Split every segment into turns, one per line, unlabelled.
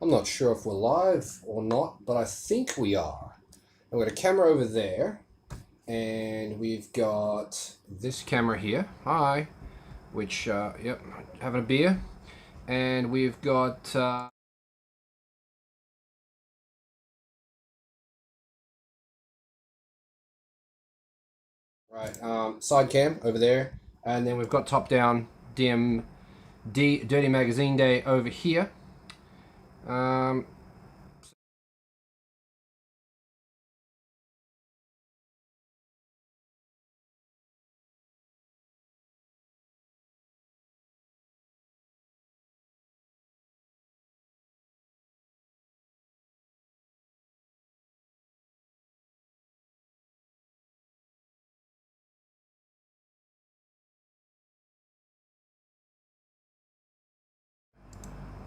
I'm not sure if we're live or not, but I think we are. I've got a camera over there, and we've got this camera here. Hi. Which, yep, having a beer. And we've got, side cam over there. And then we've got top down Dirty Magazine Day over here. Um,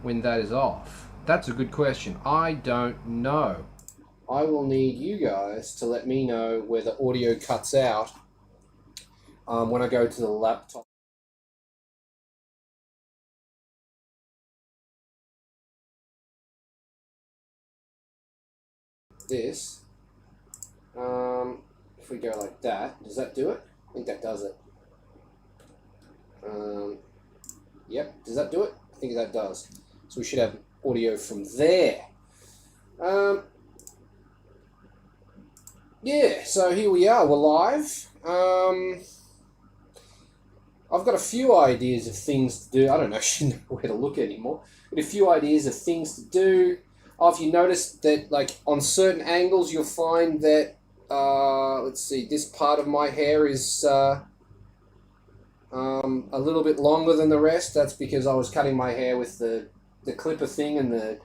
when that is off? That's a good question. I don't know. I will need you guys to let me know where the audio cuts out when I go to the laptop. This. If we go like that, does that do it? I think that does it. Yep, does that do it? I think that does. So we should have audio from there. Yeah, so here we are. We're live. I've got a few ideas of things to do. I don't actually know where to look anymore. But a few ideas of things to do. Oh, if you notice that, like, on certain angles, you'll find that, let's see, this part of my hair is a little bit longer than the rest. That's because I was cutting my hair with the clipper thing and the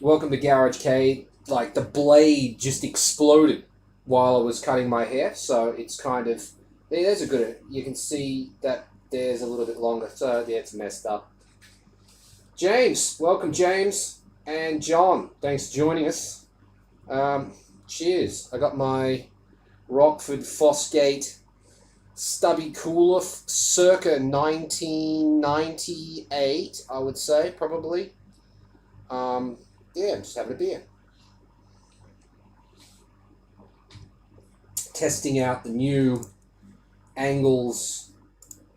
Welcome to Garage K. Like, the blade just exploded while I was cutting my hair. So it's kind of, yeah, there's a good, you can see that there's a little bit longer. So yeah, it's messed up. James, welcome, James. And John, thanks for joining us. Cheers. I got my Rockford Fosgate stubby cooler circa 1998, I would say, probably. Yeah, I'm just having a beer. Testing out the new angles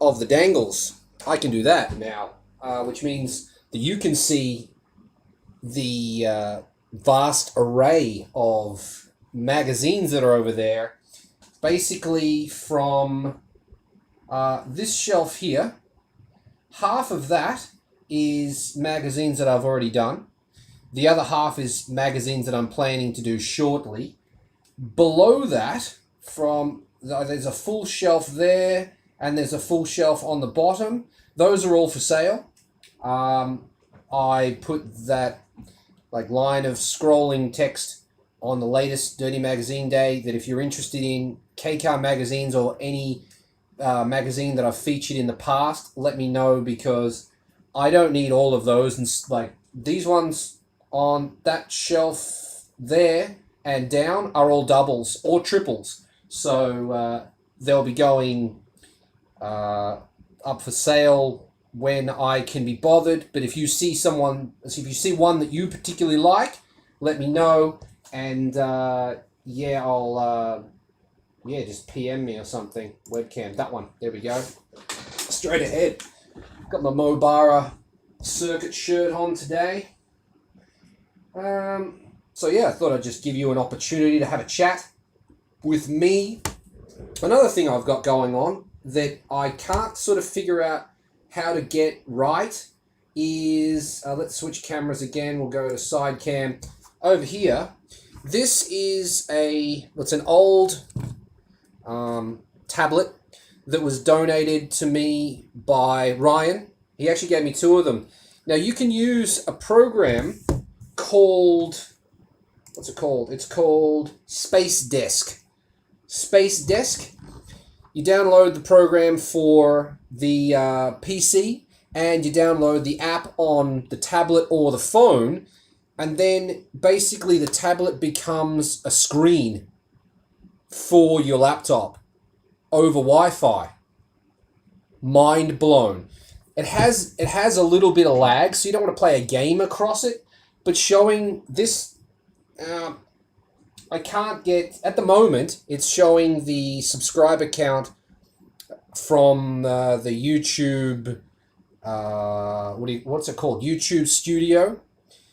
of the dangles. I can do that now, which means that you can see the vast array of magazines that are over there. Basically, from this shelf here, half of that is magazines that I've already done. The other half is magazines that I'm planning to do shortly. Below that, there's a full shelf there, and there's a full shelf on the bottom. Those are all for sale. I put that like line of scrolling text on the latest Dirty Magazine Day that if you're interested in K-Car magazines or any magazine that I've featured in the past, let me know, because I don't need all of those. And like these ones on that shelf there and down are all doubles or triples. So they'll be going up for sale when I can be bothered. But if you see one that you particularly like, let me know. And yeah, I'll just PM me or something. Webcam, that one. There we go. Straight ahead. Got my Mobara circuit shirt on today. So yeah, I thought I'd just give you an opportunity to have a chat with me. Another thing I've got going on that I can't sort of figure out how to get right is, let's switch cameras again. We'll go to side cam. Over here, this is an old tablet that was donated to me by Ryan. He actually gave me two of them. Now you can use a program called, what's it called? It's called Space Desk. Space Desk. You download the program for the PC, and you download the app on the tablet or the phone, and then basically the tablet becomes a screen for your laptop over Wi-Fi. Mind blown. it has a little bit of lag, so you don't want to play a game across it. But showing this, I can't get at the moment. It's showing the subscriber count from the YouTube. What's it called? YouTube Studio.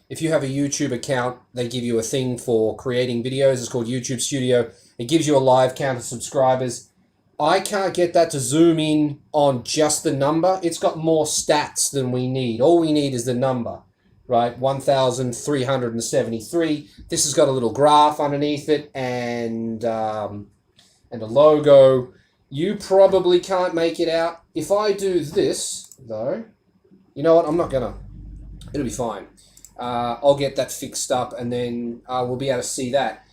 If you have a YouTube account, they give you a thing for creating videos. It's called YouTube Studio. It gives you a live count of subscribers. I can't get that to zoom in on just the number. It's got more stats than we need. All we need is the number, right? 1,373. This has got a little graph underneath it and a logo. You probably can't make it out. If I do this, though, you know what? I'm not gonna. It'll be fine. I'll get that fixed up, and then we'll be able to see that.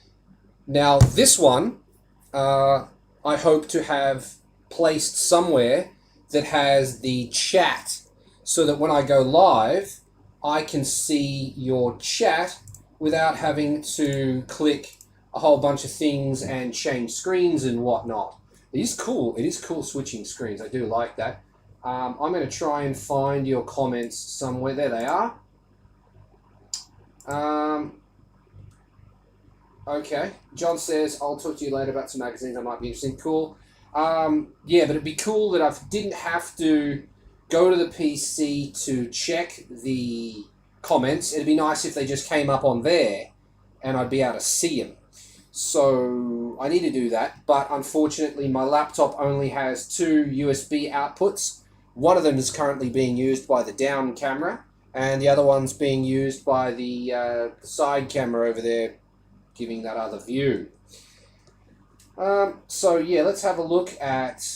Now, this one, I hope to have placed somewhere that has the chat, so that when I go live, I can see your chat without having to click a whole bunch of things and change screens and whatnot. It is cool. It is cool switching screens. I do like that. I'm going to try and find your comments somewhere. There they are. Okay. John says, I'll talk to you later about some magazines that might be interesting. Cool. Yeah, but it'd be cool that I didn't have to go to the PC to check the comments. It'd be nice if they just came up on there and I'd be able to see them. So I need to do that, but unfortunately my laptop only has 2 USB outputs. One of them is currently being used by the down camera, and the other one's being used by the side camera over there, giving that other view. So yeah, let's have a look at,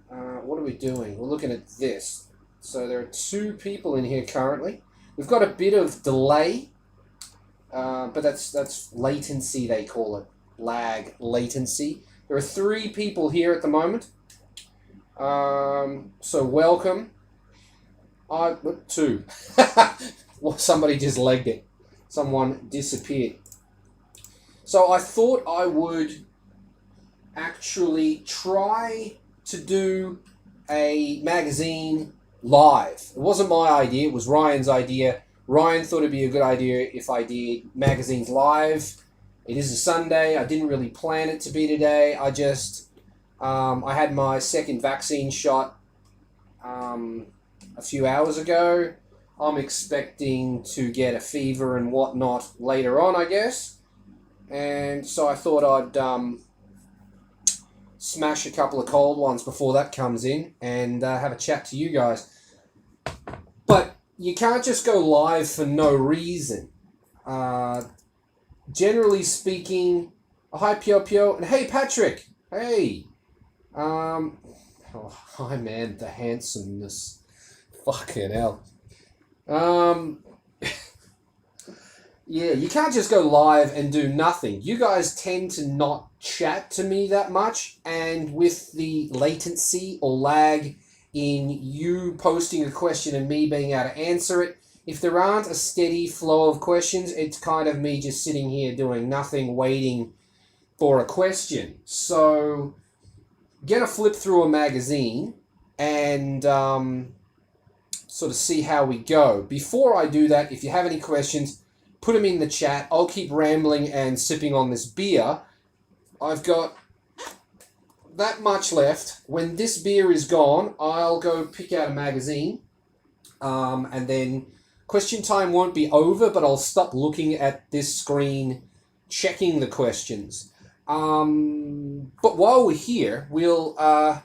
what are we doing? We're looking at this. So there are 2 people in here currently. We've got a bit of delay, but that's latency, they call it. Lag, latency. There are 3 people here at the moment. So welcome. 2. Well, somebody just legged it. Someone disappeared. So I thought I would actually try to do a magazine live. It wasn't my idea, it was Ryan's idea. Ryan thought it'd be a good idea if I did magazines live. It is a Sunday. I didn't really plan it to be today. I just, I had my second vaccine shot a few hours ago. I'm expecting to get a fever and whatnot later on, I guess. And so I thought I'd smash a couple of cold ones before that comes in and have a chat to you guys. But you can't just go live for no reason. Generally speaking, hi Pio Pio, and hey Patrick, hey. Oh, hi man, the handsomeness, fucking hell. Yeah, you can't just go live and do nothing. You guys tend to not chat to me that much, and with the latency or lag in you posting a question and me being able to answer it, if there aren't a steady flow of questions, it's kind of me just sitting here doing nothing, waiting for a question. So, get a flip through a magazine and sort of see how we go. Before I do that, if you have any questions, put them in the chat. I'll keep rambling and sipping on this beer. I've got that much left. When this beer is gone, I'll go pick out a magazine and then question time won't be over, but I'll stop looking at this screen, checking the questions. But while we're here, I'll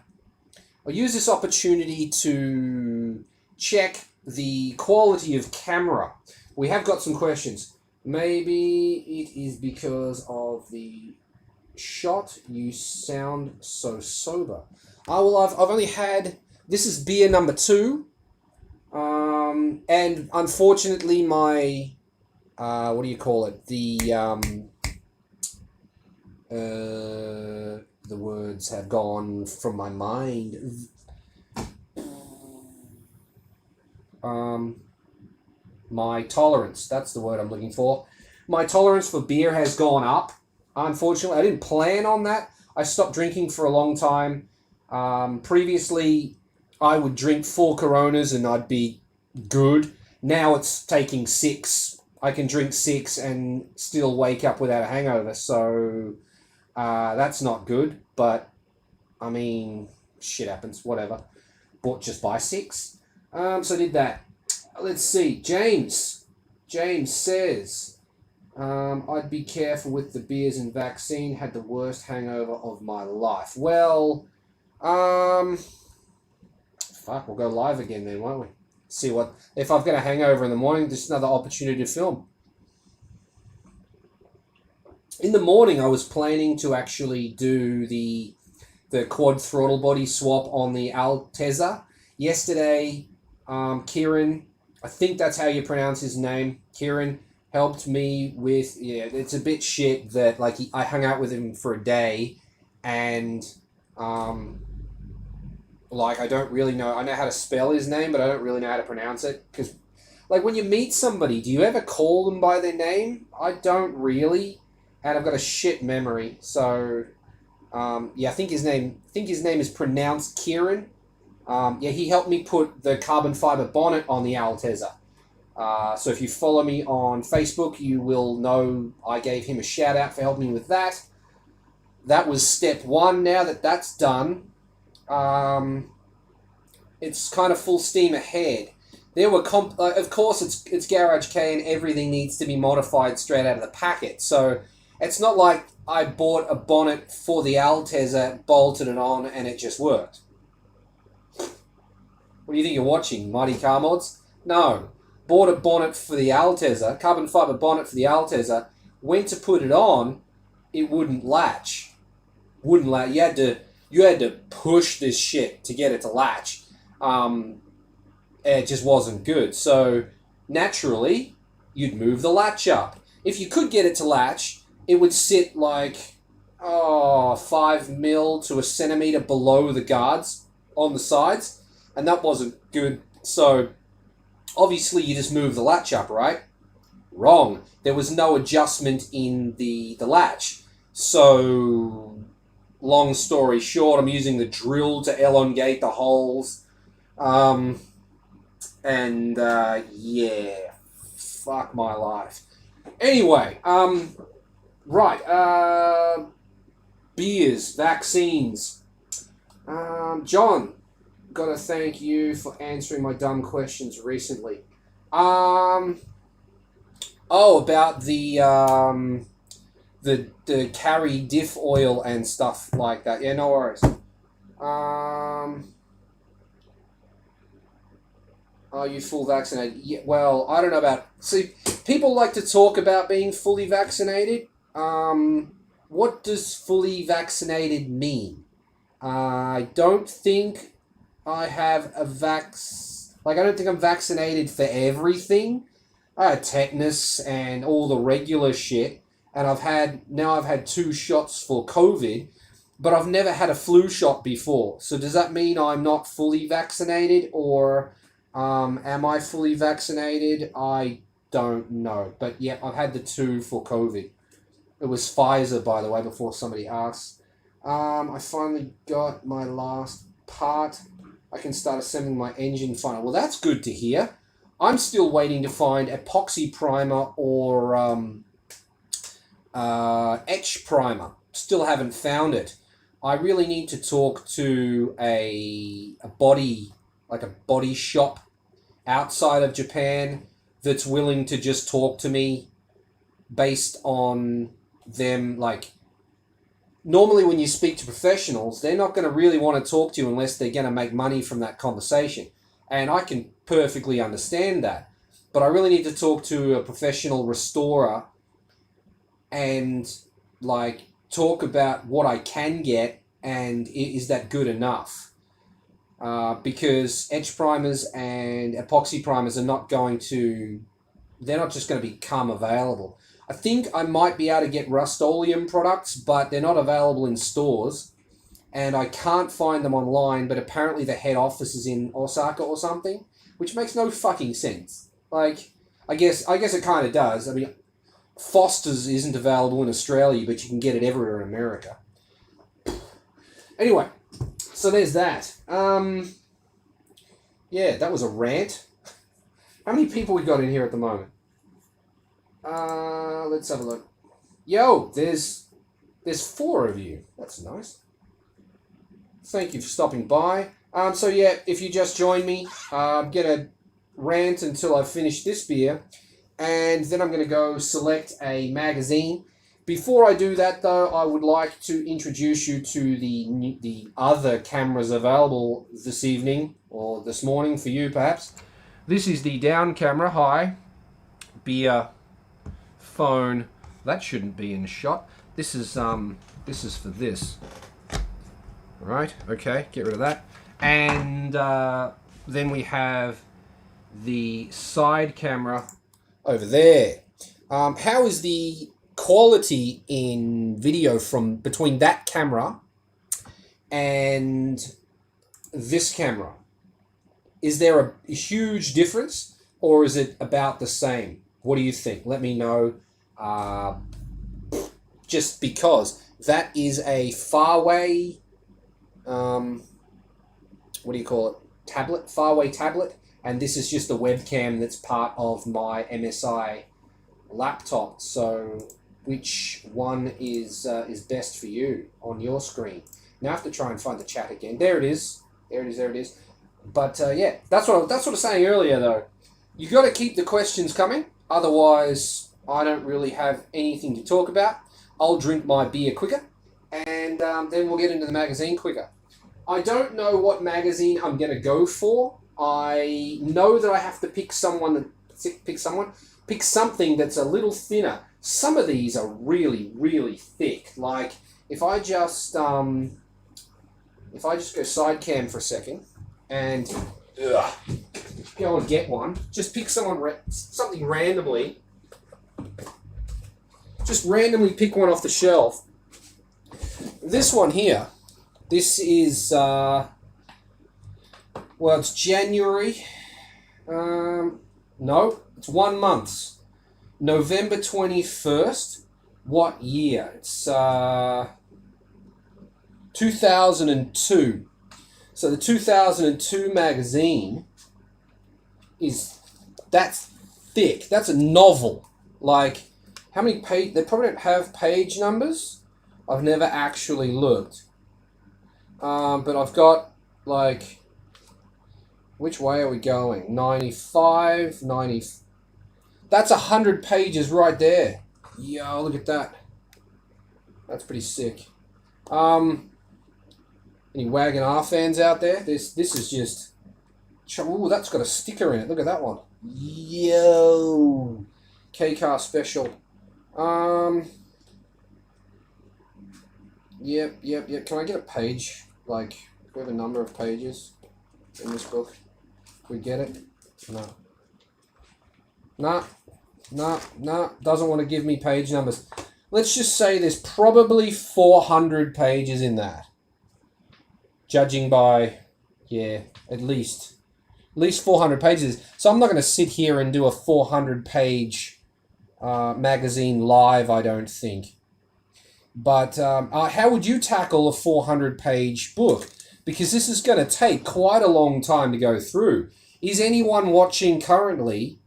use this opportunity to check the quality of camera. We have got some questions. Maybe it is because of the shot. You sound so sober. Well, I've only had. This is beer number 2. And unfortunately my, what do you call it? The words have gone from my mind. My tolerance, that's the word I'm looking for. My tolerance for beer has gone up. Unfortunately, I didn't plan on that. I stopped drinking for a long time. Previously, I would drink 4 Coronas and I'd be good. Now it's taking 6. I can drink 6 and still wake up without a hangover. So that's not good. But I mean, shit happens. Whatever. Bought just buy 6. So I did that. Let's see. James says, I'd be careful with the beers and vaccine. Had the worst hangover of my life. Well, fuck, we'll go live again then, won't we? See what if I've got a hangover in the morning. Just another opportunity to film. In the morning, I was planning to actually do the quad throttle body swap on the Altezza. Yesterday, Kieran, I think that's how you pronounce his name, Kieran, helped me with, it's a bit shit that, like, I hung out with him for a day, and, like, I don't really know, I know how to spell his name, but I don't really know how to pronounce it, because, like, when you meet somebody, do you ever call them by their name? I don't really, and I've got a shit memory, so, I think his name is pronounced Kieran. He helped me put the carbon fiber bonnet on the Altezza. So if you follow me on Facebook, you will know I gave him a shout out for helping me with that. That was step 1. Now that that's done, it's kind of full steam ahead. There were of course it's Garage K and everything needs to be modified straight out of the packet. So it's not like I bought a bonnet for the Altezza, bolted it on, and it just worked. What do you think you're watching, Mighty Car Mods? No. Bought a bonnet for the Altezza, carbon fiber bonnet for the Altezza, went to put it on, it wouldn't latch. You had to push this shit to get it to latch. It just wasn't good. So naturally, you'd move the latch up. If you could get it to latch, it would sit like 5 mil to a centimeter below the guards on the sides, and that wasn't good. So obviously you just move the latch up, right? Wrong. There was no adjustment in the latch. So long story short, I'm using the drill to elongate the holes. Fuck my life. Anyway, right, beers, vaccines. John, gotta thank you for answering my dumb questions recently. About the carry diff oil and stuff like that. Yeah, no worries. Are you full vaccinated? Yeah, well, I don't know about... See, people like to talk about being fully vaccinated. What does fully vaccinated mean? I don't think I have a I don't think I'm vaccinated for everything. I had tetanus and all the regular shit, and I've had 2 shots for COVID, but I've never had a flu shot before. So does that mean I'm not fully vaccinated, or am I fully vaccinated? I don't know. But yeah, I've had the 2 for COVID. It was Pfizer, by the way, before somebody asks. I finally got my last part. I can start assembling my engine finally. Well, that's good to hear. I'm still waiting to find epoxy primer or etch primer. Still haven't found it. I really need to talk to a body shop outside of Japan that's willing to just talk to me based on them. Like, normally when you speak to professionals, they're not going to really want to talk to you unless they're going to make money from that conversation. And I can perfectly understand that. But I really need to talk to a professional restorer and, like, talk about what I can get and is that good enough. Because etch primers and epoxy primers are not they're not just going to become available. I think I might be able to get Rust-Oleum products, but they're not available in stores. And I can't find them online, but apparently the head office is in Osaka or something, which makes no fucking sense. Like, I guess it kind of does. I mean, Foster's isn't available in Australia, but you can get it everywhere in America. Anyway, so there's that. Yeah, that was a rant. How many people we got in here at the moment? Let's have a look. Yo, there's 4 of you. That's nice. Thank you for stopping by. So yeah, if you just joined me, I'm gonna rant until I've finished this beer, and then I'm gonna go select a magazine. Before I do that, though, I would like to introduce you to the other cameras available this evening or this morning for you, perhaps. This is the down camera. Hi, beer, phone. That shouldn't be in shot. This is for this. Right. Okay. Get rid of that. And then we have the side camera over there. How is the quality in video from between that camera and this camera? Is there a huge difference, or is it about the same? What do you think? Let me know. Just because that is a Farway, what do you call it? Tablet, Farway tablet, and this is just a webcam that's part of my MSI laptop. So, which one is best for you on your screen? Now I have to try and find the chat again. There it is. There it is. But yeah, that's what I was saying earlier. Though, you got to keep the questions coming. Otherwise, I don't really have anything to talk about. I'll drink my beer quicker, and then we'll get into the magazine quicker. I don't know what magazine I'm going to go for. I know that I have to pick something that's a little thinner. Some of these are really, really thick. Like if I just go side cam for a second and go and get one, just pick something randomly. Just randomly pick one off the shelf. This one here. This is, it's January. No, it's 1 month. November 21st. What year? It's 2002. So the 2002 magazine that's thick. That's a novel. Like, how many page? They probably don't have page numbers. I've never actually looked. But I've got, like, which way are we going? 95, 90. That's 100 pages right there. Yo, look at that. That's pretty sick. Any Wagon R fans out there? This is just... Ooh, that's got a sticker in it. Look at that one. Yo. K-Car Special. Yep. Can I get a page? Like, do we have a number of pages in this book? We get it? No. Doesn't want to give me page numbers. Let's just say there's probably 400 pages in that. Judging by, at least 400 pages. So I'm not going to sit here and do a 400-page magazine live, I don't think. But how would you tackle a 400-page book? Because this is going to take quite a long time to go through. Is anyone watching currently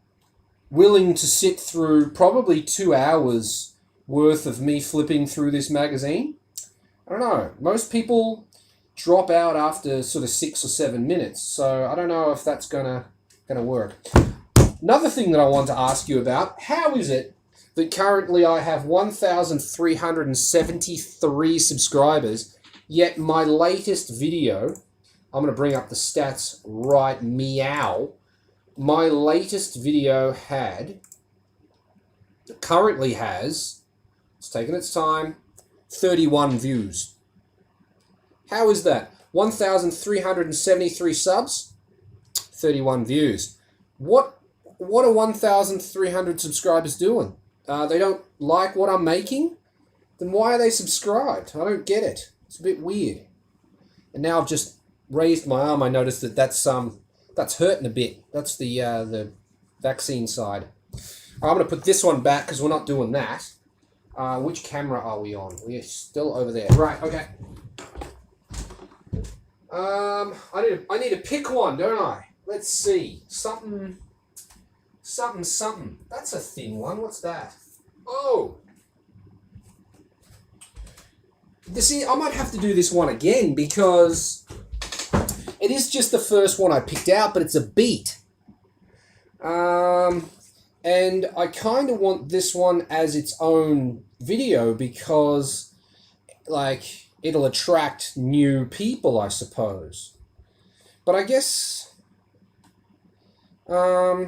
willing to sit through probably 2 hours worth of me flipping through this magazine? I don't know. Most people drop out after sort of 6 or 7 minutes. So I don't know if that's gonna work. Another thing that I want to ask you about, how is it that currently I have 1,373 subscribers, yet my latest video, I'm going to bring up the stats right meow, my latest video currently has, it's taken its time, 31 views. How is that? 1,373 subs, 31 views. What are 1,300 subscribers doing? They don't like what I'm making? Then why are they subscribed? I don't get it. It's a bit weird. And now I've just raised my arm. I noticed that's hurting a bit. That's the vaccine side. I'm going to put this one back because we're not doing that. Which camera are we on? We're still over there. Right, okay. I need to pick one, don't I? Let's see. Something. That's a thin one. What's that? Oh. See, I might have to do this one again because it is just the first one I picked out, but it's a beat. And I kind of want this one as its own video because, like, it'll attract new people, I suppose. But I guess, yeah,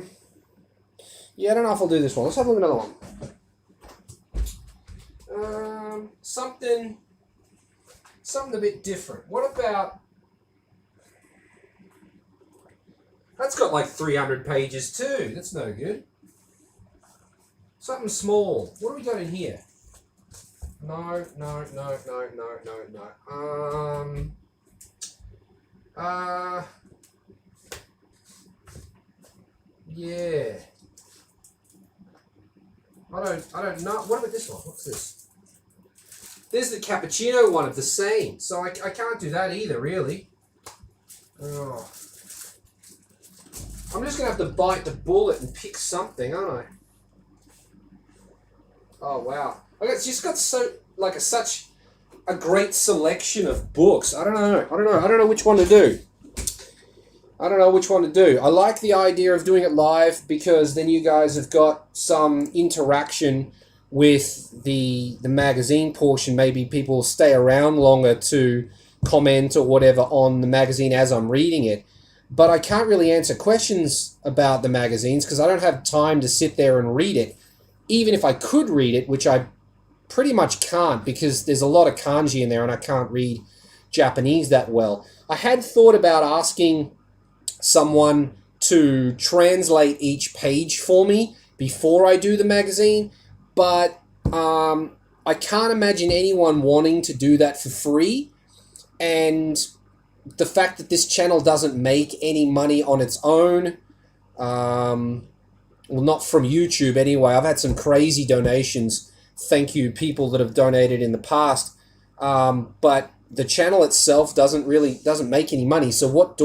I don't know if I'll do this one. Let's have a look at another one. Something a bit different. What about... That's got like 300 pages too. That's no good. Something small. What do we got in here? No. Yeah. I don't know. What about this one? What's this? There's the cappuccino one of the same. So I can't do that either, really. Oh. I'm just going to have to bite the bullet and pick something, aren't I? Oh, wow. It's just got such a great selection of books. I don't know which one to do. I like the idea of doing it live because then you guys have got some interaction with the magazine portion. Maybe people stay around longer to comment or whatever on the magazine as I'm reading it. But I can't really answer questions about the magazines because I don't have time to sit there and read it. Even if I could read it, which I pretty much can't because there's a lot of kanji in there and I can't read Japanese that well. I had thought about asking someone to translate each page for me before I do the magazine, but I can't imagine anyone wanting to do that for free. And the fact that this channel doesn't make any money on its own, well, not from YouTube anyway. I've had some crazy donations. Thank you, people that have donated in the past. But the channel itself doesn't make any money. So what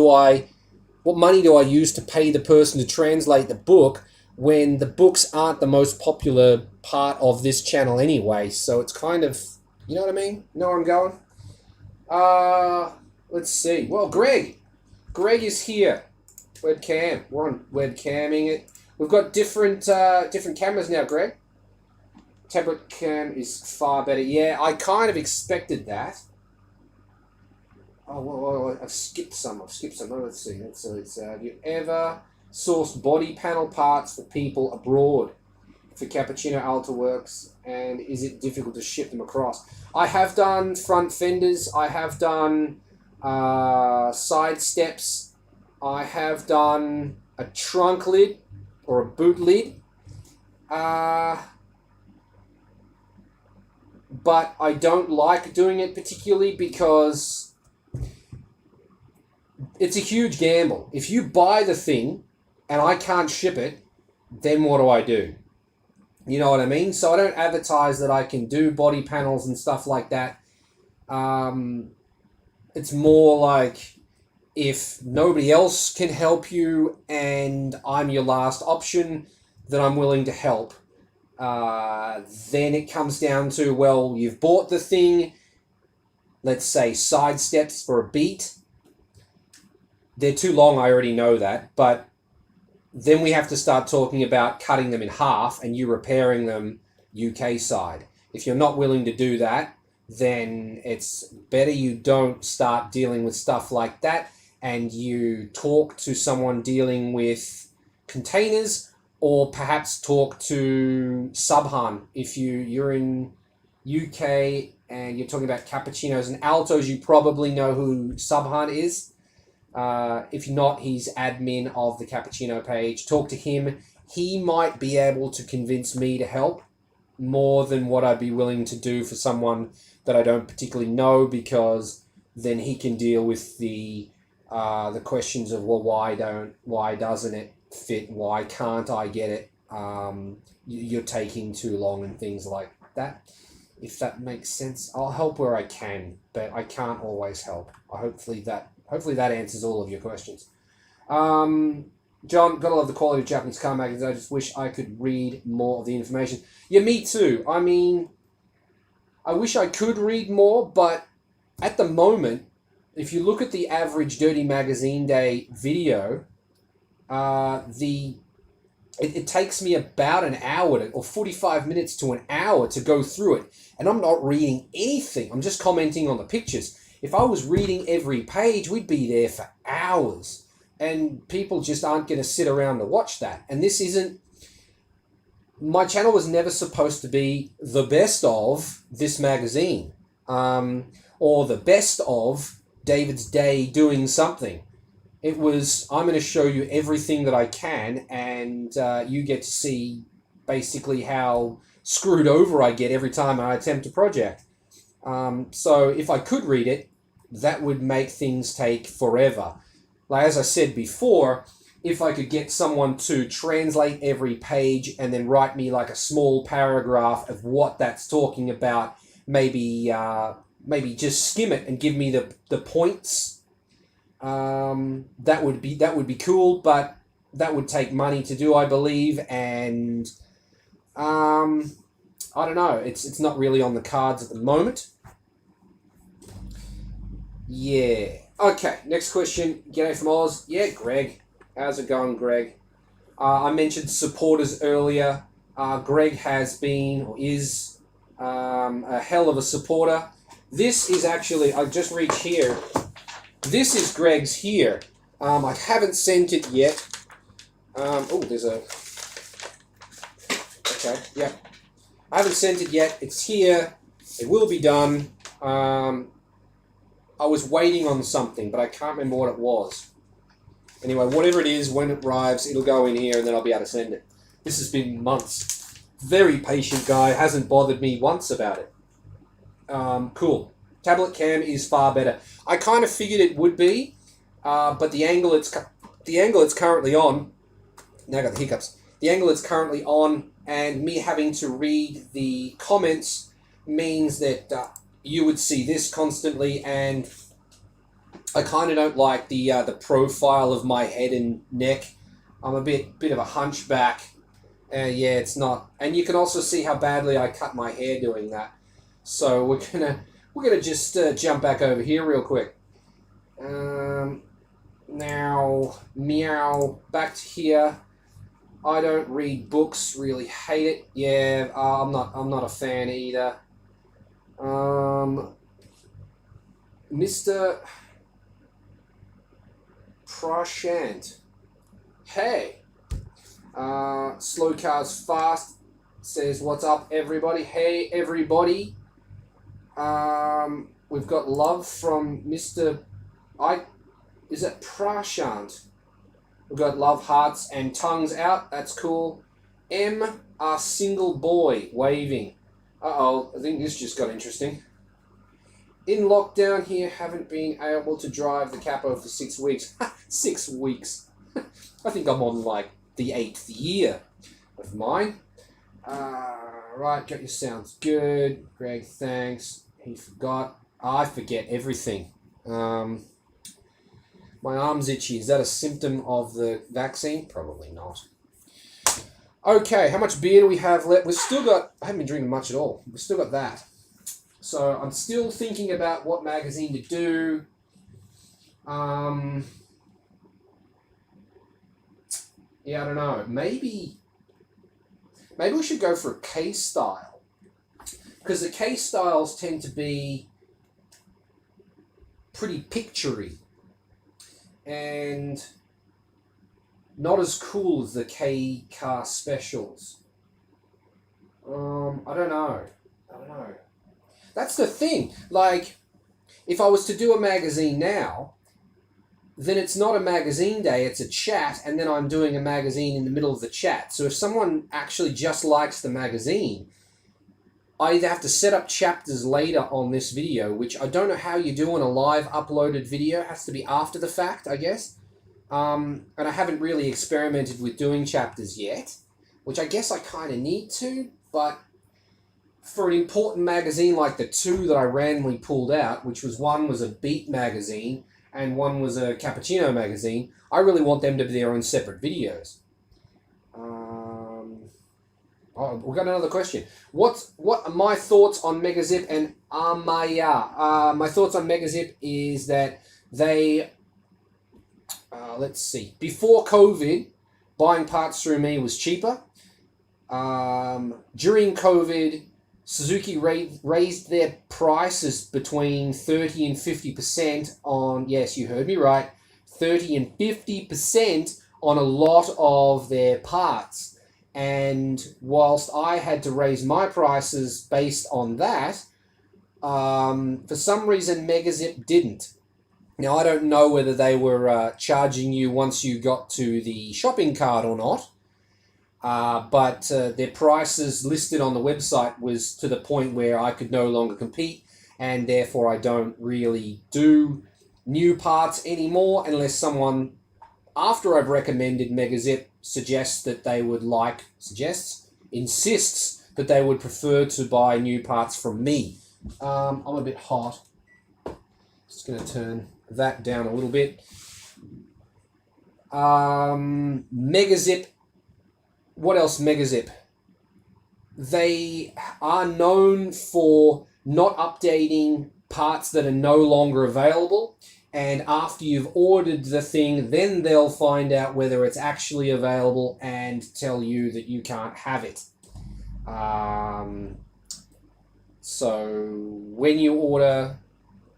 money do I use to pay the person to translate the book when the books aren't the most popular part of this channel anyway? So it's kind of, you know what I mean? Know where I'm going? Let's see. Well, Greg is here. Webcam. We're on webcamming it. We've got different cameras now, Greg. Tablet cam is far better. Yeah, I kind of expected that. Oh, well, I've skipped some. Oh, let's see. Have you ever sourced body panel parts for people abroad for Cappuccino Alta Works, and is it difficult to ship them across? I have done front fenders. I have done side steps. I have done a trunk lid or a boot lid. But I don't like doing it particularly because it's a huge gamble. If you buy the thing and I can't ship it, then what do I do? You know what I mean? So I don't advertise that I can do body panels and stuff like that. It's more like if nobody else can help you and I'm your last option, then I'm willing to help. Then it comes down to, well, you've bought the thing, let's say side steps for a beat. They're too long, I already know that, but then we have to start talking about cutting them in half and you repairing them UK side. If you're not willing to do that, then it's better you don't start dealing with stuff like that and you talk to someone dealing with containers, or perhaps talk to Subhan. If you're in UK and you're talking about cappuccinos and altos, you probably know who Subhan is. If not, he's admin of the Cappuccino page. Talk to him. He might be able to convince me to help more than what I'd be willing to do for someone that I don't particularly know, because then he can deal with the questions of, well, why doesn't it fit? Why can't I get it? You're taking too long and things like that. If that makes sense, I'll help where I can, but I can't always help. Hopefully that answers all of your questions. John, gotta love the quality of Japanese car magazines. I just wish I could read more of the information. Yeah, me too. I mean, I wish I could read more, but at the moment, if you look at the average Dirty Magazine Day video, it takes me about an hour or 45 minutes to an hour to go through it. And I'm not reading anything. I'm just commenting on the pictures. If I was reading every page, we'd be there for hours. And people just aren't going to sit around to watch that. And this isn't... My channel was never supposed to be the best of this magazine. Or the best of David's day doing something. It was, I'm going to show you everything that I can, and you get to see basically how screwed over I get every time I attempt a project. So if I could read it, that would make things take forever. Like as I said before, if I could get someone to translate every page and then write me like a small paragraph of what that's talking about, maybe just skim it and give me the points. That would be cool, but that would take money to do, I believe, and I don't know. It's not really on the cards at the moment. Yeah. Okay. Next question. G'day from Oz. Yeah, Greg. How's it going, Greg? I mentioned supporters earlier. Greg has been or is a hell of a supporter. This is actually, I just reached here. This is Greg's here. I haven't sent it yet. Oh, there's a... Okay, yeah. I haven't sent it yet. It's here. It will be done. I was waiting on something, but I can't remember what it was. Anyway, whatever it is, when it arrives, it'll go in here and then I'll be able to send it. This has been months. Very patient guy. Hasn't bothered me once about it. Cool. Tablet cam is far better. I kind of figured it would be, but the angle it's currently on... Now I got the hiccups. The angle it's currently on and me having to read the comments means that you would see this constantly, and I kind of don't like the profile of my head and neck. I'm a bit of a hunchback. Yeah, it's not. And you can also see how badly I cut my hair doing that. So we're gonna just jump back over here real quick. Now, meow, back to here. I don't read books, really hate it. Yeah, I'm not a fan either. Mr. Prashant. Hey. Slow Cars Fast says, what's up, everybody? Hey, everybody. We've got love from Mr. Is it Prashant? We've got love hearts and tongues out. That's cool. M, a single boy, waving. Uh-oh, I think this just got interesting. In lockdown here, haven't been able to drive the Capo for 6 weeks. 6 weeks. I think I'm on, like, the 8th year of mine. Right, got your sounds good. Greg, thanks. He forgot. I forget everything. My arm's itchy. Is that a symptom of the vaccine? Probably not. Okay, how much beer do we have left? We've still got... I haven't been drinking much at all. We've still got that. So I'm still thinking about what magazine to do. Yeah, I don't know. Maybe we should go for a case style. Because the case styles tend to be pretty picture-y. And not as cool as the K-Car specials. I don't know. That's the thing. Like, if I was to do a magazine now, then it's not a magazine day, it's a chat, and then I'm doing a magazine in the middle of the chat. So if someone actually just likes the magazine, I either have to set up chapters later on this video, which I don't know how you do on a live uploaded video. It has to be after the fact, I guess. And I haven't really experimented with doing chapters yet, which I guess I kind of need to, but for an important magazine like the two that I randomly pulled out, which was one was a Beat magazine, and one was a cappuccino magazine, I really want them to be their own separate videos. Oh, we've got another question. What are my thoughts on Megazip and Amaya? My thoughts on Megazip is that they, let's see, before COVID, buying parts through me was cheaper. During COVID, Suzuki raised their prices between 30 and 50% on, yes, you heard me right, 30 and 50% on a lot of their parts. And whilst I had to raise my prices based on that, for some reason Megazip didn't. Now, I don't know whether they were charging you once you got to the shopping cart or not, but their prices listed on the website was to the point where I could no longer compete, and therefore I don't really do new parts anymore unless someone, after I've recommended Megazip, insists that they would prefer to buy new parts from me. I'm a bit hot. Just going to turn that down a little bit. Megazip. What else? Megazip. They are known for not updating parts that are no longer available. And after you've ordered the thing, then they'll find out whether it's actually available and tell you that you can't have it. So when you order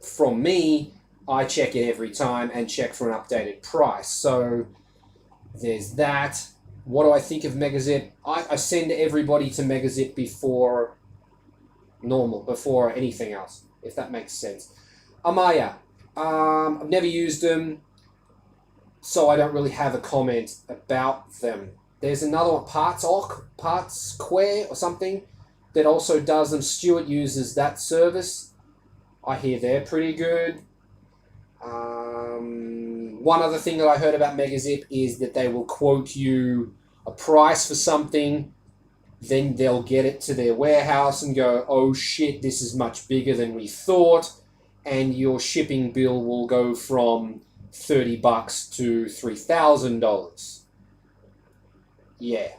from me, I check it every time and check for an updated price. So there's that. What do I think of Megazip? I send everybody to Megazip before anything else, if that makes sense. Amaya. I've never used them, so I don't really have a comment about them. There's another one, Partsquare or something, that also does them. Stuart uses that service. I hear they're pretty good. One other thing that I heard about Megazip is that they will quote you a price for something, then they'll get it to their warehouse and go, oh shit, this is much bigger than we thought. And your shipping bill will go from $30 to $3,000. Yeah,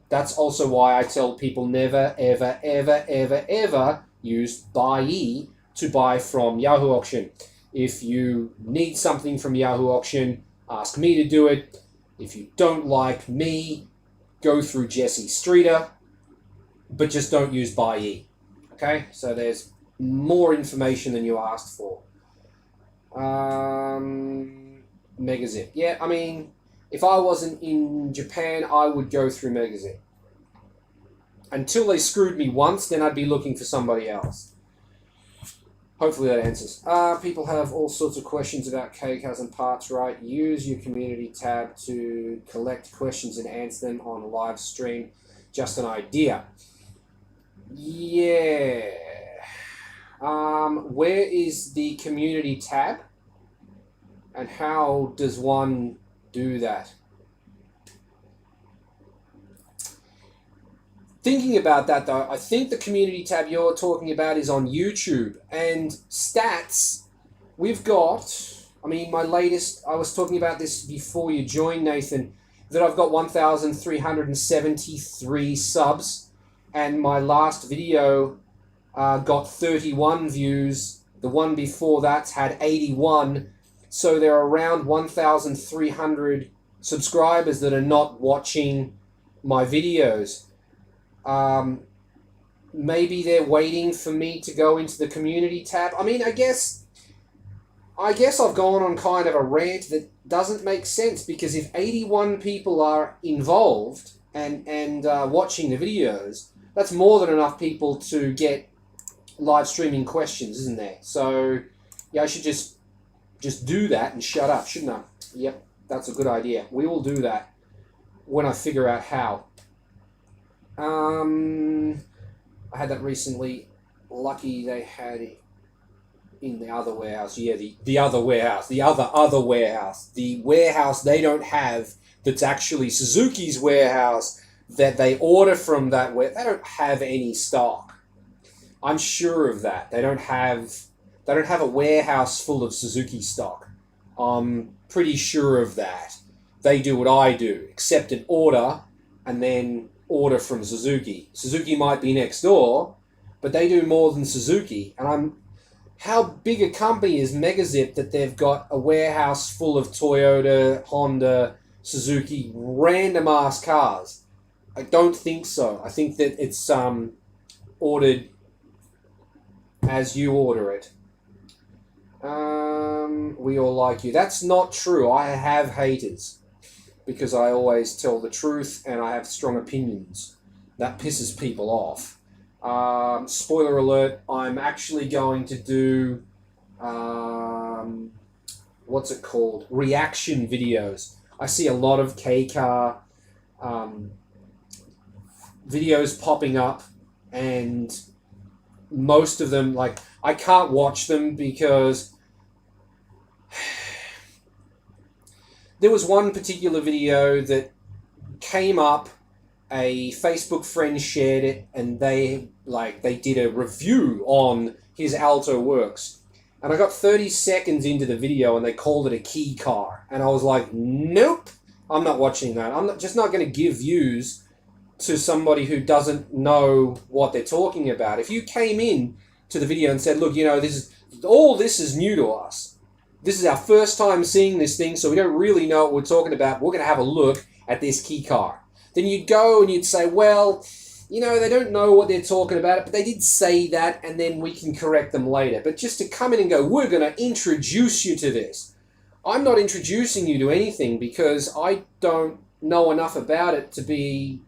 that's also why I tell people never, ever, ever, ever, ever use Buyee to buy from Yahoo Auction. If you need something from Yahoo Auction, ask me to do it. If you don't like me, go through Jesse Streeter, but just don't use Buyee. Okay, so there's more information than you asked for. Megazip. Yeah, I mean, if I wasn't in Japan, I would go through Megazip. Until they screwed me once, then I'd be looking for somebody else. Hopefully that answers. People have all sorts of questions about K-Cars and parts, right? Use your community tab to collect questions and answer them on live stream. Just an idea. Yeah. Where is the community tab? And how does one do that? Thinking about that though, I think the community tab you're talking about is on YouTube. And stats, we've got, I mean, my latest, I was talking about this before you joined, Nathan, that I've got 1,373 subs. And my last video got 31 views. The one before that had 81. So there are around 1,300 subscribers that are not watching my videos. Maybe they're waiting for me to go into the community tab. I mean, I guess I've gone on kind of a rant that doesn't make sense, because if 81 people are involved and watching the videos, that's more than enough people to get live streaming questions, isn't there? So yeah, I should just do that and shut up, shouldn't I? Yep, that's a good idea. We will do that when I figure out how. I had that recently. Lucky they had it in the other warehouse. Yeah, the other warehouse. The other warehouse. The warehouse they don't have that's actually Suzuki's warehouse that they order from that they don't have any stock. I'm sure of that. They don't have a warehouse full of Suzuki stock. I'm pretty sure of that. They do what I do, accept an order and then order from Suzuki. Suzuki might be next door, but they do more than Suzuki. And how big a company is Megazip that they've got a warehouse full of Toyota, Honda, Suzuki, random ass cars? I don't think so. I think that it's ordered as you order it. We all like you. That's not true. I have haters because I always tell the truth and I have strong opinions. That pisses people off. Spoiler alert, I'm actually going to do, what's it called? Reaction videos. I see a lot of K-Car videos popping up, and most of them, like, I can't watch them because there was one particular video that came up, a Facebook friend shared it, and they did a review on his Alto Works. And I got 30 seconds into the video and they called it a key car. And I was like, nope, I'm not watching that. I'm just not going to give views to somebody who doesn't know what they're talking about. If you came in to the video and said, look, this is new to us. This is our first time seeing this thing, so we don't really know what we're talking about. We're going to have a look at this key car. Then you'd go and you'd say, well, they don't know what they're talking about, but they did say that, and then we can correct them later. But just to come in and go, we're going to introduce you to this. I'm not introducing you to anything because I don't know enough about it to be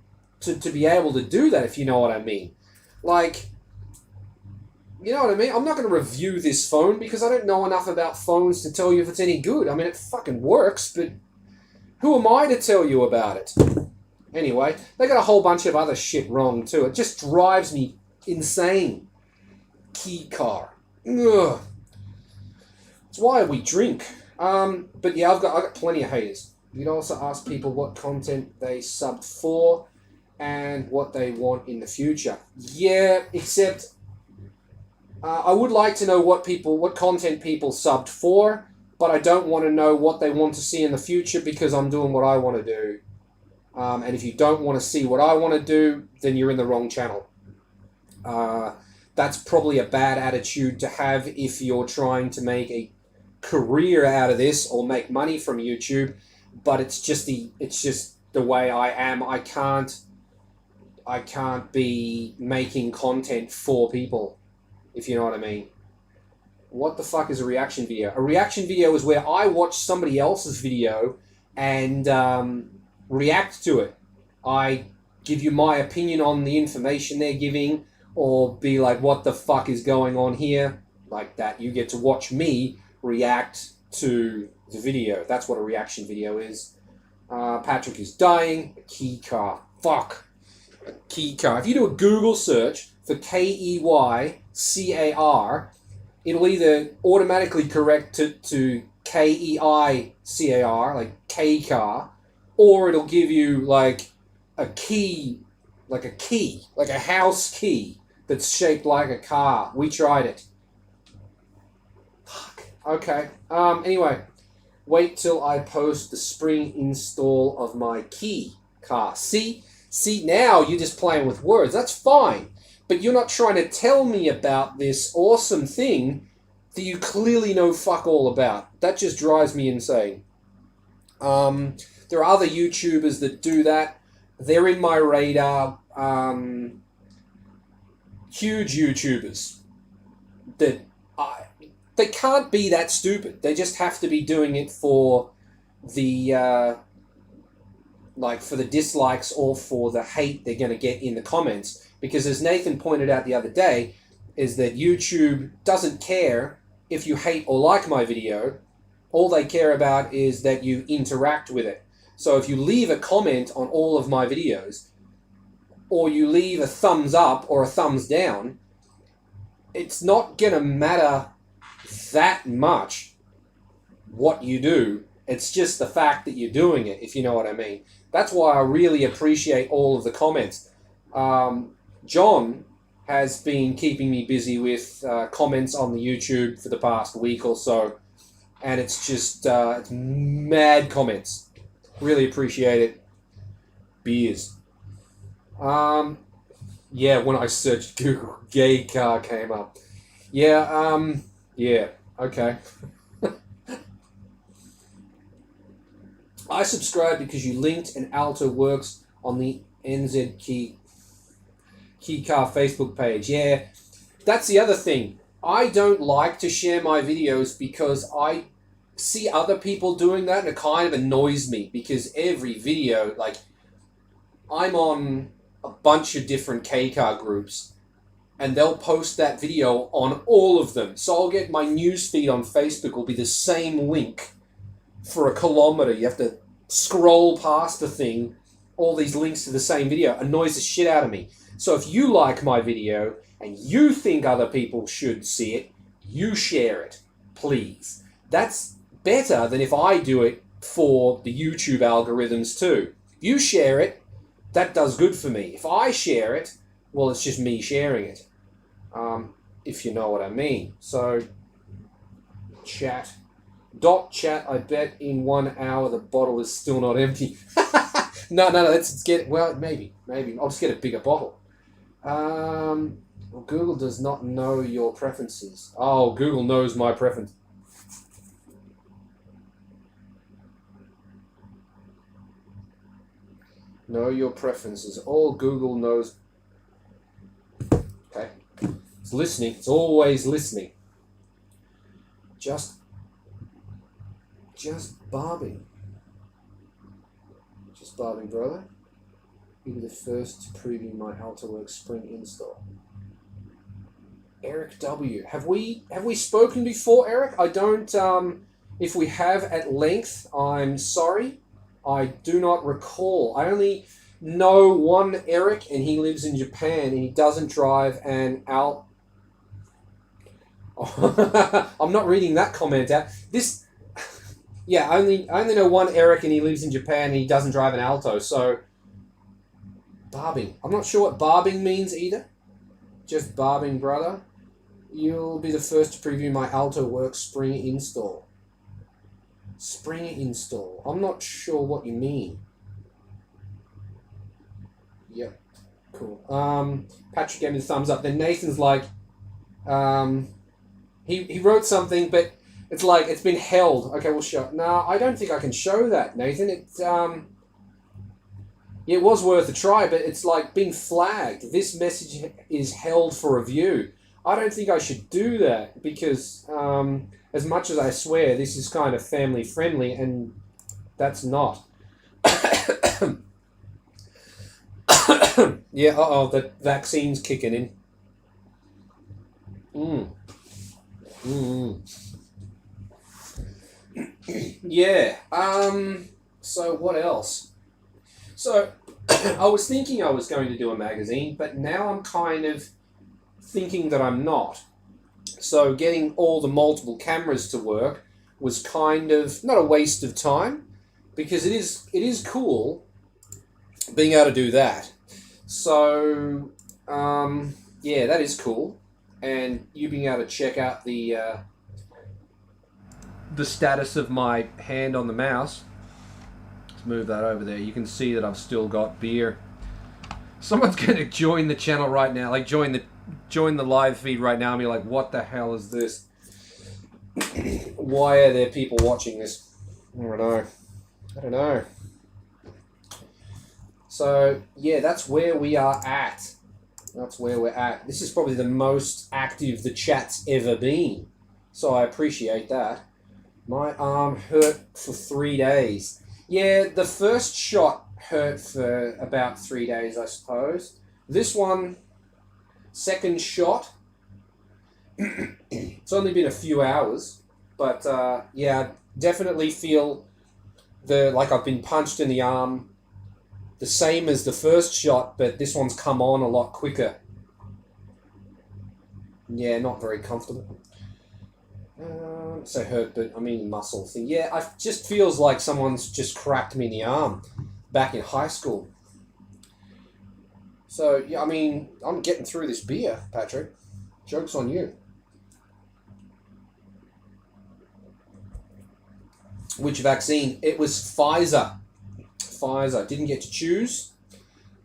able to do that, if you know what I mean. Like, you know what I mean? I'm not going to review this phone because I don't know enough about phones to tell you if it's any good. I mean, it fucking works, but who am I to tell you about it? Anyway, they got a whole bunch of other shit wrong too. It just drives me insane. Key car. Ugh. It's why we drink. But yeah, I've got plenty of haters. You can also ask people what content they subbed for and what they want in the future. Yeah, except I would like to know what content people subbed for, but I don't want to know what they want to see in the future because I'm doing what I want to do. And if you don't want to see what I want to do, then you're in the wrong channel. That's probably a bad attitude to have if you're trying to make a career out of this or make money from YouTube. But it's just the way I am. I can't be making content for people, if you know what I mean. What the fuck is a reaction video? A reaction video is where I watch somebody else's video and react to it. I give you my opinion on the information they're giving, or be like, what the fuck is going on here? Like that. You get to watch me react to the video. That's what a reaction video is. Patrick is dying. A key car. Fuck. A key car. If you do a Google search for Keycar, it'll either automatically correct to Keicar, like K car, or it'll give you like a key, like a house key that's shaped like a car. We tried it. Fuck. Okay. Anyway, wait till I post the spring install of my key car. See, now you're just playing with words. That's fine. But you're not trying to tell me about this awesome thing that you clearly know fuck all about. That just drives me insane. There are other YouTubers that do that. They're in my radar. Huge YouTubers that they can't be that stupid. They just have to be doing it for the for the dislikes or for the hate they're going to get in the comments. Because as Nathan pointed out the other day, is that YouTube doesn't care if you hate or like my video. All they care about is that you interact with it. So if you leave a comment on all of my videos, or you leave a thumbs up or a thumbs down, it's not going to matter that much what you do. It's just the fact that you're doing it, if you know what I mean. That's why I really appreciate all of the comments. John has been keeping me busy with comments on the YouTube for the past week or so. and it's just it's mad comments. Really appreciate it. Beers. Yeah, when I searched Google, gay car came up. Yeah, yeah, okay. I subscribed because you linked and Alto works on the NZ Key Car Facebook page. Yeah, that's the other thing. I don't like to share my videos because I see other people doing that and it kind of annoys me because every video, like, I'm on a bunch of different K car groups and they'll post that video on all of them. So I'll get my newsfeed on Facebook will be the same link for a kilometer. You have to scroll past the thing, all these links to the same video. Annoys the shit out of me. So if you like my video and you think other people should see it, you share it, please. That's better than if I do it for the YouTube algorithms too. You share it, that does good for me. If I share it, well, it's just me sharing it. If you know what I mean. So, chat. Chat, I bet in 1 hour the bottle is still not empty. No, let's get, well, maybe. I'll just get a bigger bottle. Well, Google does not know your preferences. Oh, Google knows my preference. Know your preferences. All Google knows. Okay. It's listening. It's always listening. Just barbing. Just barbing, brother. You'll be the first to preview my AltaWorks Spring install. Eric W. Have we spoken before, Eric? I don't. If we have at length, I'm sorry. I do not recall. I only know one Eric, and he lives in Japan, and he doesn't drive an I'm not reading that comment out. Yeah, I only know one Eric, and he lives in Japan, and he doesn't drive an Alto. So, barbing. I'm not sure what barbing means either. Just barbing, brother. You'll be the first to preview my AltaWorks Spring install. Spring install. I'm not sure what you mean. Yep. Cool. Patrick gave me the thumbs up. Then Nathan's like, he wrote something, but it's like it's been held. Okay, we'll show. No, I don't think I can show that, Nathan. It was worth a try, but it's like being flagged. This message is held for review. I don't think I should do that because as much as I swear this is kind of family friendly, and that's not. Yeah, the vaccine's kicking in. Yeah, so what else? So, I was thinking I was going to do a magazine, but now I'm kind of thinking that I'm not. So getting all the multiple cameras to work was kind of not a waste of time, because it is cool being able to do that. So yeah, that is cool, and you being able to check out the status of my hand on the mouse. Let's move that over there. You can see that I've still got beer. Someone's going to join the channel right now, like join the live feed right now and be like, what the hell is this? Why are there people watching this? I don't know. So, yeah, that's where we are at. That's where we're at. This is probably the most active the chat's ever been. So I appreciate that. My arm hurt for 3 days. Yeah, the first shot hurt for about 3 days, I suppose. This one, second shot, it's only been a few hours, but yeah, definitely feel like I've been punched in the arm, the same as the first shot, but this one's come on a lot quicker. Yeah, not very comfortable. So hurt, but I mean muscle thing. Yeah, it just feels like someone's just cracked me in the arm back in high school. So, yeah, I mean, I'm getting through this beer, Patrick. Joke's on you. which vaccine. It was Pfizer. Pfizer. Didn't get to choose.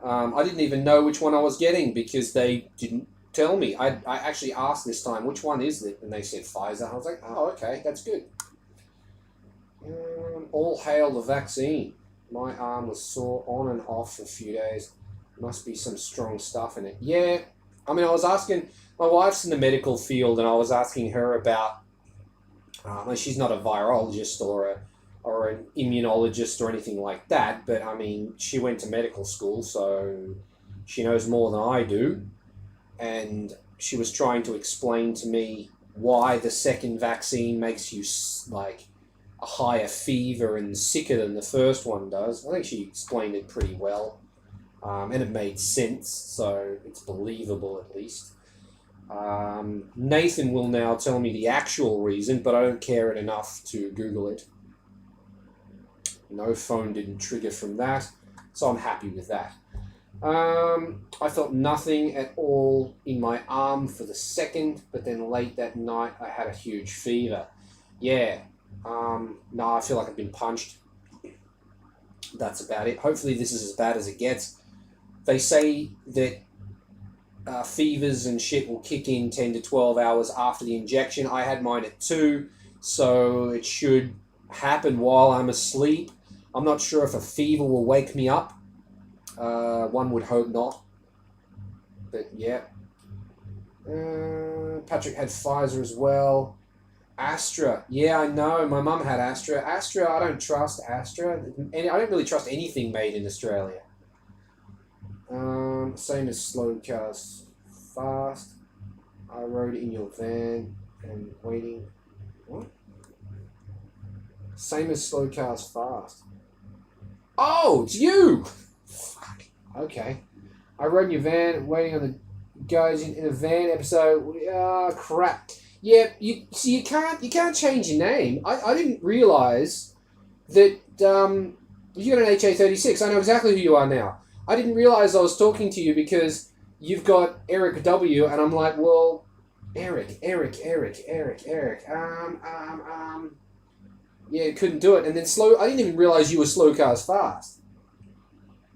I didn't even know which one I was getting because they didn't tell me. I actually asked this time, which one is it? And they said Pfizer. I was like, oh, okay, that's good. All hail the vaccine. My arm was sore on and off for a few days. Must be some strong stuff in it. Yeah, I mean, I was asking, my wife's in the medical field, and I was asking her about, she's not a virologist or an immunologist or anything like that, but I mean, she went to medical school, so she knows more than I do. And she was trying to explain to me why the second vaccine makes you like a higher fever and sicker than the first one does. I think she explained it pretty well, and it made sense, so it's believable at least. Nathan will now tell me the actual reason, but I don't care it enough to Google it. No phone didn't trigger from that, so I'm happy with that. I felt nothing at all in my arm for the second, but then late that night I had a huge fever. Yeah. No, I feel like I've been punched. That's about it. Hopefully this is as bad as it gets. They say that fevers and shit will kick in 10 to 12 hours after the injection. I had mine at 2, so it should happen while I'm asleep. I'm not sure if a fever will wake me up. One would hope not. But yeah. Patrick had Pfizer as well. Astra. Yeah, I know. My mum had Astra. Astra, I don't trust Astra. And I don't really trust anything made in Australia. Same as slow cars fast. I rode in your van and waiting. What? Same as slow cars fast. Oh, it's you! Fuck. Okay. I rode in your van waiting on the guys in a van episode. Crap. Yeah, you can't change your name. I didn't realise that you got an HA36. I know exactly who you are now. I didn't realise I was talking to you because you've got Eric W, and I'm like, well, Eric. Yeah, couldn't do it. And then I didn't even realise you were slow cars fast.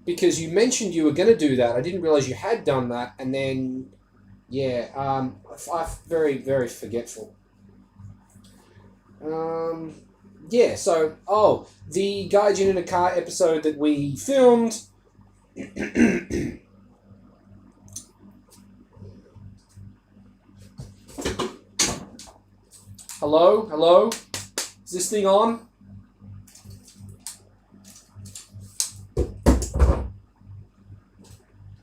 Because you mentioned you were going to do that. I didn't realise you had done that, and then yeah, I'm very, very forgetful. Yeah, so, the Gaijin in a Car episode that we filmed. Hello? Is this thing on?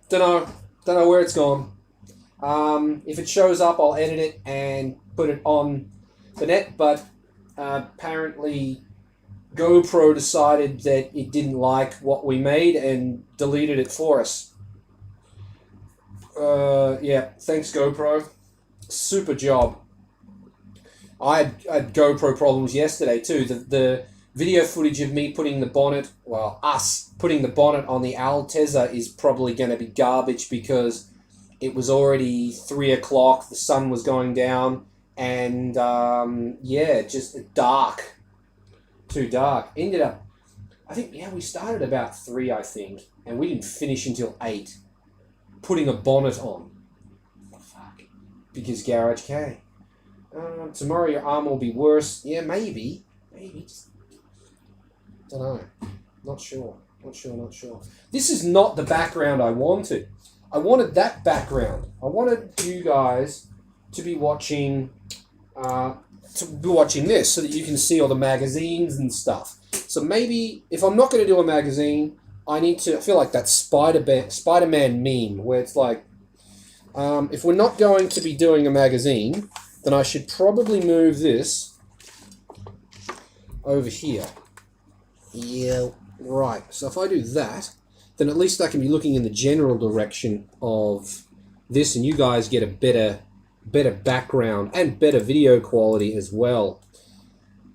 Don't know where it's gone. If it shows up, I'll edit it and put it on the net, but apparently GoPro decided that it didn't like what we made and deleted it for us. Yeah, thanks GoPro. Super job. I had GoPro problems yesterday too. The video footage of me putting the bonnet, us putting the bonnet on the Altezza is probably going to be garbage because it was already 3 o'clock, the sun was going down, and just dark. Too dark. Ended up, we started about 3, and we didn't finish until 8. Putting a bonnet on. Fuck. Because Garage K. Tomorrow your arm will be worse. Yeah, maybe. Just, don't know. Not sure. This is not the background I wanted. I wanted that background. I wanted you guys to be watching this so that you can see all the magazines and stuff. So maybe if I'm not going to do a magazine, I feel like that Spider-Man meme where it's like, if we're not going to be doing a magazine, then I should probably move this over here. Yeah, right. So if I do that, then at least I can be looking in the general direction of this, and you guys get a better background and better video quality as well.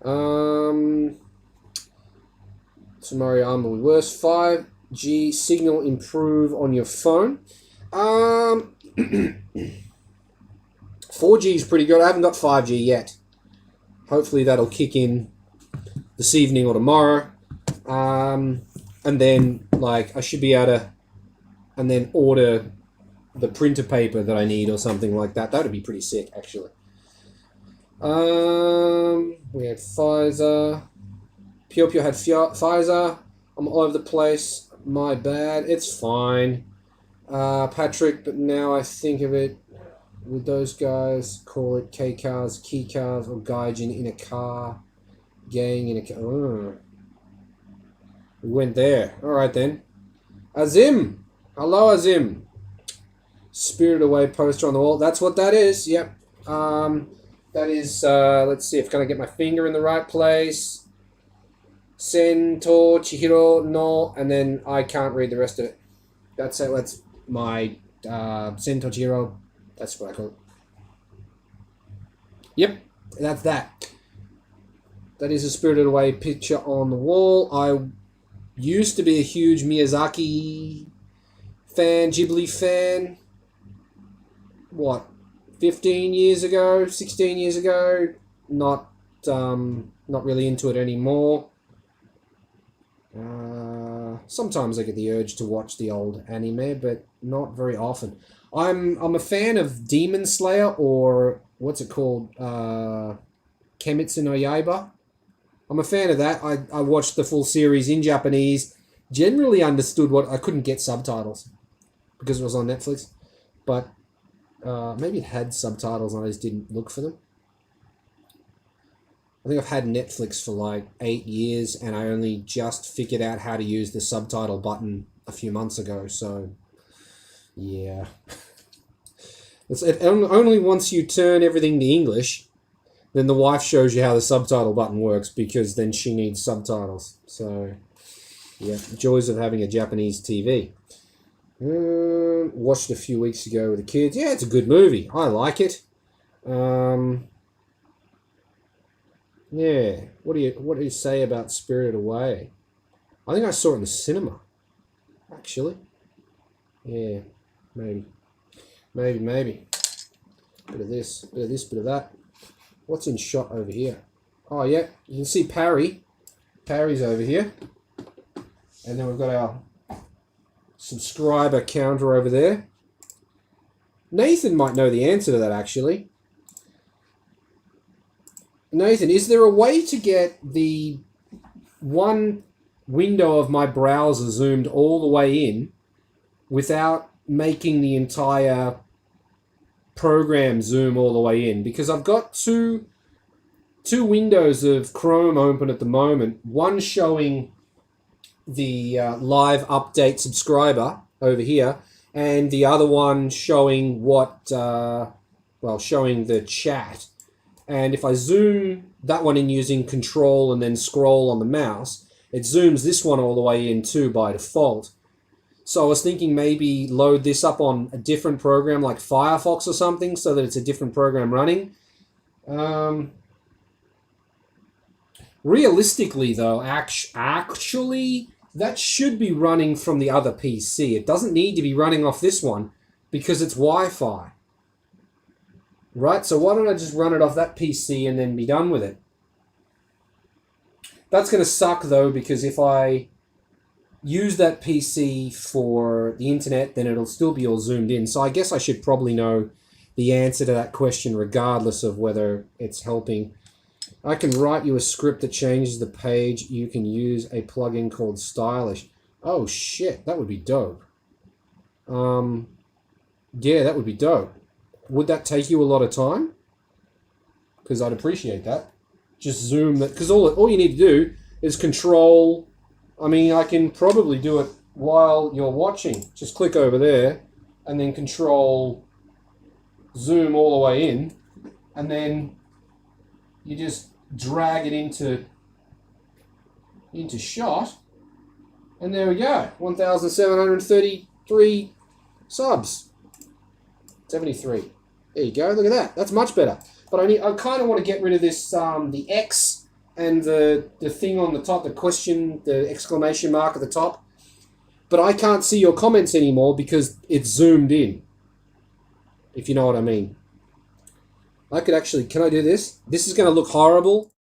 Tomorrow arm will be worse. 5G signal improve on your phone. 4G is pretty good. I haven't got 5G yet. Hopefully that'll kick in this evening or tomorrow. And then like I should be able to, and then order the printer paper that I need or something like that. That would be pretty sick, actually. We had Pfizer. Pure had Pfizer. I'm all over the place. My bad. It's fine. Patrick, but now I think of it, with those guys, call it K-Cars, Key Cars, or Gaijin in a car. Gang in a car. Oh. We went there. Alright then. Azim! Hello, Azim. Spirited Away poster on the wall. That's what that is. Yep. That is, let's see if can I get my finger in the right place. Sento Chihiro no, and then I can't read the rest of it. That's it. That's my Sento Chihiro. That's what I call it. Yep, that's that. That is a Spirited Away picture on the wall. I used to be a huge Miyazaki fan, Ghibli fan. What, 15 years ago, 16 years ago? Not really into it anymore. Sometimes I get the urge to watch the old anime, but not very often. I'm a fan of Demon Slayer, or what's it called? Kimetsu no Yaiba. I'm a fan of that. I watched the full series in Japanese. Generally understood what I couldn't get subtitles because it was on Netflix, but maybe it had subtitles and I just didn't look for them. I think I've had Netflix for like 8 years and I only just figured out how to use the subtitle button a few months ago, so yeah. Only once you turn everything to English, then the wife shows you how the subtitle button works, because then she needs subtitles. So, yeah, joys of having a Japanese TV. Watched a few weeks ago with the kids. Yeah, it's a good movie. I like it. Yeah. What do you say about Spirited Away? I think I saw it in the cinema, actually. Yeah, maybe. Bit of this, bit of that. What's in shot over here? Oh, yeah, you can see Parry. Parry's over here. And then we've got our subscriber counter over there. Nathan might know the answer to that, actually. Nathan, is there a way to get the one window of my browser zoomed all the way in without making the entire program zoom all the way in? Because I've got two windows of Chrome open at the moment. One showing the live update subscriber over here, and the other one showing showing the chat. And if I zoom that one in using Control and then scroll on the mouse, it zooms this one all the way in too by default. So I was thinking maybe load this up on a different program like Firefox or something, so that it's a different program running. Realistically, though, actually, that should be running from the other PC. It doesn't need to be running off this one because it's Wi-Fi. Right, so why don't I just run it off that PC and then be done with it? That's going to suck, though, because if I use that PC for the internet, then it'll still be all zoomed in. So I guess I should probably know the answer to that question regardless of whether it's helping. I can write you a script that changes the page. You can use a plugin called Stylish. Oh, shit, that would be dope. Yeah, that would be dope. Would that take you a lot of time? Because I'd appreciate that. Just zoom that, because all you need to do is Control. I mean, I can probably do it while you're watching. Just click over there, and then Control zoom all the way in, and then you just drag it into shot, and there we go. 1,733 subs. 73. There you go. Look at that. That's much better. But I kind of want to get rid of this, the X and the thing on the top, the question, the exclamation mark at the top. But I can't see your comments anymore because it's zoomed in. If you know what I mean. I could actually, can I do this? This is going to look horrible.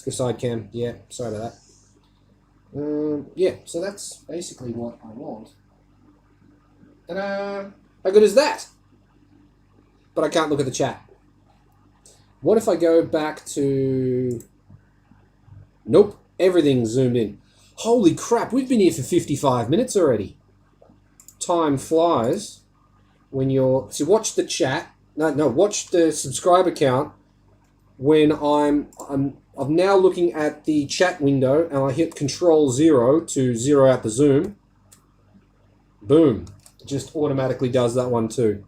Let's go side cam. Yeah, sorry about that. Yeah, so that's basically what I want. Ta-da! How good is that? But I can't look at the chat. What if I go back to... Nope, everything's zoomed in. Holy crap, we've been here for 55 minutes already. Time flies when you're... So watch the chat. No, watch the subscriber count when I'm now looking at the chat window and I hit Control-0 to zero out the zoom. Boom. It just automatically does that one too.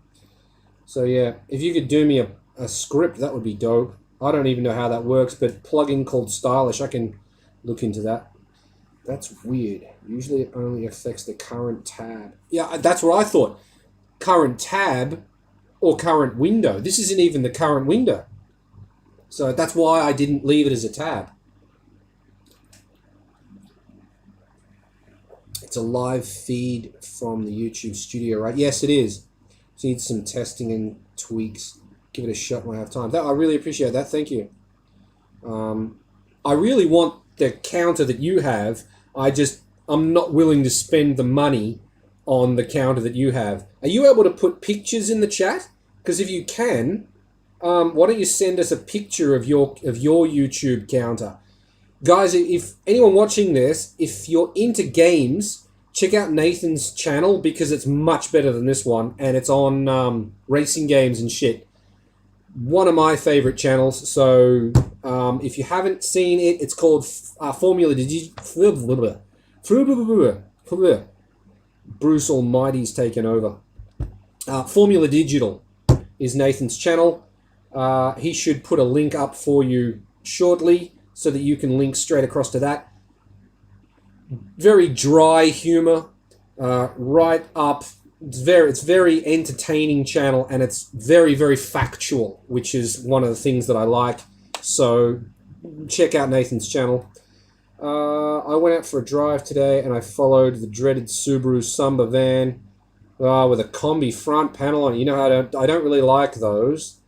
So yeah, if you could do me a script, that would be dope. I don't even know how that works, but plugin called Stylish, I can look into that. That's weird. Usually it only affects the current tab. Yeah, that's what I thought. Current tab or current window. This isn't even the current window. So that's why I didn't leave it as a tab. It's a live feed from the YouTube studio, right? Yes, it is. So need some testing and tweaks. Give it a shot when I have time. I really appreciate that. Thank you. I really want the counter that you have. I'm not willing to spend the money on the counter that you have. Are you able to put pictures in the chat? Because if you can, why don't you send us a picture of your YouTube counter? Guys, if anyone watching this, if you're into games, check out Nathan's channel because it's much better than this one, and it's on racing games and shit. One of my favorite channels. So if you haven't seen it, it's called Formula Digital. Bruce Almighty's taken over. Formula Digital is Nathan's channel. He should put a link up for you shortly so that you can link straight across to that. Very dry humor, right up. It's very entertaining channel, and it's very, very factual, which is one of the things that I like. So check out Nathan's channel. I went out for a drive today and I followed the dreaded Subaru Samba van with a combi front panel on it. You know, I don't really like those.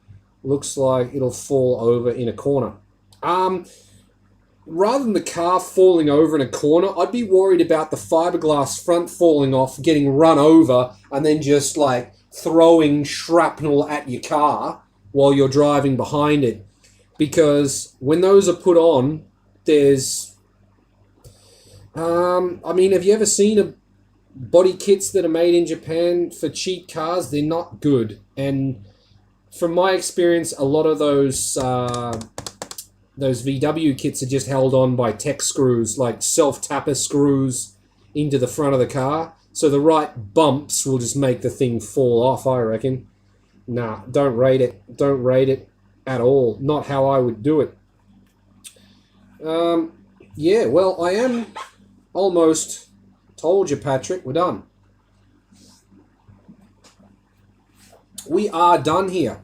Looks like it'll fall over in a corner. Rather than the car falling over in a corner, I'd be worried about the fiberglass front falling off, getting run over, and then just like throwing shrapnel at your car while you're driving behind it. Because when those are put on, there's... I mean, have you ever seen body kits that are made in Japan for cheap cars? They're not good. And from my experience, a lot of those VW kits are just held on by tech screws, like self-tapper screws into the front of the car. So the right bumps will just make the thing fall off, I reckon. Nah, don't rate it. Don't rate it at all. Not how I would do it. Yeah, well, I am almost... Told you, Patrick. We're done. We are done here.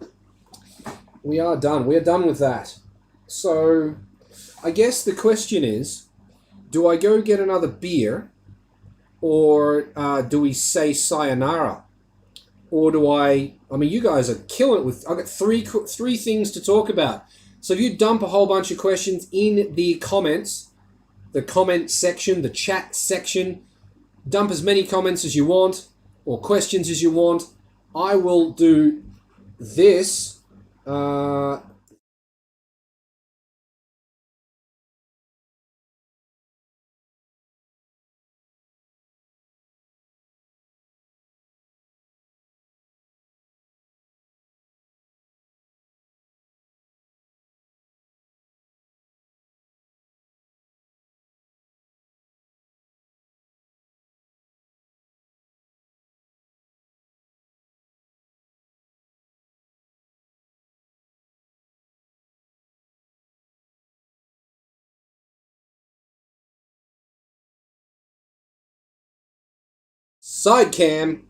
We are done. We're done with that. So, I guess the question is, do I go get another beer, or do we say sayonara? Or do I mean, you guys are killing it with... I've got three things to talk about. So if you dump a whole bunch of questions in the comments, the comment section, the chat section, dump as many comments as you want, or questions as you want. I will do this... Sidecam.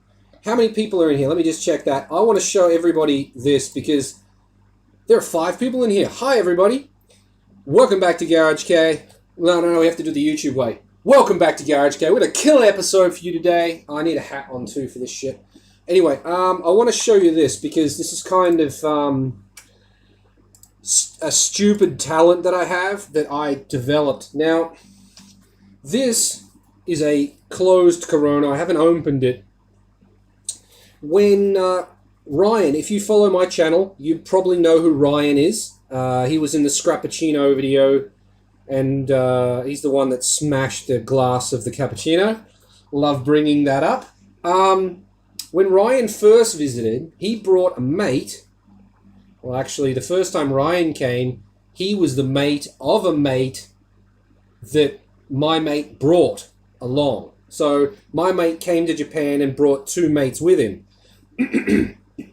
How many people are in here? Let me just check that. I want to show everybody this because there are 5 people in here. Hi, everybody. Welcome back to Garage K. No, we have to do the YouTube way. Welcome back to Garage K. We've got a killer episode for you today. I need a hat on too for this shit. Anyway, I want to show you this because this is kind of... a stupid talent that I have that I developed. Now, this is a closed Corona. I haven't opened it. When Ryan, if you follow my channel, you probably know who Ryan is. He was in the Scrappuccino video, and he's the one that smashed the glass of the cappuccino. Love bringing that up. When Ryan first visited, he brought a mate. Well, actually, the first time Ryan came, he was the mate of a mate that my mate brought along. So my mate came to Japan and brought two mates with him.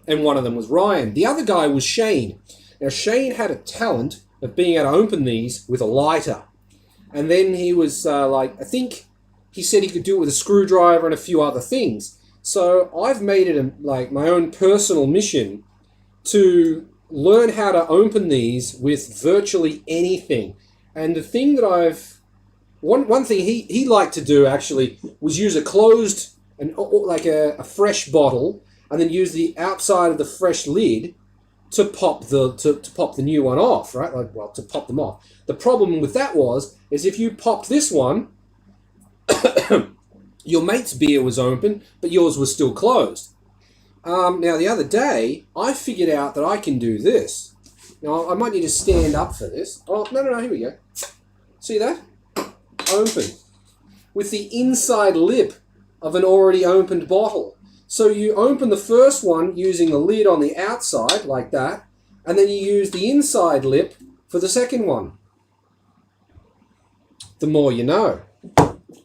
And one of them was Ryan. The other guy was Shane. Now, Shane had a talent of being able to open these with a lighter. And then he was I think he said he could do it with a screwdriver and a few other things. So I've made it my own personal mission to learn how to open these with virtually anything. And the thing that one thing he liked to do actually was use a closed, a fresh bottle, and then use the outside of the fresh lid to pop the new one off, right? To pop them off. The problem with that is if you popped this one, your mate's beer was open, but yours was still closed. Now, the other day, I figured out that I can do this. Now, I might need to stand up for this. Oh, no, here we go. See that? Open. With the inside lip of an already opened bottle. So you open the first one using the lid on the outside, like that, and then you use the inside lip for the second one. The more you know.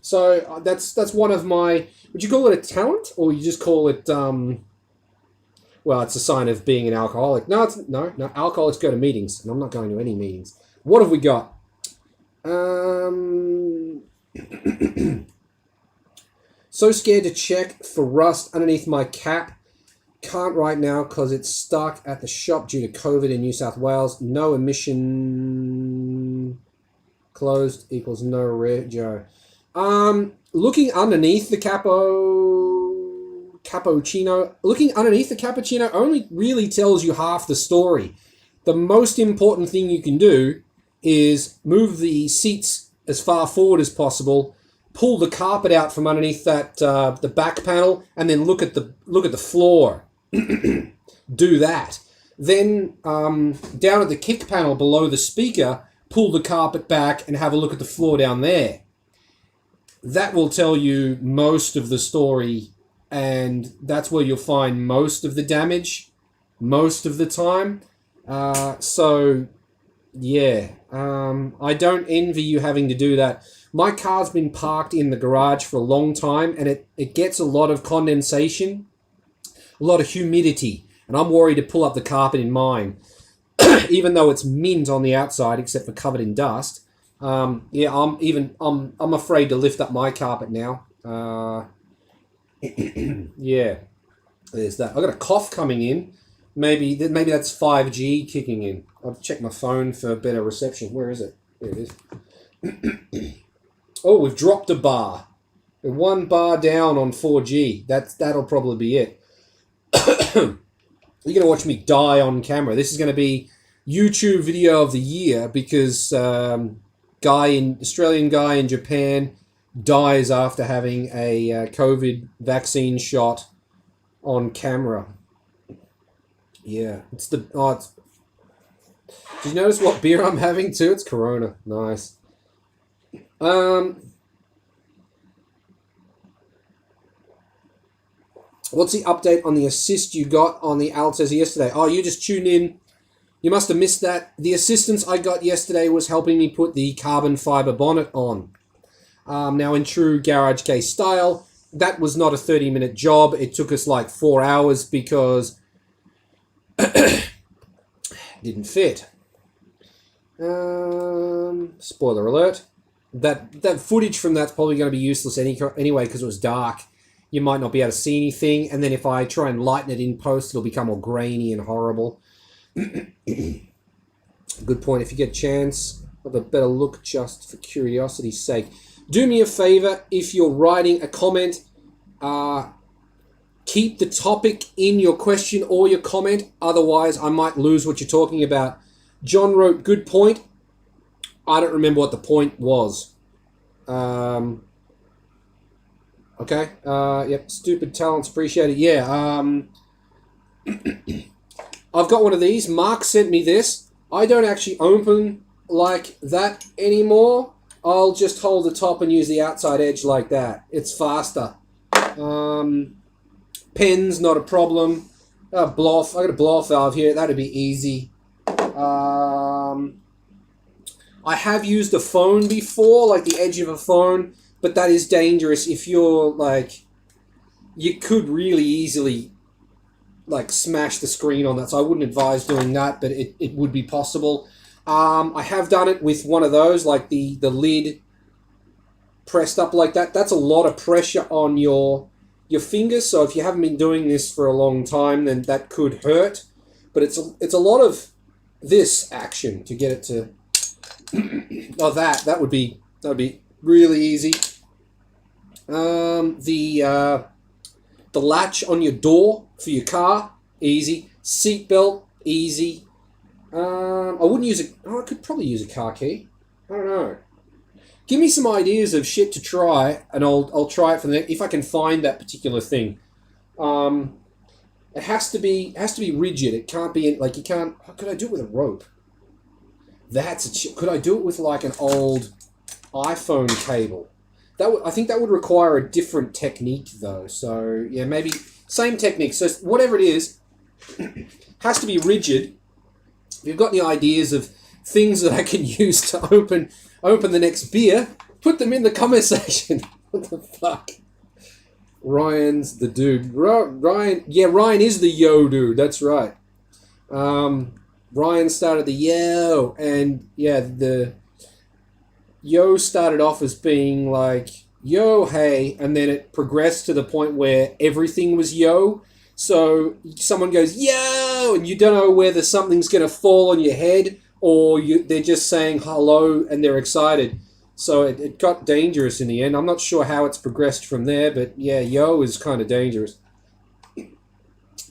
So that's one of my... Would you call it a talent, or you just call it... Well, it's a sign of being an alcoholic. No, alcoholics go to meetings, and I'm not going to any meetings. What have we got? So scared to check for rust underneath my cap. Can't right now because it's stuck at the shop due to COVID in New South Wales. No emission closed equals no rego. Looking underneath the cappuccino. Looking underneath the cappuccino only really tells you half the story. The most important thing you can do is move the seats as far forward as possible, pull the carpet out from underneath that the back panel, and then look at the floor. Do that. Then down at the kick panel below the speaker, pull the carpet back and have a look at the floor down there. That will tell you most of the story, and that's where you'll find most of the damage most of the time. I don't envy you having to do that. My car's been parked in the garage for a long time, and it gets a lot of condensation, a lot of humidity, and I'm worried to pull up the carpet in mine, even though it's mint on the outside, except for covered in dust. I'm afraid to lift up my carpet now. Yeah, there's that. I got a cough coming in. Maybe that's 5G kicking in. I'll check my phone for better reception. Where is it? There it is. Oh, we've dropped a bar. We're one bar down on 4G. That'll probably be it. You're going to watch me die on camera. This is going to be YouTube video of the year because Australian guy in Japan dies after having a COVID vaccine shot on camera. Yeah, did you notice what beer I'm having too? It's Corona. Nice. What's the update on the assist you got on the Altezza yesterday? Oh, you just tuned in. You must have missed that. The assistance I got yesterday was helping me put the carbon fiber bonnet on. Now, in true Garage Case style, that was not a 30-minute job. It took us like 4 hours because didn't fit. Spoiler alert. That footage from that's probably going to be useless anyway because it was dark. You might not be able to see anything, and then if I try and lighten it in post, it'll become all grainy and horrible. Good point. If you get a chance, have a better look just for curiosity's sake. Do me a favor, if you're writing a comment, keep the topic in your question or your comment, otherwise I might lose what you're talking about. John wrote, good point. I don't remember what the point was. Okay. Yep. Stupid talents appreciated. Yeah. I've got one of these. Mark sent me this. I don't actually open like that anymore. I'll just hold the top and use the outside edge like that. It's faster. Pens, not a problem. Blow off. I got a blow off valve here. That'd be easy. I have used a phone before, like the edge of a phone, but that is dangerous if you're like, you could really easily like smash the screen on that. So I wouldn't advise doing that, but it would be possible. I have done it with one of those, like the lid pressed up like that. That's a lot of pressure on your fingers. So if you haven't been doing this for a long time, then that could hurt. But it's a lot of this action to get it to. Oh, that would be really easy. The latch on your door for your car, easy. Seatbelt, easy. I wouldn't use it. Oh, I could probably use a car key. I don't know. Give me some ideas of shit to try, and I'll try it for the next, if I can find that particular thing. It has to be rigid. It can't be like you can't. How could I do it with a rope? Could I do it with like an old iPhone cable? I think that would require a different technique though. So yeah, maybe same technique. So whatever it is, has to be rigid. If you've got any ideas of things that I can use to open the next beer, put them in the comment section. What the fuck? Ryan's the dude. Ryan is the yo dude. That's right. Ryan started the yo, and yeah, the yo started off as being like yo, hey, and then it progressed to the point where everything was yo. So someone goes yo, and you don't know whether something's going to fall on your head or they're just saying hello and they're excited. So it got dangerous in the end. I'm not sure how it's progressed from there, but yeah, yo is kind of dangerous.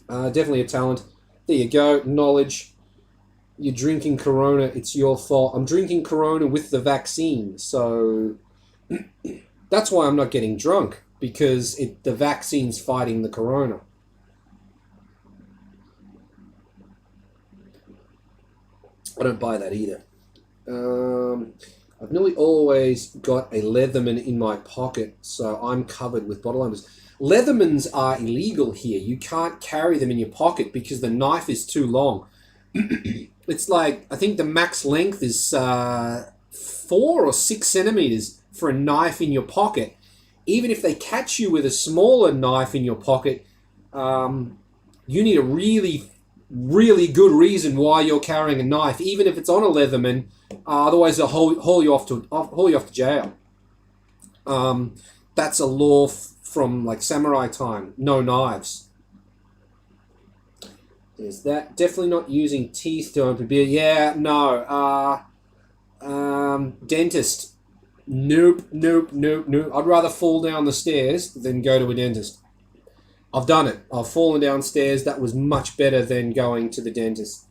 Definitely a talent. There you go, knowledge. You're drinking Corona, it's your fault. I'm drinking Corona with the vaccine, so that's why I'm not getting drunk, because the vaccine's fighting the Corona. I don't buy that either. I've nearly always got a Leatherman in my pocket, so I'm covered with bottle openers. Leathermans are illegal here. You can't carry them in your pocket because the knife is too long. It's like, I think the max length is 4 or 6 centimeters for a knife in your pocket. Even if they catch you with a smaller knife in your pocket, you need a really, really good reason why you're carrying a knife, even if it's on a Leatherman. Otherwise, they'll haul you off to jail. That's a law from like samurai time. No knives. There's that. Definitely not using teeth to open beer. Yeah, no. Dentist. Nope. I'd rather fall down the stairs than go to a dentist. I've done it. I've fallen downstairs. That was much better than going to the dentist.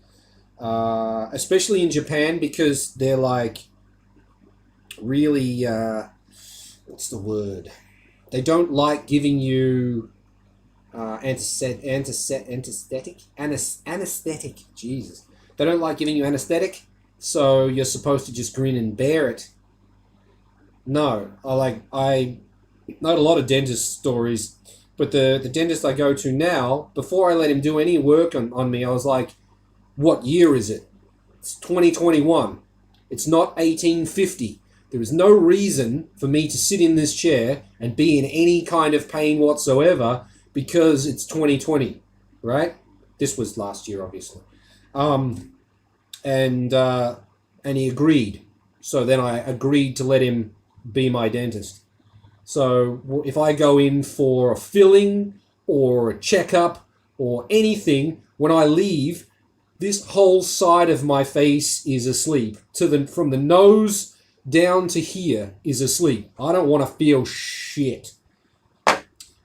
Especially in Japan, because they're like really, what's the word? They don't like giving you anesthetic. Jesus, they don't like giving you anesthetic, so you're supposed to just grin and bear it. No, I know a lot of dentist stories, but the dentist I go to now, before I let him do any work on me, I was like, what year is it? It's 2021. It's not 1850. There is no reason for me to sit in this chair and be in any kind of pain whatsoever because it's 2020, right? This was last year, obviously. And he agreed. So then I agreed to let him be my dentist. So if I go in for a filling or a checkup or anything, when I leave, this whole side of my face is asleep. From the nose down to here is asleep. I don't want to feel shit.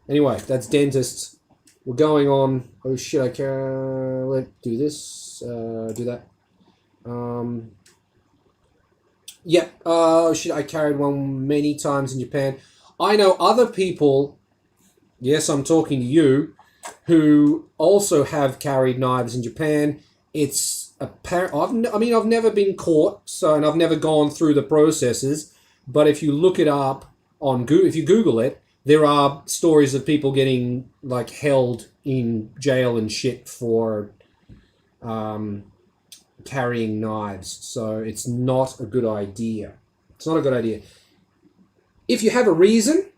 Anyway, that's dentists. We're going on. Oh shit, I can't do this. Do that. Um, I carried one many times in Japan. I know other people, yes, I'm talking to you, who also have carried knives in Japan. It's apparent. I've never been caught, and I've never gone through the processes. But if you look it up on Google, if you Google it, there are stories of people getting like held in jail and shit for um, carrying knives. So it's not a good idea. It's not a good idea. If you have a reason,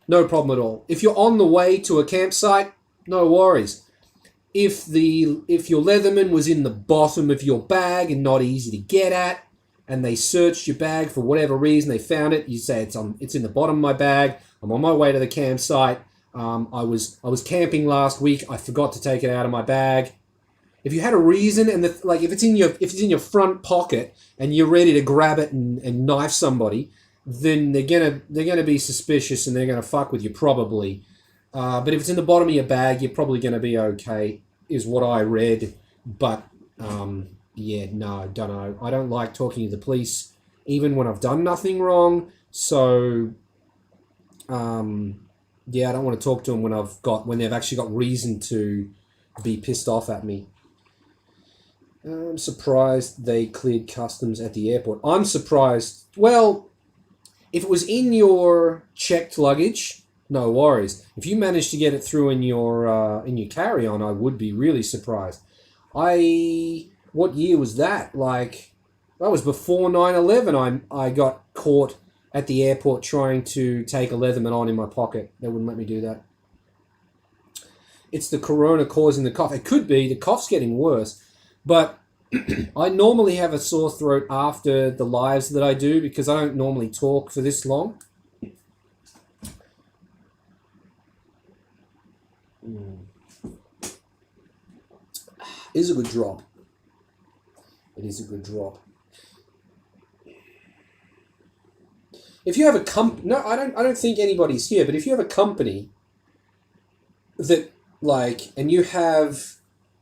no problem at all. If you're on the way to a campsite, no worries. If your Leatherman was in the bottom of your bag and not easy to get at, and they searched your bag for whatever reason, they found it, you say it's in the bottom of my bag. I'm on my way to the campsite. I was camping last week. I forgot to take it out of my bag. If you had a reason, and if it's in your front pocket and you're ready to grab it and knife somebody, then they're gonna be suspicious and they're gonna fuck with you probably. But if it's in the bottom of your bag, you're probably gonna be okay, is what I read. But yeah, no, don't know. I don't like talking to the police, even when I've done nothing wrong. So yeah, I don't want to talk to them when they've actually got reason to be pissed off at me. I'm surprised they cleared customs at the airport. I'm surprised. Well, if it was in your checked luggage, no worries. If you managed to get it through in your carry-on, I would be really surprised. What year was that? Like, that was before 9/11. I got caught at the airport trying to take a Leatherman on in my pocket. They wouldn't let me do that. It's the corona causing the cough. It could be. The cough's getting worse. But I normally have a sore throat after the lives that I do because I don't normally talk for this long. It is a good drop. It is a good drop. If you have a I don't think anybody's here, but if you have a company that and you have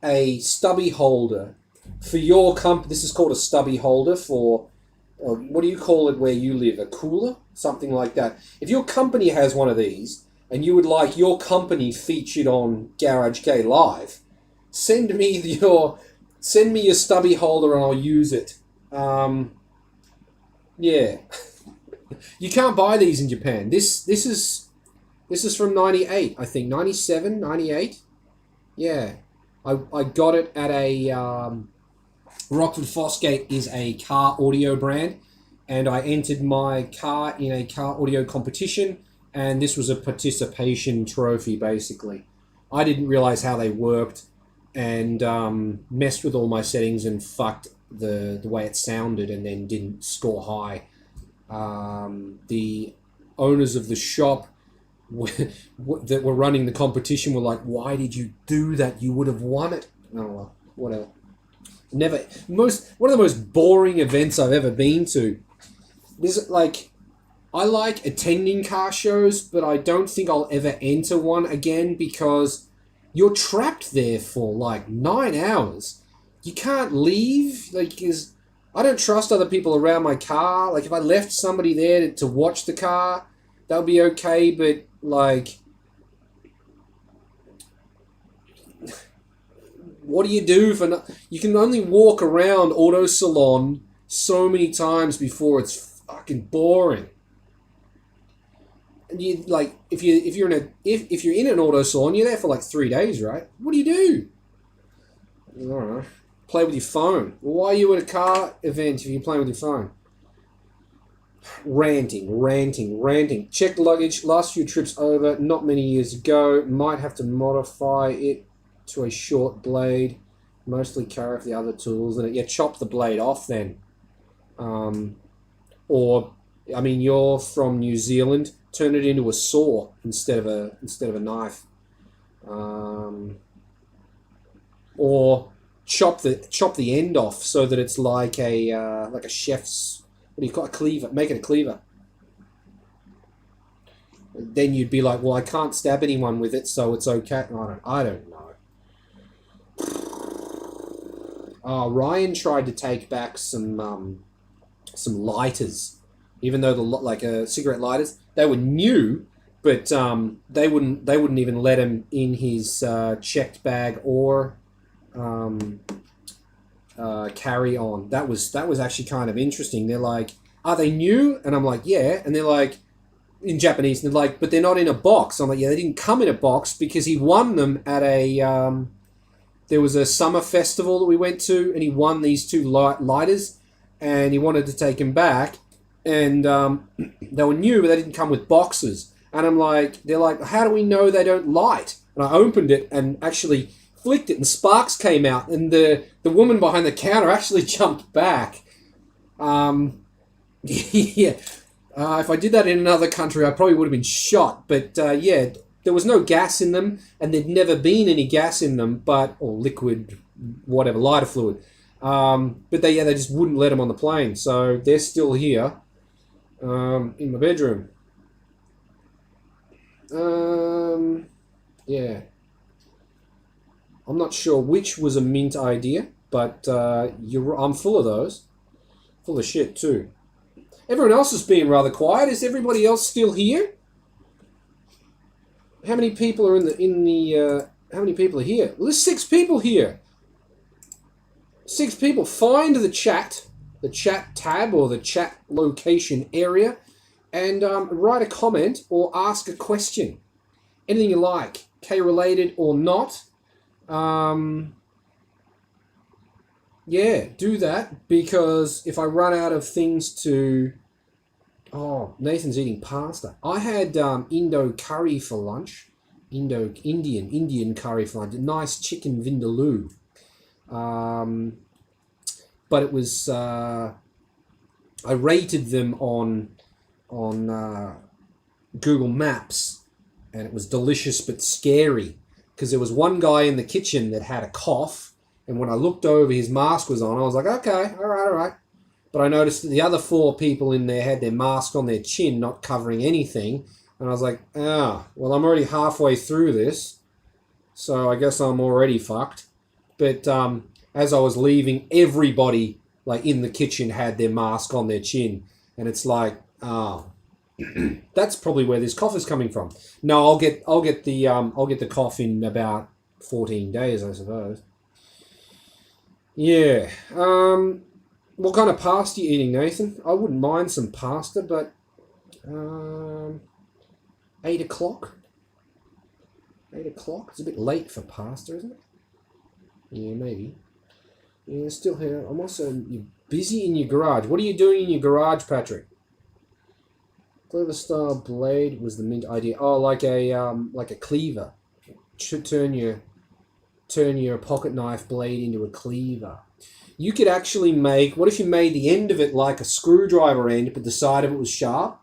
a stubby holder for your company, this is called a stubby holder for, what do you call it where you live? A cooler? Something like that. If your company has one of these and you would like your company featured on Garage K Live, send me your stubby holder and I'll use it. Yeah. You can't buy these in Japan. This is from 98, I think. 97, 98? Yeah. I got it at a... Rockford Fosgate is a car audio brand, and I entered my car in a car audio competition, and this was a participation trophy, basically. I didn't realize how they worked, and messed with all my settings and fucked the way it sounded, and then didn't score high. The owners of the shop that were running the competition were like, "Why did you do that? You would have won it." Oh well, whatever. One of the most boring events I've ever been to. I like attending car shows, but I don't think I'll ever enter one again because you're trapped there for 9 hours. You can't leave. I don't trust other people around my car. If I left somebody there to watch the car, that would be okay, but what do you do you can only walk around Auto Salon so many times before it's fucking boring. And if you're in an Auto Salon, you're there for 3 days, right? What do you do? I don't know. Play with your phone. Why are you at a car event if you're playing with your phone? Ranting. Checked luggage. Last few trips over. Not many years ago. Might have to modify it to a short blade. Mostly carry off the other tools. And chop the blade off then. You're from New Zealand. Turn it into a saw instead of a knife. Or chop the end off so that it's like a chef's, what do you call it, a cleaver. Make it a cleaver. Then you'd be like, well, I can't stab anyone with it, so it's okay. I don't know. Ryan tried to take back some lighters, even though cigarette lighters, they were new, but they wouldn't even let him in his checked bag or carry on. That was actually kind of interesting. They're like, "Are they new?" And I'm like, "Yeah," and they're like, in Japanese, and they're like, "But they're not in a box." I'm like, "Yeah, they didn't come in a box because he won them at a." There was a summer festival that we went to, and he won these two lighters, and he wanted to take them back, and they were new, but they didn't come with boxes. And I'm like, they're like, "How do we know they don't light?" And I opened it and actually flicked it, and sparks came out, and the woman behind the counter actually jumped back. Yeah. If I did that in another country, I probably would have been shot. But yeah, there was no gas in them, and there'd never been any gas in them, or liquid, whatever, lighter fluid. But they just wouldn't let them on the plane, so they're still here in my bedroom. Yeah, I'm not sure which was a mint idea, but I'm full of those, full of shit too. Everyone else is being rather quiet. Is everybody else still here? How many people are how many people are here? Well, there's 6 people here. 6 people. Find the chat tab or the chat location area, and write a comment or ask a question. Anything you like, K-related or not. Yeah, do that, because if I run out of things to... Oh, Nathan's eating pasta. I had Indo curry for lunch. Indian curry for lunch. A nice chicken vindaloo. But it was... I rated them on Google Maps, and it was delicious but scary, because there was one guy in the kitchen that had a cough, and when I looked over, his mask was on. I was like, okay, all right. But I noticed that the other 4 people in there had their mask on their chin, not covering anything. And I was like, well, I'm already halfway through this, so I guess I'm already fucked. But as I was leaving, everybody in the kitchen had their mask on their chin. And it's like, that's probably where this cough is coming from. No, I'll get the cough in about 14 days, I suppose. Yeah. What kind of pasta are you eating, Nathan? I wouldn't mind some pasta, but 8 o'clock? 8 o'clock? It's a bit late for pasta, isn't it? Yeah, maybe. Yeah, still here. I'm also... You're busy in your garage. What are you doing in your garage, Patrick? Clever style blade was the mint idea. Oh, like a cleaver. Should turn your pocket knife blade into a cleaver. You could actually make... What if you made the end of it like a screwdriver end, but the side of it was sharp?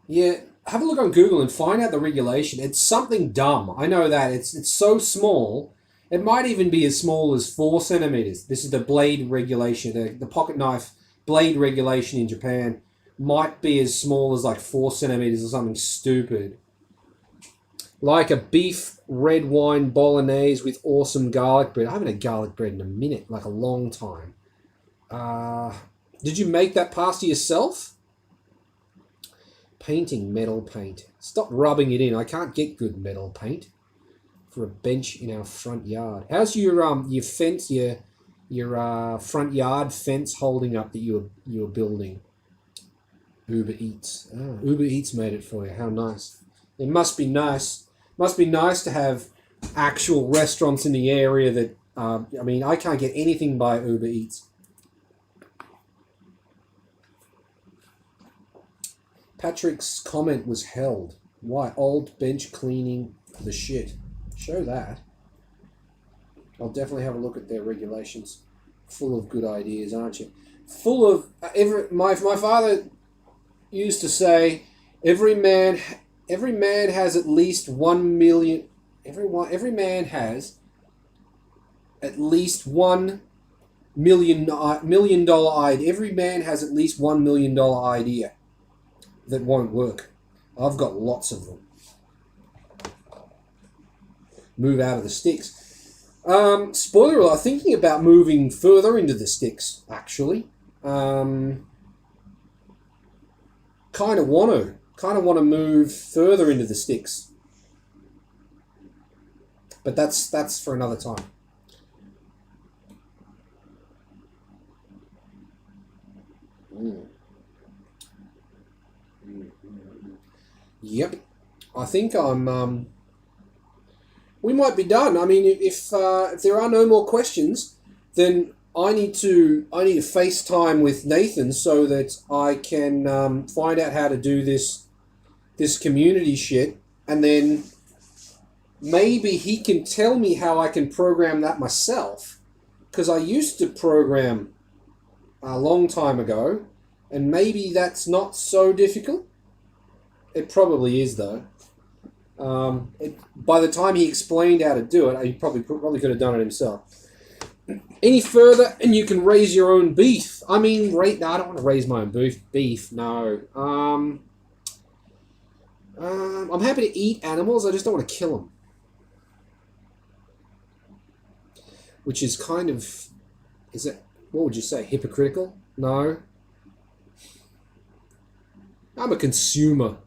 Yeah, have a look on Google and find out the regulation. It's something dumb. I know that. It's so small. It might even be as small as 4 centimeters. This is the blade regulation. The pocket knife blade regulation in Japan might be as small as 4 centimeters or something stupid. Like a beef red wine bolognese with awesome garlic bread. I haven't had garlic bread in a minute, a long time. Did you make that pasta yourself? Painting metal paint. Stop rubbing it in. I can't get good metal paint for a bench in our front yard. How's your fence, your front yard fence holding up that you were building? Uber Eats. Oh, Uber Eats made it for you. How nice. It must be nice. Must be nice to have actual restaurants in the area that... I can't get anything by Uber Eats. Patrick's comment was held. Why? Old bench cleaning the shit. Show that. I'll definitely have a look at their regulations. Full of good ideas, aren't you? Full of... My father used to say, every man has at least 1 million... Every man has at least $1 million idea. Every man has at least $1 million idea that won't work. I've got lots of them. Move out of the sticks. Spoiler alert, I'm thinking about moving further into the sticks, actually. Kind of want to move further into the sticks. But that's for another time. Yep. I think I'm we might be done. I mean, if there are no more questions, then I need to FaceTime with Nathan so that I can find out how to do this community shit, and then maybe he can tell me how I can program that myself, because I used to program a long time ago, and maybe that's not so difficult. It probably is though. By the time he explained how to do it, he probably could have done it himself. Any further, and you can raise your own beef. I mean, no, I don't want to raise my own beef. No. I'm happy to eat animals. I just don't want to kill them. Which is kind of, what would you say, hypocritical? No. I'm a consumer.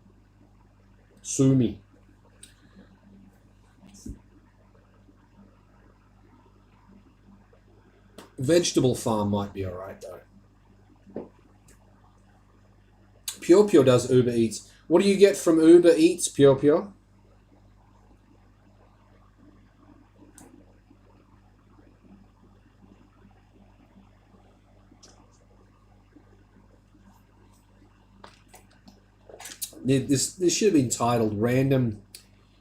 Sue me. Vegetable farm might be alright though. Pure does Uber Eats. What do you get from Uber Eats, Pure? This should have been titled random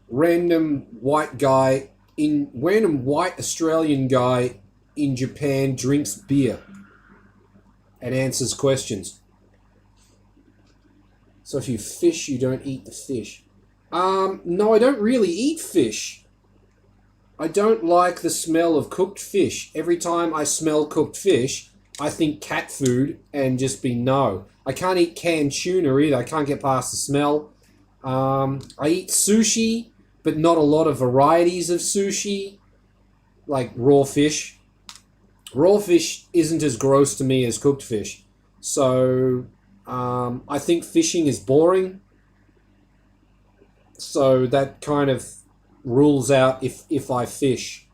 white Australian guy in Japan drinks beer and answers questions. So if you fish, you don't eat the fish. No, I don't really eat fish. I don't like the smell of cooked fish. Every time I smell cooked fish, I think cat food and just be no. I can't eat canned tuna either. I can't get past the smell. I eat sushi, but not a lot of varieties of sushi, like raw fish. Raw fish isn't as gross to me as cooked fish. So I think fishing is boring. So that kind of rules out if I fish.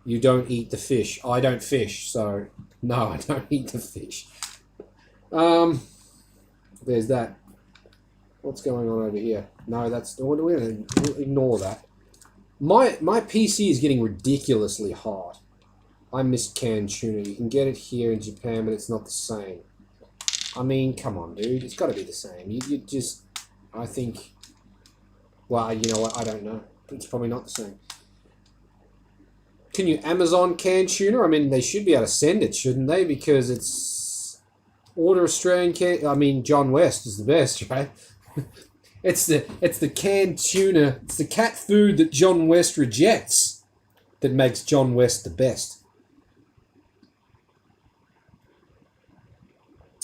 You don't eat the fish. I don't fish, so no, I don't eat the fish. There's that. What's going on over here? No, we're going to ignore that. My PC is getting ridiculously hot. I miss canned tuna. You can get it here in Japan, but it's not the same. I mean, come on, dude. It's got to be the same. You just... I think... Well, you know what? I don't know. It's probably not the same. Can you Amazon canned tuna? I mean, they should be able to send it, shouldn't they? Because it's... Order Australian can... I mean, John West is the best, right? It's the canned tuna. It's the cat food that John West rejects that makes John West the best.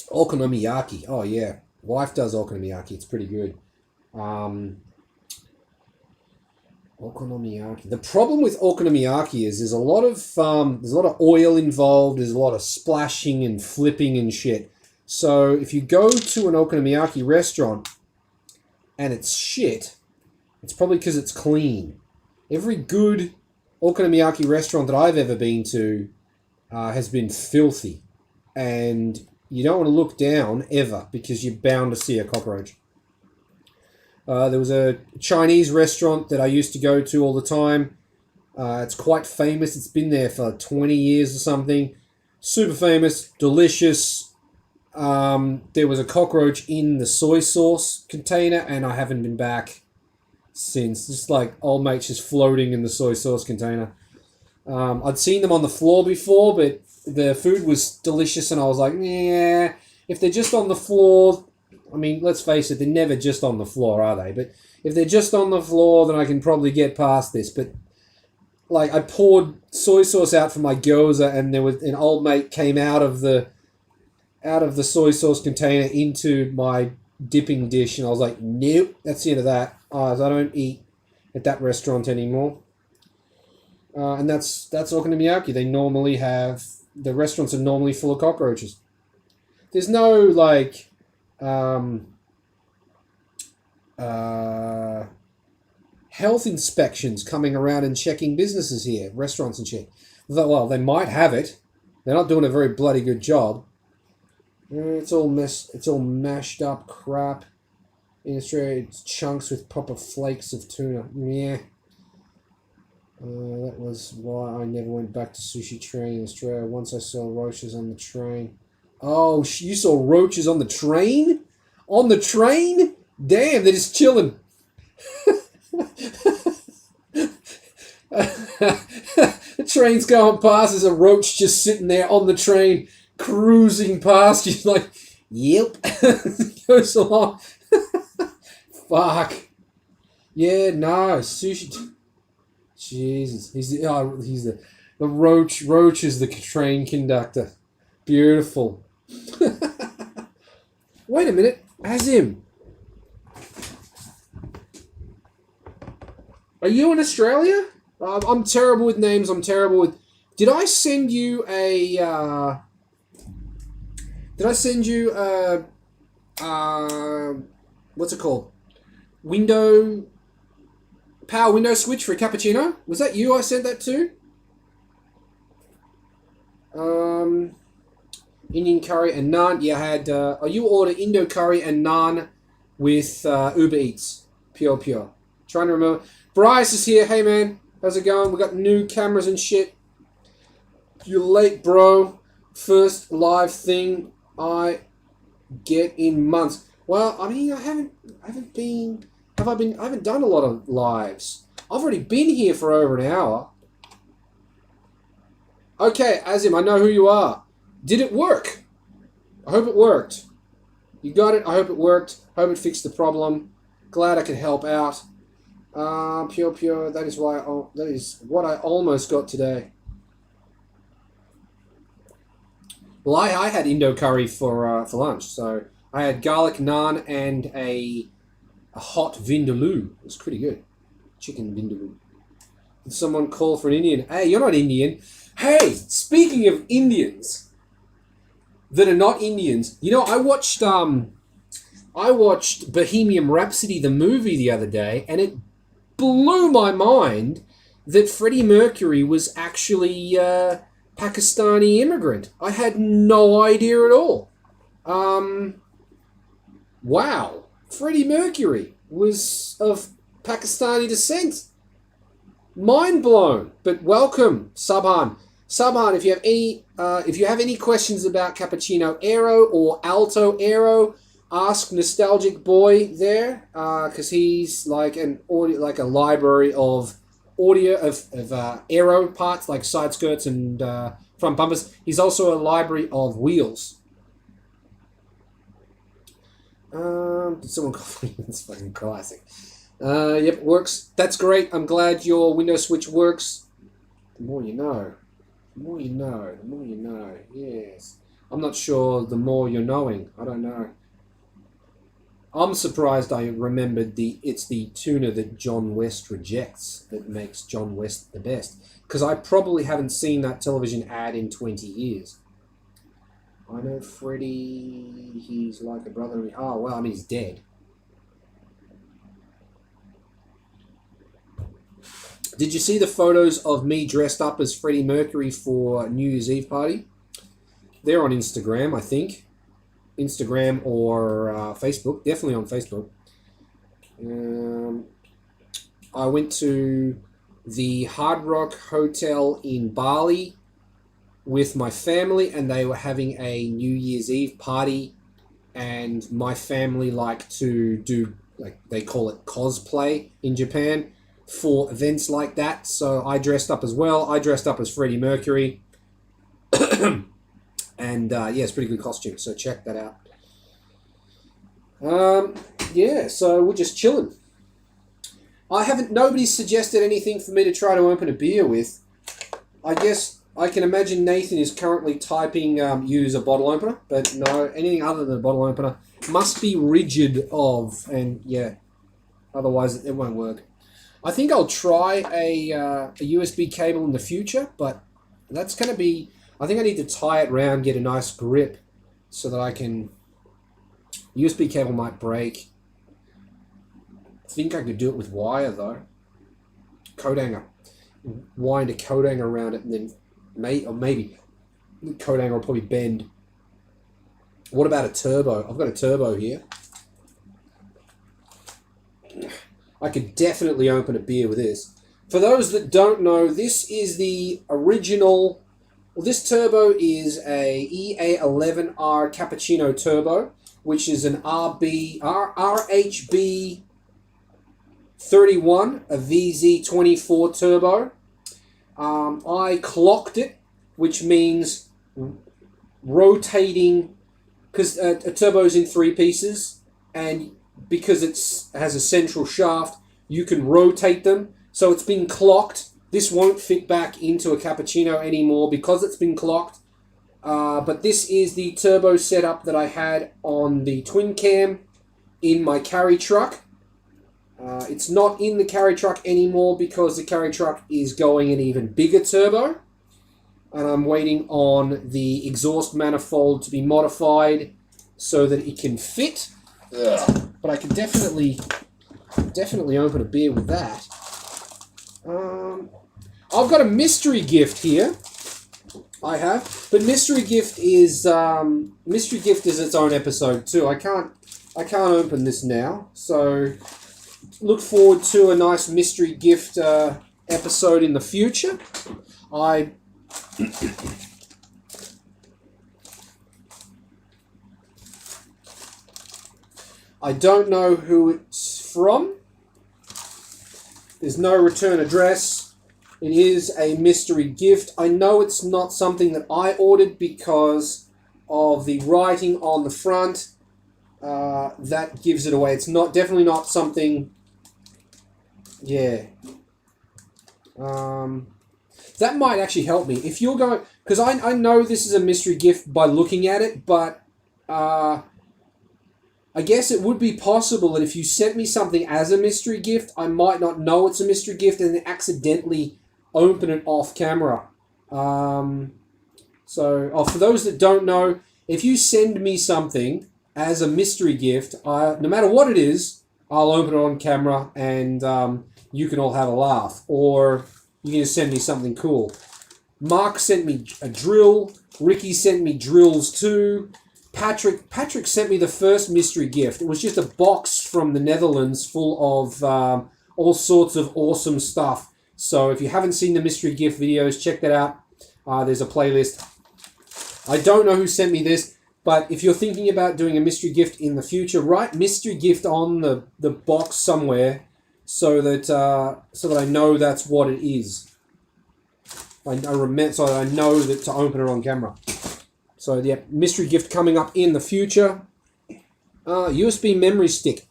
Okonomiyaki. Oh, yeah. Wife does okonomiyaki. It's pretty good. Okonomiyaki. The problem with okonomiyaki is there's a lot of oil involved. There's a lot of splashing and flipping and shit. So if you go to an okonomiyaki restaurant and it's shit, it's probably because it's clean. Every good okonomiyaki restaurant that I've ever been to has been filthy. And you don't want to look down ever because you're bound to see a cockroach. There was a Chinese restaurant that I used to go to all the time. It's quite famous. It's been there for 20 years or something. Super famous, delicious. There was a cockroach in the soy sauce container, and I haven't been back since. Just like old mates just floating in the soy sauce container. I'd seen them on the floor before, but the food was delicious, and I was like, yeah, if they're just on the floor... I mean, let's face it, they're never just on the floor, are they? But if they're just on the floor, then I can probably get past this. But, like, I poured soy sauce out for my gyoza, and there was an old mate came out of the soy sauce container into my dipping dish, and I was like, nope, that's the end of that. I don't eat at that restaurant anymore. And that's Okonomiyaki. They normally have the restaurants are normally full of cockroaches. There's no like health inspections coming around and checking businesses here, restaurants and shit. Well, they might have it. They're not doing a very bloody good job. It's all mashed up crap. In Australia, it's chunks with proper flakes of tuna. Yeah. That was why I never went back to sushi training in Australia. Once I saw roaches on the train. Oh, you saw roaches on the train? On the train? Damn, they're just chilling. The train's going past. There's a roach just sitting there on the train, cruising past. You're like, yep. Goes along. Fuck. Yeah, no, sushi. Jesus, he's the roach. Roach is the train conductor. Beautiful. Wait a minute, Azim. Are you in Australia? I'm terrible with names. I'm terrible with. Did I send you a? What's it called? Power window switch for a cappuccino? Was that you I sent that to? Indian curry and naan. Yeah, I had. You order Indo curry and naan with Uber Eats. Pure. Trying to remember. Bryce is here. Hey man, how's it going? We got new cameras and shit. You're late, bro. First live thing I get in months. Well, I mean, I haven't done a lot of lives. I've already been here for over an hour. Okay, Azim, I know who you are. Did it work? I hope it worked. You got it. I hope it worked. Hope it fixed the problem. Glad I could help out. Pure. That is what I almost got today. Well, I had Indo curry for lunch, so I had garlic naan and a hot vindaloo. It was pretty good. Chicken vindaloo. Did someone call for an Indian? Hey, you're not Indian. Hey, speaking of Indians that are not Indians, you know, I watched Bohemian Rhapsody, the movie, the other day, and it blew my mind that Freddie Mercury was actually a Pakistani immigrant. I had no idea at all. Wow. Freddie Mercury was of Pakistani descent. Mind blown. But welcome, Subhan. Subhan, if you have any questions about Cappuccino Aero or Alto Aero, ask Nostalgic Boy there, because he's like a library of audio of aero parts like side skirts and front bumpers. He's also a library of wheels. Did someone call me? It's fucking classic. Yep, works. That's great. I'm glad your window switch works. The more you know. The more you know. The more you know. Yes. I'm not sure the more you're knowing. I don't know. I'm surprised I remembered it's the tuna that John West rejects that makes John West the best. Because I probably haven't seen that television ad in 20 years. I know Freddie, he's like a brother to me. Oh, well, I mean, he's dead. Did you see the photos of me dressed up as Freddie Mercury for New Year's Eve party? They're on Instagram, I think. Instagram or Facebook. Definitely on Facebook. I went to the Hard Rock Hotel in Bali with my family, and they were having a New Year's Eve party, and my family like to do, like they call it cosplay in Japan for events like that. So I dressed up as well. I dressed up as Freddie Mercury. And yeah, it's a pretty good costume, so check that out. Yeah, so we're just chilling. Nobody's suggested anything for me to try to open a beer with. I guess I can imagine Nathan is currently typing use a bottle opener, but no, anything other than a bottle opener must be rigid of, and yeah, otherwise it won't work. I think I'll try a USB cable in the future, but that's going to be... I think I need to tie it round, get a nice grip, so that I can... USB cable might break. I think I could do it with wire, though. Coat hanger. Wind a coat hanger around it, and then... maybe the coat hanger will probably bend. What about a turbo? I've got a turbo here. I could definitely open a beer with this. For those that don't know, this is the original... Well, this turbo is a EA11R Cappuccino turbo, which is an RHB 31, a VZ24 turbo. I clocked it, which means rotating, because a turbo's in 3 pieces, and because it has a central shaft, you can rotate them. So it's been clocked. This won't fit back into a cappuccino anymore because it's been clocked. But this is the turbo setup that I had on the twin cam in my carry truck. It's not in the carry truck anymore because the carry truck is going an even bigger turbo. And I'm waiting on the exhaust manifold to be modified so that it can fit. But I can definitely open a beer with that. I've got a mystery gift here. I have, but mystery gift is its own episode too. I can't open this now, so look forward to a nice mystery gift episode in the future. I don't know who it's from. There's no return address. It is a mystery gift. I know it's not something that I ordered because of the writing on the front. That gives it away. It's definitely not something... Yeah. That might actually help me. If you're going... Because I know this is a mystery gift by looking at it, but... I guess it would be possible that if you sent me something as a mystery gift, I might not know it's a mystery gift and then accidentally open it off camera. For those that don't know, if you send me something as a mystery gift, no matter what it is, I'll open it on camera and you can all have a laugh. Or you can just send me something cool. Mark sent me a drill. Ricky sent me drills too. Patrick sent me the first mystery gift. It was just a box from the Netherlands full of all sorts of awesome stuff. So if you haven't seen the mystery gift videos, check that out. There's a playlist. I don't know who sent me this, but if you're thinking about doing a mystery gift in the future, write mystery gift on the box somewhere so that I know that's what it is. So that I know that to open it on camera. So yeah, mystery gift coming up in the future. USB memory stick.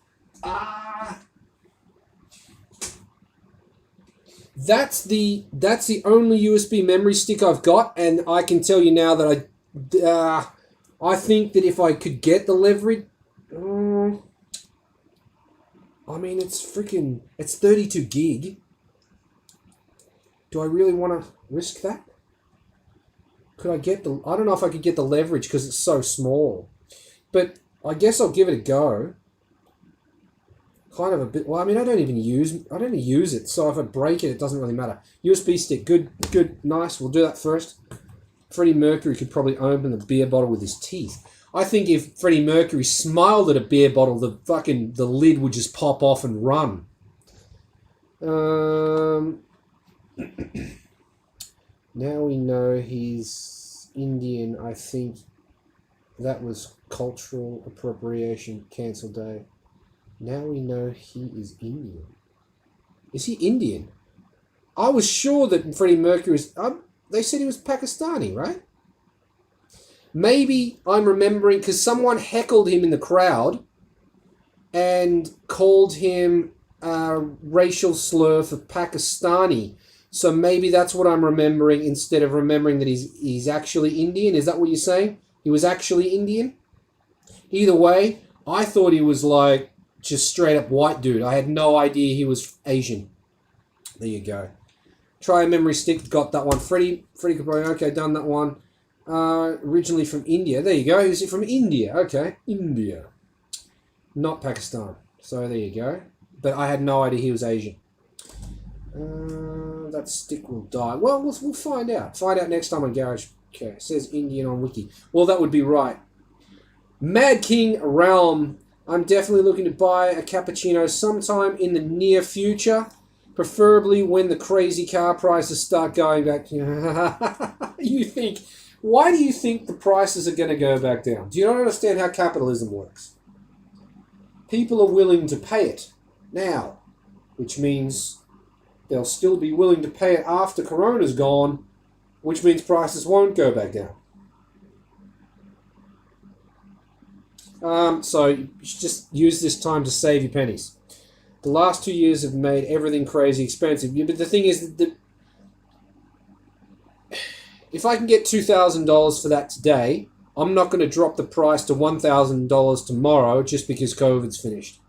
That's the only USB memory stick I've got, and I can tell you now that I think that if I could get the leverage, I mean it's 32 gig. Do I really want to risk that? Could I get I don't know if I could get the leverage because it's so small, but I guess I'll give it a go. Kind of a bit. Well, I mean, I don't even use it, so if I break it, it doesn't really matter. USB stick, good, nice. We'll do that first. Freddie Mercury could probably open the beer bottle with his teeth. I think if Freddie Mercury smiled at a beer bottle, the lid would just pop off and run. Now we know he's Indian. I think that was cultural appropriation. Cancel day. Now we know he is Indian. Is he Indian? I was sure that Freddie Mercury was... they said he was Pakistani, right? Maybe I'm remembering... Because someone heckled him in the crowd and called him a racial slur for Pakistani. So maybe that's what I'm remembering instead of remembering that he's actually Indian. Is that what you're saying? He was actually Indian? Either way, I thought he was like just straight up white dude. I had no idea he was Asian. There you go. Try a memory stick. Got that one. Freddie Capri. Okay, done that one. Originally from India. There you go. Is it from India? Okay, India, not Pakistan. So there you go. But I had no idea he was Asian. That stick will die. Well, we'll find out. Find out next time on Garage. Okay, it says Indian on Wiki. Well, that would be right. Mad King Realm. I'm definitely looking to buy a cappuccino sometime in the near future. Preferably when the crazy car prices start going back. You think, why do you think the prices are going to go back down? Do you not understand how capitalism works? People are willing to pay it now, which means they'll still be willing to pay it after Corona's gone, which means prices won't go back down. So you should just use this time to save your pennies. The last 2 years have made everything crazy expensive. But the thing is that if I can get $2,000 for that today, I'm not going to drop the price to $1,000 tomorrow just because COVID's finished.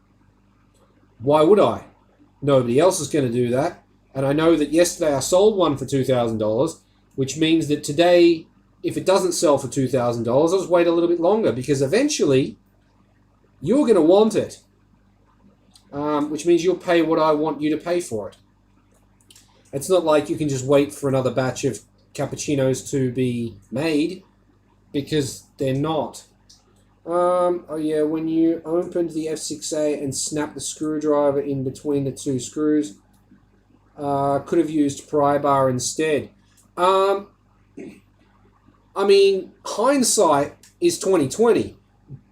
Why would I? Nobody else is going to do that. And I know that yesterday I sold one for $2,000, which means that today, if it doesn't sell for $2,000, I'll just wait a little bit longer because eventually you're going to want it. Which means you'll pay what I want you to pay for it. It's not like you can just wait for another batch of cappuccinos to be made, because they're not. Oh yeah, when you opened the F6A and snapped the screwdriver in between the two screws, could have used pry bar instead. I mean, hindsight is 2020,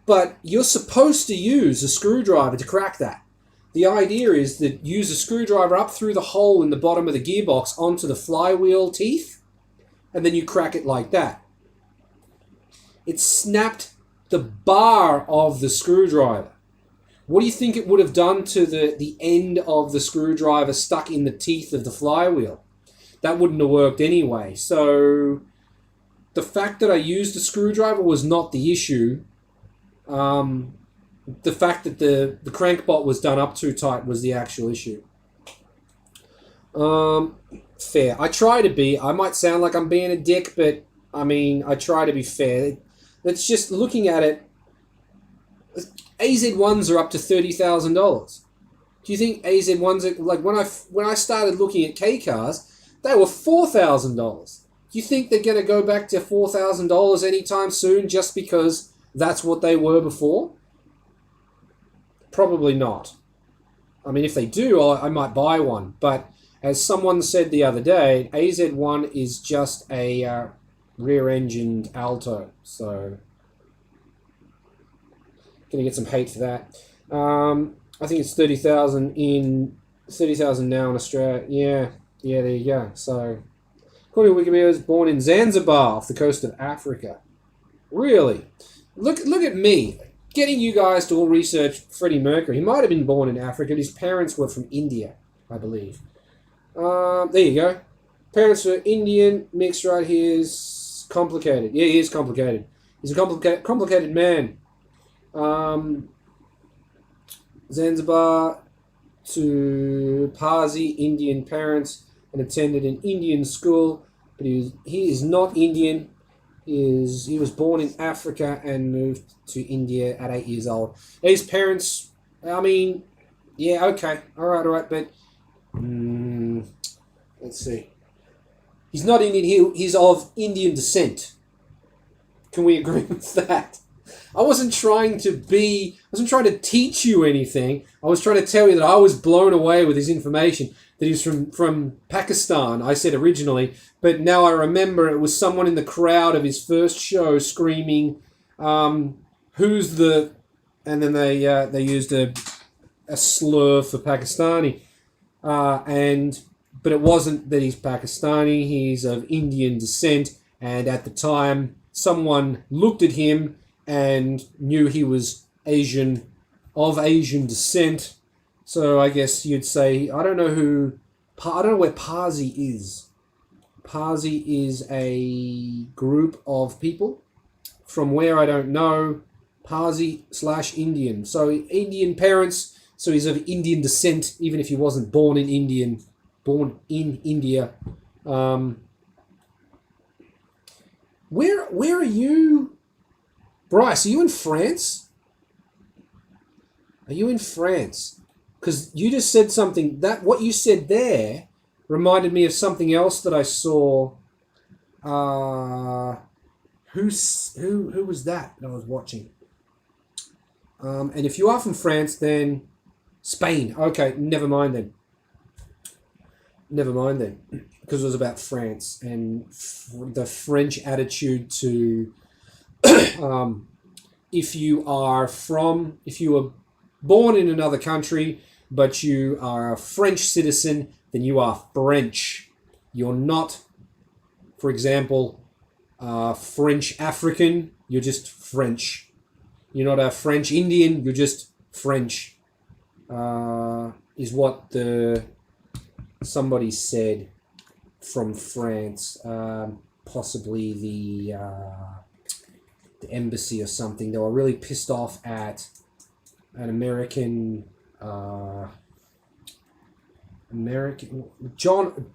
but you're supposed to use a screwdriver to crack that. The idea is that use a screwdriver up through the hole in the bottom of the gearbox onto the flywheel teeth, and then you crack it like that. It snapped the bar of the screwdriver. What do you think it would have done to the end of the screwdriver stuck in the teeth of the flywheel? That wouldn't have worked anyway. So the fact that I used a screwdriver was not the issue. The fact that the crankbot was done up too tight was the actual issue. Fair. I try to be. I might sound like I'm being a dick, but I mean, I try to be fair. It's just looking at it. AZ1s are up to $30,000. Do you think AZ1s are, like, when I started looking at K cars, they were $4,000. Do you think they're going to go back to $4,000 anytime soon just because that's what they were before? Probably not. I mean, if they do, I might buy one. But as someone said the other day, AZ1 is just a rear-engined Alto. So, gonna get some hate for that. I think it's 30,000 now in Australia. Yeah, there you go. So, according to Wikipedia, was born in Zanzibar, off the coast of Africa. Really? Look at me. Getting you guys to all research Freddie Mercury. He might have been born in Africa, but his parents were from India, I believe. There you go. Parents were Indian, mixed right here. Is complicated. Yeah, he is complicated. He's a complicated man. Zanzibar to Parsi, Indian parents, and attended an Indian school, but he is not Indian. He was born in Africa and moved to India at 8 years old. His parents, I mean, yeah, okay, all right, but let's see. He's not Indian. He's of Indian descent. Can we agree with that? I wasn't trying to teach you anything. I was trying to tell you that I was blown away with his information. That he's from Pakistan, I said originally, but now I remember it was someone in the crowd of his first show screaming, who's the... And then they used a slur for Pakistani. But it wasn't that he's Pakistani, he's of Indian descent, and at the time, someone looked at him and knew he was Asian, of Asian descent. So I guess you'd say, I don't know where Parsi is. Parsi is a group of people. From where, I don't know. Parsi/Indian. So Indian parents, so he's of Indian descent, even if he wasn't born in India. Where are you, Bryce? Are you in France? Are you in France? Because you just said something that what you said there reminded me of something else that I saw. Who was that I was watching? And if you are from France, then Spain. Okay, never mind then. Because it was about France and the French attitude to if you were born in another country, but you are a French citizen, then you are French. You're not, for example, French African, you're just French. You're not a French Indian, you're just French. Is what somebody said from France, possibly the embassy or something. They were really pissed off at an American. It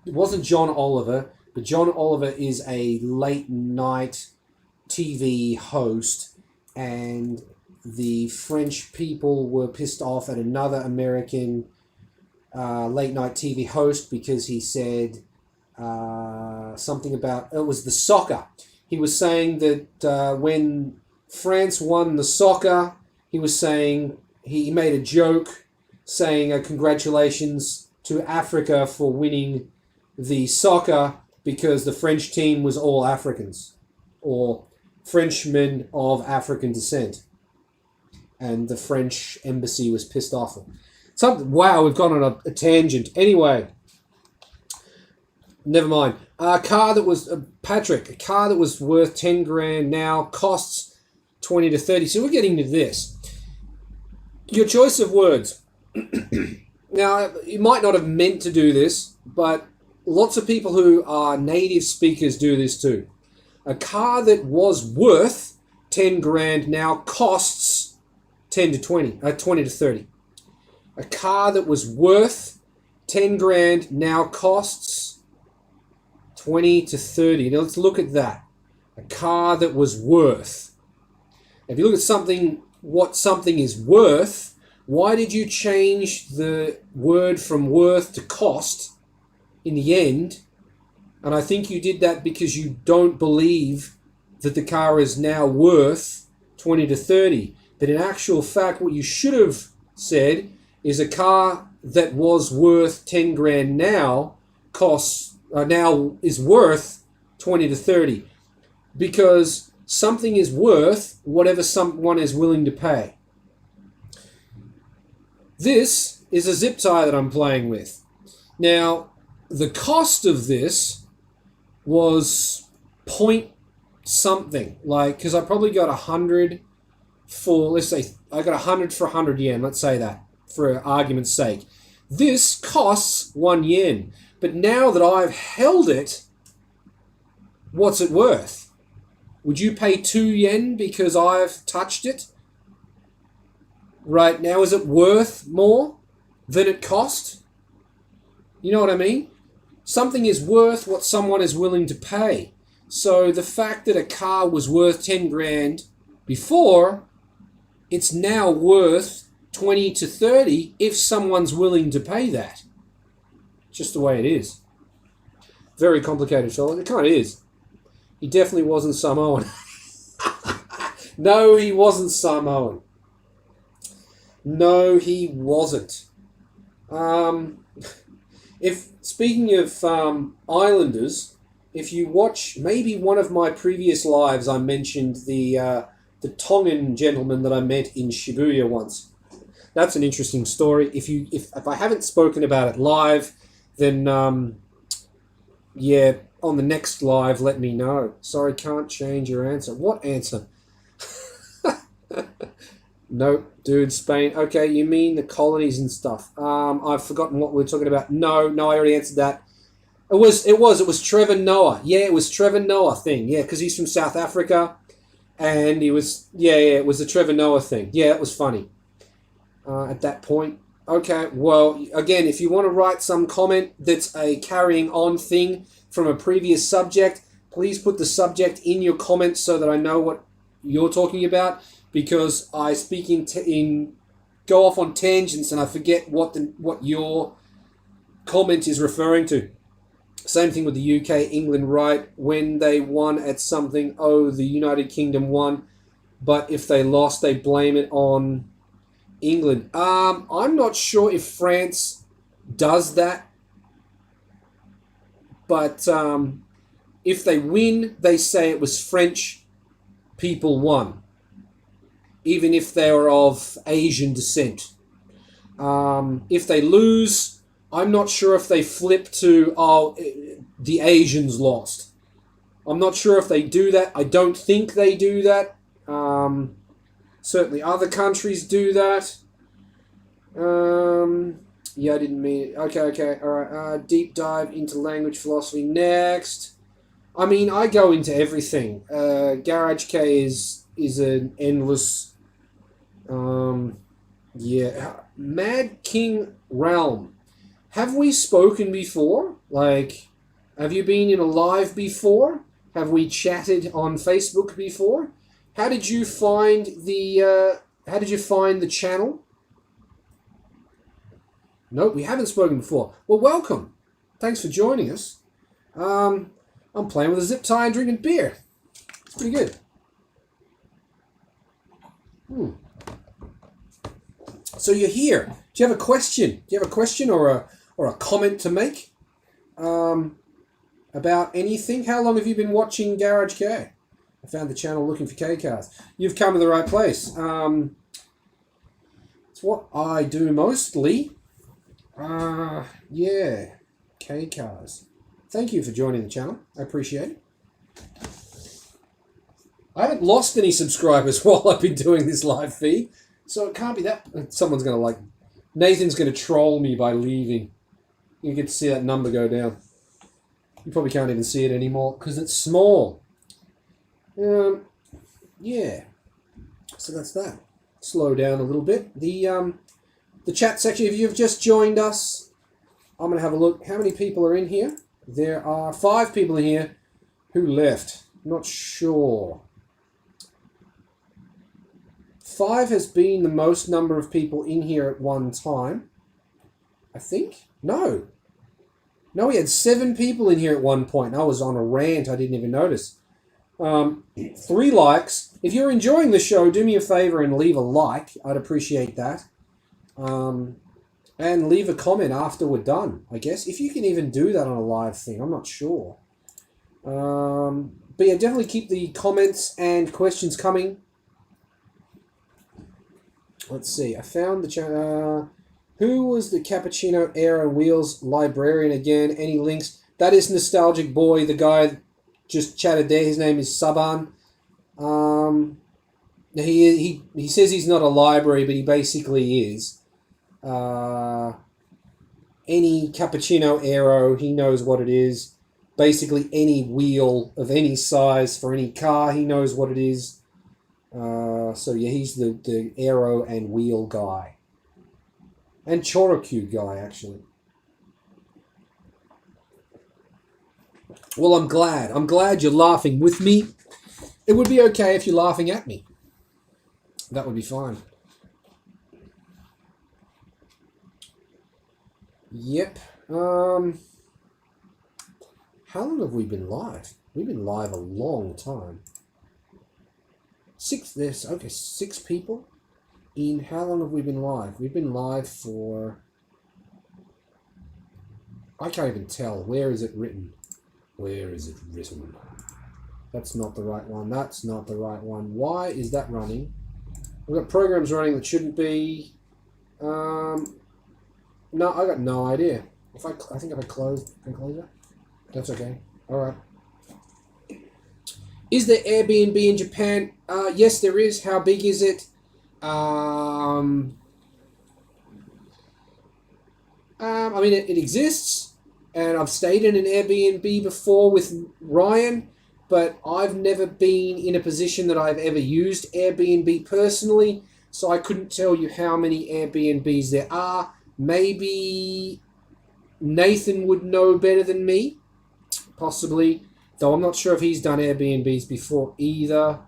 wasn't John Oliver, but John Oliver is a late night TV host, and the French people were pissed off at another American late night TV host because he said something about, it was the soccer. He was saying that when France won the soccer, he was saying, he made a joke saying congratulations to Africa for winning the soccer because the French team was all Africans or Frenchmen of African descent. And the French embassy was pissed off. Wow, we've gone on a tangent. Anyway, never mind. A car that was, Patrick, a car that was worth 10 grand now costs 20 to 30. So we're getting to this. Your choice of words. Now, you might not have meant to do this, but lots of people who are native speakers do this too. A car that was worth 10 grand now costs 20 to 30. A car that was worth 10 grand now costs 20 to 30. Now let's look at that. A car that was worth. If you look at something, what something is worth, why did you change the word from worth to cost in the end? And I think you did that because you don't believe that the car is now worth 20 to 30. But in actual fact, what you should have said is a car that was worth 10 grand now now is worth 20 to 30. Because something is worth whatever someone is willing to pay. This is a zip tie that I'm playing with. Now, the cost of this was point something, like, because I probably got 100 for, let's say, I got 100 for 100 yen, let's say that, for argument's sake. This costs 1 yen, but now that I've held it, what's it worth? Would you pay 2 yen because I've touched it? Right now, is it worth more than it cost? You know what I mean? Something is worth what someone is willing to pay. So the fact that a car was worth 10 grand before, it's now worth 20 to 30 if someone's willing to pay that. Just the way it is. Very complicated, Charlotte. It kind of is. He definitely wasn't Samoan. No, he wasn't Samoan. No, he wasn't. If speaking of islanders, if you watch maybe one of my previous lives, I mentioned the Tongan gentleman that I met in Shibuya once. That's an interesting story. If I haven't spoken about it live, then yeah, on the next live, let me know. Sorry, can't change your answer. What answer? Nope, dude, Spain. Okay, you mean the colonies and stuff. I've forgotten what we were talking about. No, I already answered that. It was Trevor Noah. Yeah, it was Trevor Noah thing. Yeah, because he's from South Africa. And it was, it was the Trevor Noah thing. Yeah, it was funny at that point. Okay, well, again, if you want to write some comment that's a carrying on thing from a previous subject, please put the subject in your comments so that I know what you're talking about, because I speak in go off on tangents and I forget what your comment is referring to. Same thing with the UK, England, right? When they won at something, the United Kingdom won, but if they lost, they blame it on England. I'm not sure if France does that, but if they win, they say it was French people won, even if they are of Asian descent. If they lose, I'm not sure if they flip to, the Asians lost. I'm not sure if they do that. I don't think they do that. Certainly other countries do that. Yeah, I didn't mean it. Okay. All right. Deep dive into language philosophy next. I mean, I go into everything. Garage K is an endless. Mad King Realm. Have we spoken before? Like, have you been in a live before? Have we chatted on Facebook before? How did you find the channel? Nope, we haven't spoken before. Well, welcome. Thanks for joining us. I'm playing with a zip tie and drinking beer. It's pretty good. So you're here. Do you have a question? Do you have a question or a comment to make about anything? How long have you been watching Garage K? I found the channel looking for K cars. You've come to the right place. It's what I do mostly. K cars. Thank you for joining the channel. I appreciate it. I haven't lost any subscribers while I've been doing this live feed, so it can't be that. Someone's going to Nathan's going to troll me by leaving. You get to see that number go down. You probably can't even see it anymore because it's small. Yeah. So that's that. Slow down a little bit. The chat section, if you've just joined us, I'm going to have a look. How many people are in here? There are 5 people in here who left. Not sure. 5 has been the most number of people in here at one time. I think? No, we had 7 people in here at one point. I was on a rant. I didn't even notice. 3 likes. If you're enjoying the show, do me a favor and leave a like. I'd appreciate that. And leave a comment after we're done, I guess. If you can even do that on a live thing, I'm not sure. But yeah, definitely keep the comments and questions coming. Let's see. I found the channel. Who was the Cappuccino Air and Wheels librarian again? Any links? That is Nostalgic Boy, the guy just chatted there. His name is Saban. He says he's not a library, but he basically is. Any Cappuccino Aero, he knows what it is. Basically any wheel of any size for any car, he knows what it is. So yeah, he's the aero and wheel guy. And Chorokyu guy, actually. Well, I'm glad. I'm glad you're laughing with me. It would be okay if you're laughing at me. That would be fine. Yep. How long have we been live? We've been live a long time. 6 people in. How long have we been live? We've been live for, I can't even tell. Where is it written? Where is it written? That's not the right one. That's not the right one. Why is that running? We've got programs running that shouldn't be. No, I got no idea. I think if I close that, that's okay. All right. Is there Airbnb in Japan? Yes, there is. How big is it? I mean, it exists, and I've stayed in an Airbnb before with Ryan. but I've never been in a position that I've ever used Airbnb personally, so I couldn't tell you how many Airbnbs there are. Maybe Nathan would know better than me, possibly, though I'm not sure if he's done Airbnbs before either.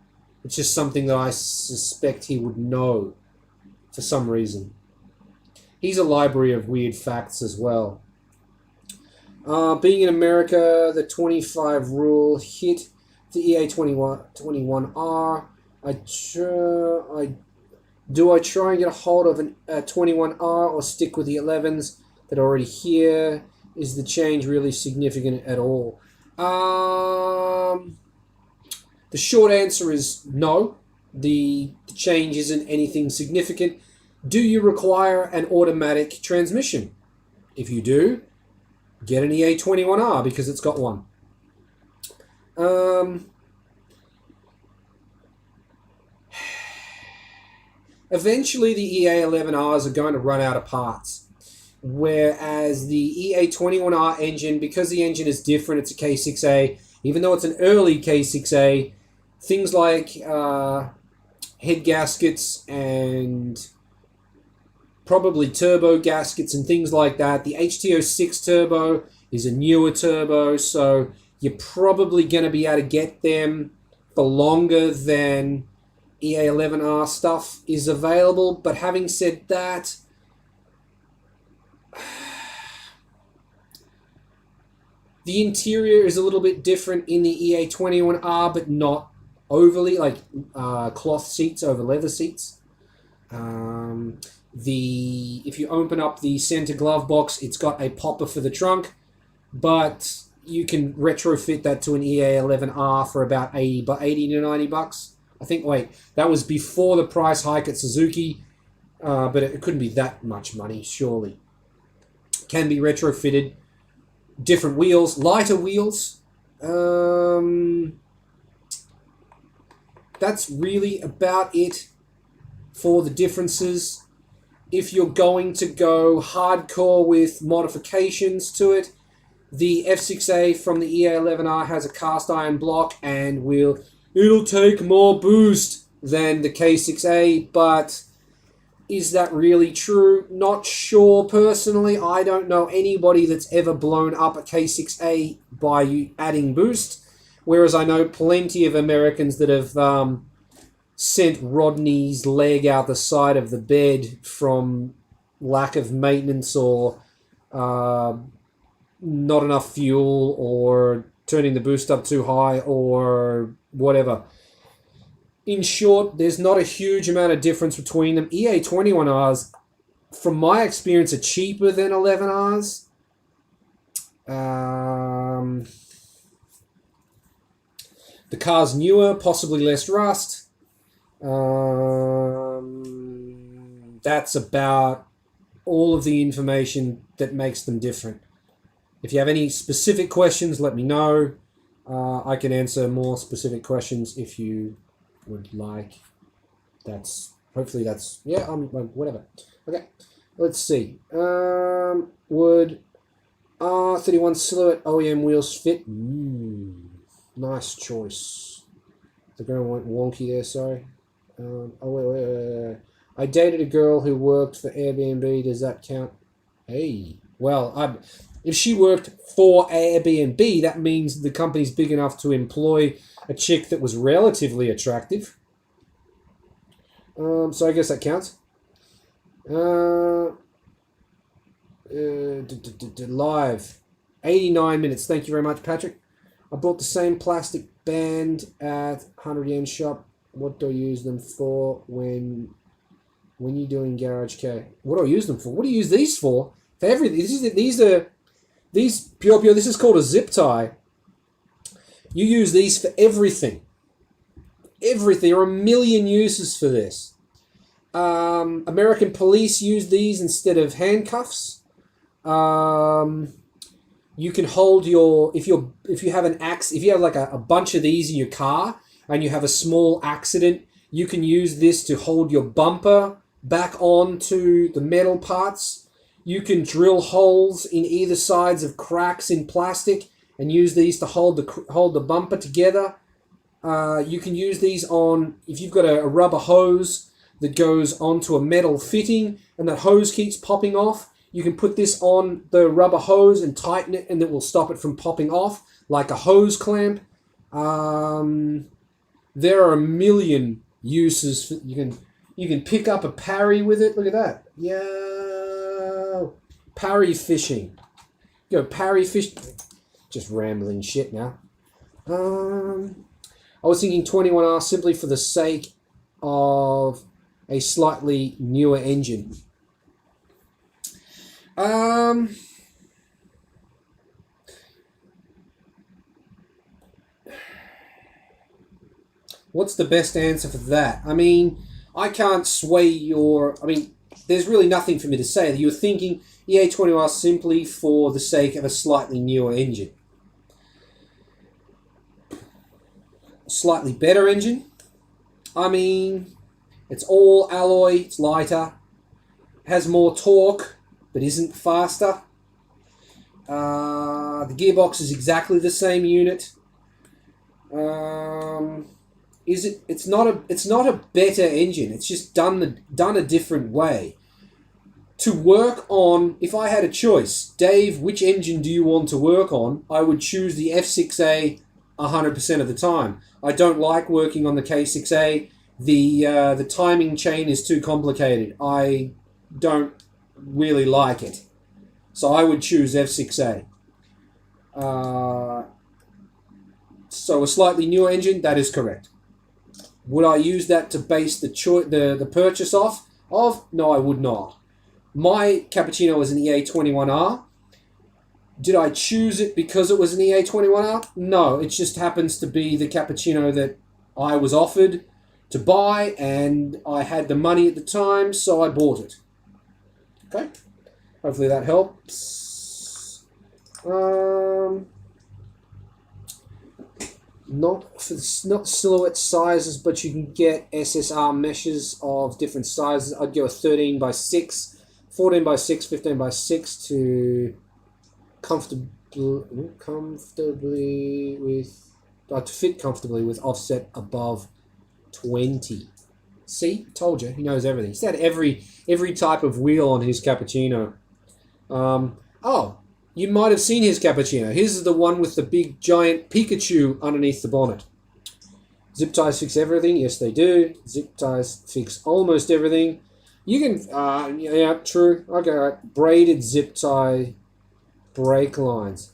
It's just something that I suspect he would know for some reason. He's a library of weird facts as well. Being in America, the 25 rule hit the EA 21R. Do I try and get a hold of a 21R or stick with the 11s that are already here? Is the change really significant at all? The short answer is no. The change isn't anything significant. Do you require an automatic transmission? If you do, get an EA21R because it's got one. Eventually, the EA11Rs are going to run out of parts. Whereas the EA21R engine, because the engine is different, it's a K6A, even though it's an early K6A, things like head gaskets and probably turbo gaskets and things like that. The HTO6 turbo is a newer turbo, so you're probably going to be able to get them for longer than EA11R stuff is available. But having said that, the interior is a little bit different in the EA21R, but not overly, like cloth seats over leather seats. If you open up the center glove box, it's got a popper for the trunk, but you can retrofit that to an EA11R for about 80 to 90 bucks. I think, wait, that was before the price hike at Suzuki, but it couldn't be that much money, surely. Can be retrofitted. Different wheels, lighter wheels. That's really about it for the differences. If you're going to go hardcore with modifications to it, the F6A from the EA11R has a cast iron block and it'll take more boost than the K6A, but is that really true? Not sure personally. I don't know anybody that's ever blown up a K6A by adding boost, whereas I know plenty of Americans that have sent Rodney's leg out the side of the bed from lack of maintenance or not enough fuel or turning the boost up too high or whatever. In short, there's not a huge amount of difference between them. EA21Rs, from my experience, are cheaper than 11Rs. The car's newer, possibly less rust. That's about all of the information that makes them different. If you have any specific questions, let me know. I can answer more specific questions if you would like. Hopefully that's whatever. Okay, let's see. Would R31 Silhouette OEM wheels fit? Nice choice. The girl went wonky there. Sorry. Wait. I dated a girl who worked for Airbnb. Does that count? Hey, well, if she worked for Airbnb, that means the company's big enough to employ a chick that was relatively attractive. So I guess that counts. Live. 89 minutes. Thank you very much, Patrick. I bought the same plastic band at 100 yen shop. What do I use them for when you're doing Garage K? What do I use them for? What do you use these for? For everything. These Pure, this is called a zip tie. You use these for everything. Everything. There are a million uses for this. American police use these instead of handcuffs. You can hold if you have like a bunch of these in your car and you have a small accident, you can use this to hold your bumper back onto the metal parts. You can drill holes in either sides of cracks in plastic and use these to hold the bumper together. You can use these on, if you've got a rubber hose that goes onto a metal fitting and that hose keeps popping off, you can put this on the rubber hose and tighten it, and it will stop it from popping off like a hose clamp. There are a million uses. You can pick up a parry with it. Look at that. Yeah, parry fishing. Go parry fish. Just rambling shit now. I was thinking 21R simply for the sake of a slightly newer engine. What's the best answer for that? I mean, I can't sway your... I mean, there's really nothing for me to say. You're thinking EA20R simply for the sake of a slightly newer engine. A slightly better engine? I mean, it's all alloy, it's lighter, has more torque, but isn't faster. The gearbox is exactly the same unit. It's not a better engine. It's just done a different way. To work on, if I had a choice, Dave, which engine do you want to work on? I would choose the F6A 100% of the time. I don't like working on the K6A. The timing chain is too complicated. I don't really like it. So I would choose F6A. So a slightly newer engine, that is correct. Would I use that to base the purchase off of? No, I would not. My cappuccino was an EA21R. Did I choose it because it was an EA21R? No, it just happens to be the cappuccino that I was offered to buy, and I had the money at the time, so I bought it. Okay, hopefully that helps. Not silhouette sizes, but you can get SSR meshes of different sizes. I'd go a 13 by 6, 14 by 6, 15 by 6 to fit comfortably with offset above 20. See, told you, he knows everything. He's had every type of wheel on his cappuccino. Oh, you might have seen his cappuccino. His is the one with the big giant Pikachu underneath the bonnet. Zip ties fix everything. Yes, they do. Zip ties fix almost everything. You can, yeah, true. Okay, right. Braided zip tie brake lines.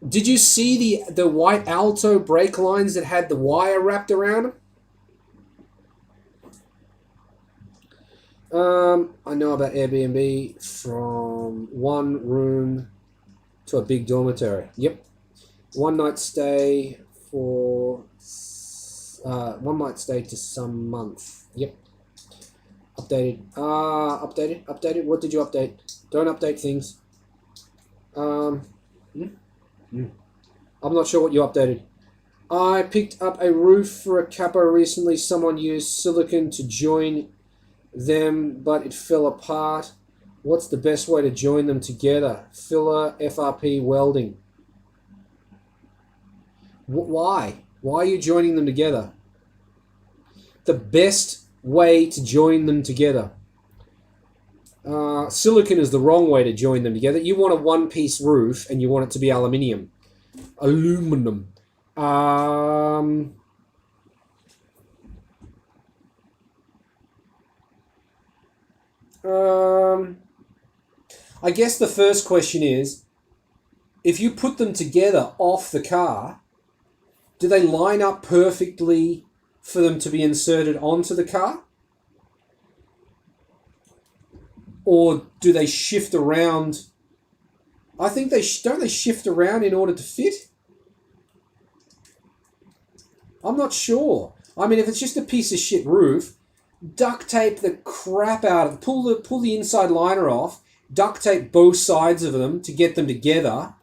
Did you see the white Alto brake lines that had the wire wrapped around them? I know about Airbnb from one room to a big dormitory. Yep. One night stay to some month. Yep. Updated. Updated. What did you update? Don't update things. I'm not sure what you updated. I picked up a roof for a Kappa recently. Someone used silicone to join them, but it fell apart. What's the best way to join them together? Filler, FRP, welding. Why? Why are you joining them together? The best way to join them together. Silicon is the wrong way to join them together. You want a one-piece roof and you want it to be aluminium. Aluminum. I guess the first question is, if you put them together off the car, do they line up perfectly for them to be inserted onto the car? Or do they shift around? I think don't they shift around in order to fit? I'm not sure. I mean, if it's just a piece of shit roof, duct tape the crap out of it. Pull the inside liner off, duct tape both sides of them to get them together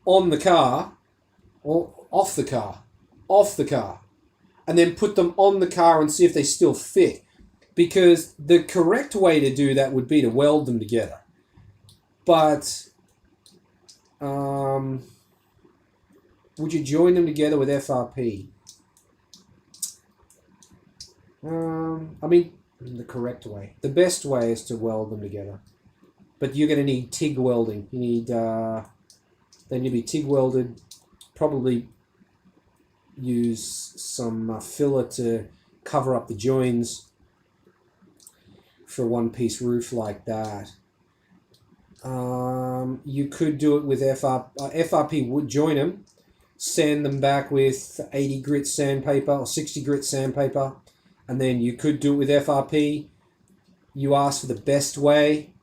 on the car, or off the car, and then put them on the car and see if they still fit. Because the correct way to do that would be to weld them together. But Would you join them together with FRP? I mean, the correct way. The best way is to weld them together. But you're going to need TIG welding. You need, they need to be TIG welded. Probably use some filler to cover up the joins for a one-piece roof like that. You could do it with FRP would join them, sand them back with 80 grit sandpaper or 60 grit sandpaper, and then you could do it with FRP. You ask for the best way.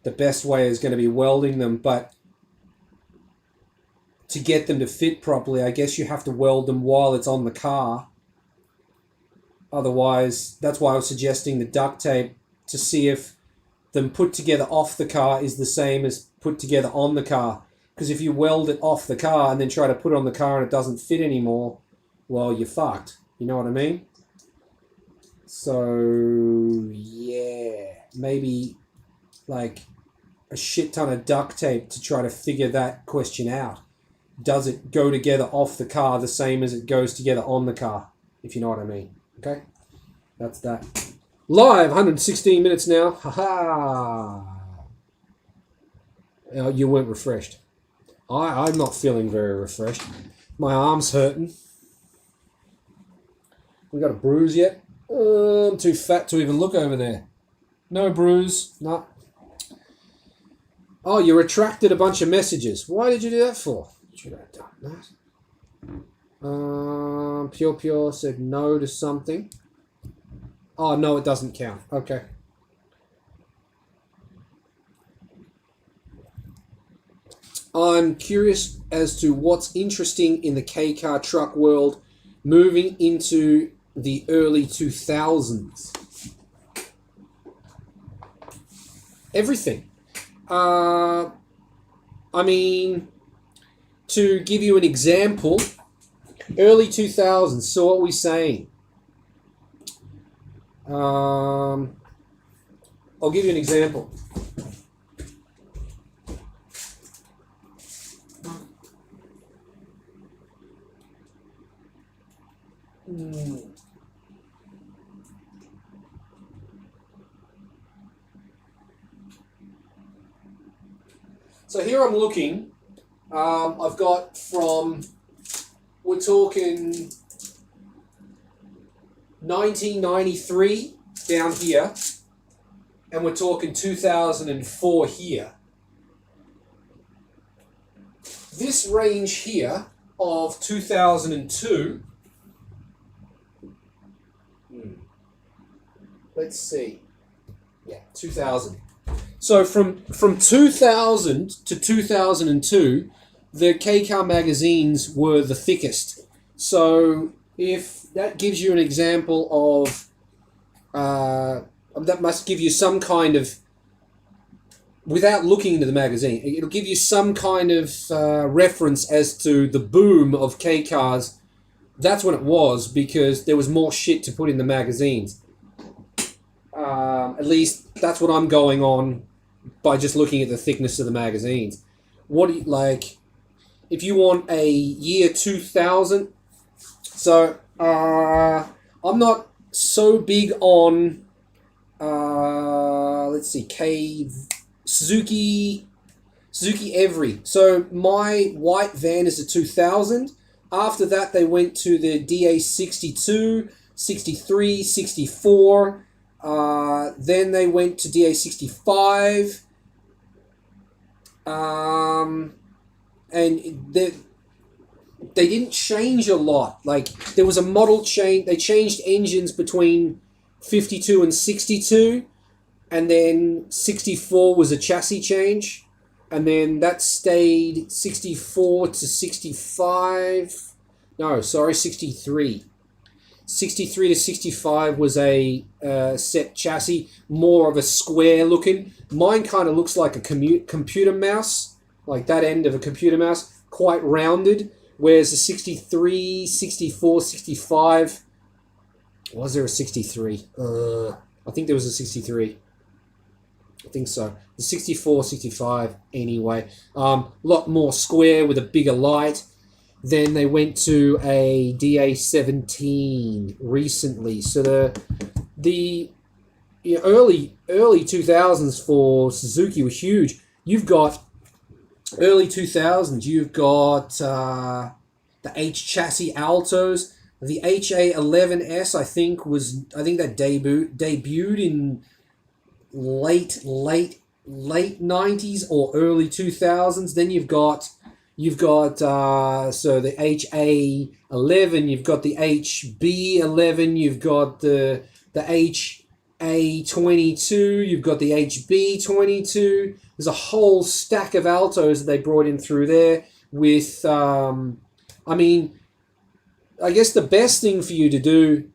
The best way is going to be welding them, but to get them to fit properly, I guess you have to weld them while it's on the car. Otherwise, that's why I was suggesting the duct tape, to see if them put together off the car is the same as put together on the car. Because if you weld it off the car and then try to put it on the car and it doesn't fit anymore, well, you're fucked. You know what I mean? So, yeah, maybe like a shit ton of duct tape to try to figure that question out. Does it go together off the car the same as it goes together on the car? If you know what I mean. Okay? That's that. Live, 116 minutes now. Haha. You weren't refreshed. I'm not feeling very refreshed. My arm's hurting. We got a bruise yet? I'm too fat to even look over there. No bruise. No. Oh, you retracted a bunch of messages. Why did you do that for? Should I have done that? Pure said no to something. Oh, no, it doesn't count. Okay. I'm curious as to what's interesting in the K-car truck world moving into the early 2000s. Everything. I mean, to give you an example, early 2000s, so what are we saying? I'll give you an example. So here I'm looking. I've got from, we're talking 1993 down here, and we're talking 2004 here. This range here of 2002, let's see, yeah, 2000. So from 2000 to 2002, the K-car magazines were the thickest. So if that gives you an example of, that must give you some kind of, without looking into the magazine, it'll give you some kind of reference as to the boom of K-cars. That's when it was, because there was more shit to put in the magazines. At least that's what I'm going on by just looking at the thickness of the magazines. What do you, like, if you want a year 2000, so I'm not so big on, let's see, Suzuki Every. So my white van is a 2000. After that, they went to the DA62, 63, 64. Then they went to DA65. And they didn't change a lot. Like, there was a model change. They changed engines between 52 and 62. And then 64 was a chassis change. And then that stayed 64 to 65. No, sorry, 63. 63 to 65 was a set chassis, more of a square looking. Mine kind of looks like a computer mouse, like that end of a computer mouse, quite rounded. Whereas the 63, 64, 65, was there a 63? I think there was a 63. I think so. The 64, 65 anyway. Lot more square with a bigger light. Then they went to a DA17 recently. So the early 2000s for Suzuki were huge. You've got early 2000s. You've got the H chassis Altos. The HA11S I think that debuted in late 90s or early 2000s. Then you've got so the HA11, you've got the HB11, you've got the HA22, you've got the HB22. There's a whole stack of Altos that they brought in through there with I guess the best thing for you to do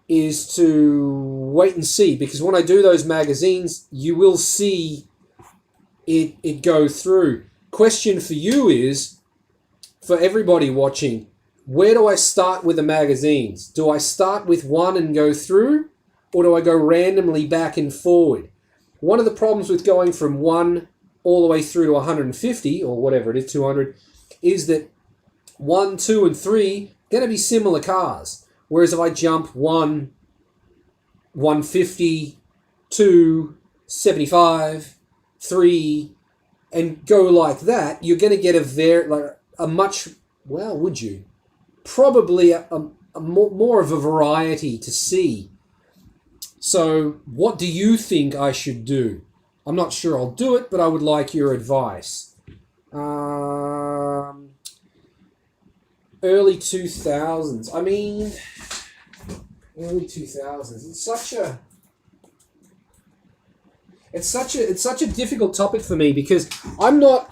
is to wait and see, because when I do those magazines, you will see it go through. Question for you is, for everybody watching, where do I start with the magazines? Do I start with one and go through, or do I go randomly back and forward? One of the problems with going from 1 all the way through to 150, or whatever it is, 200, is that 1, 2, and 3 going to be similar cars. Whereas if I jump 1, 150, 2, 75, 3, and go like that, you're going to get probably a more of a variety to see. So what do you think I should do? I'm not sure I'll do it, but I would like your advice. Early 2000s. Early 2000s. It's such a difficult topic for me, because I know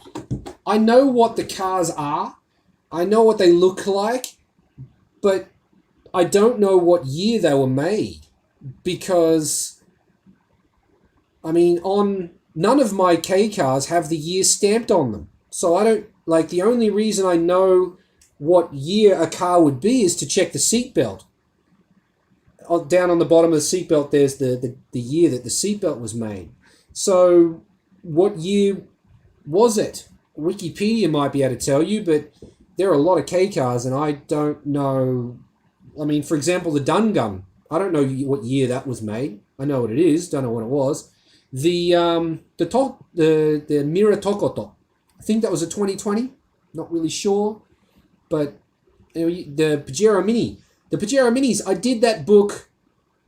what the cars are. I know what they look like, but I don't know what year they were made, because none of my K cars have the year stamped on them. So the only reason I know what year a car would be is to check the seatbelt. Down on the bottom of the seatbelt, there's the year that the seatbelt was made. So what year was it? Wikipedia might be able to tell you, but there are a lot of K cars and I don't know. For example, the Dungum. I don't know what year that was made. I know what it is, don't know what it was. The Mira Tokoto. I think that was a 2020. Not really sure. But the Pajero Mini. The Pajero Minis, I did that book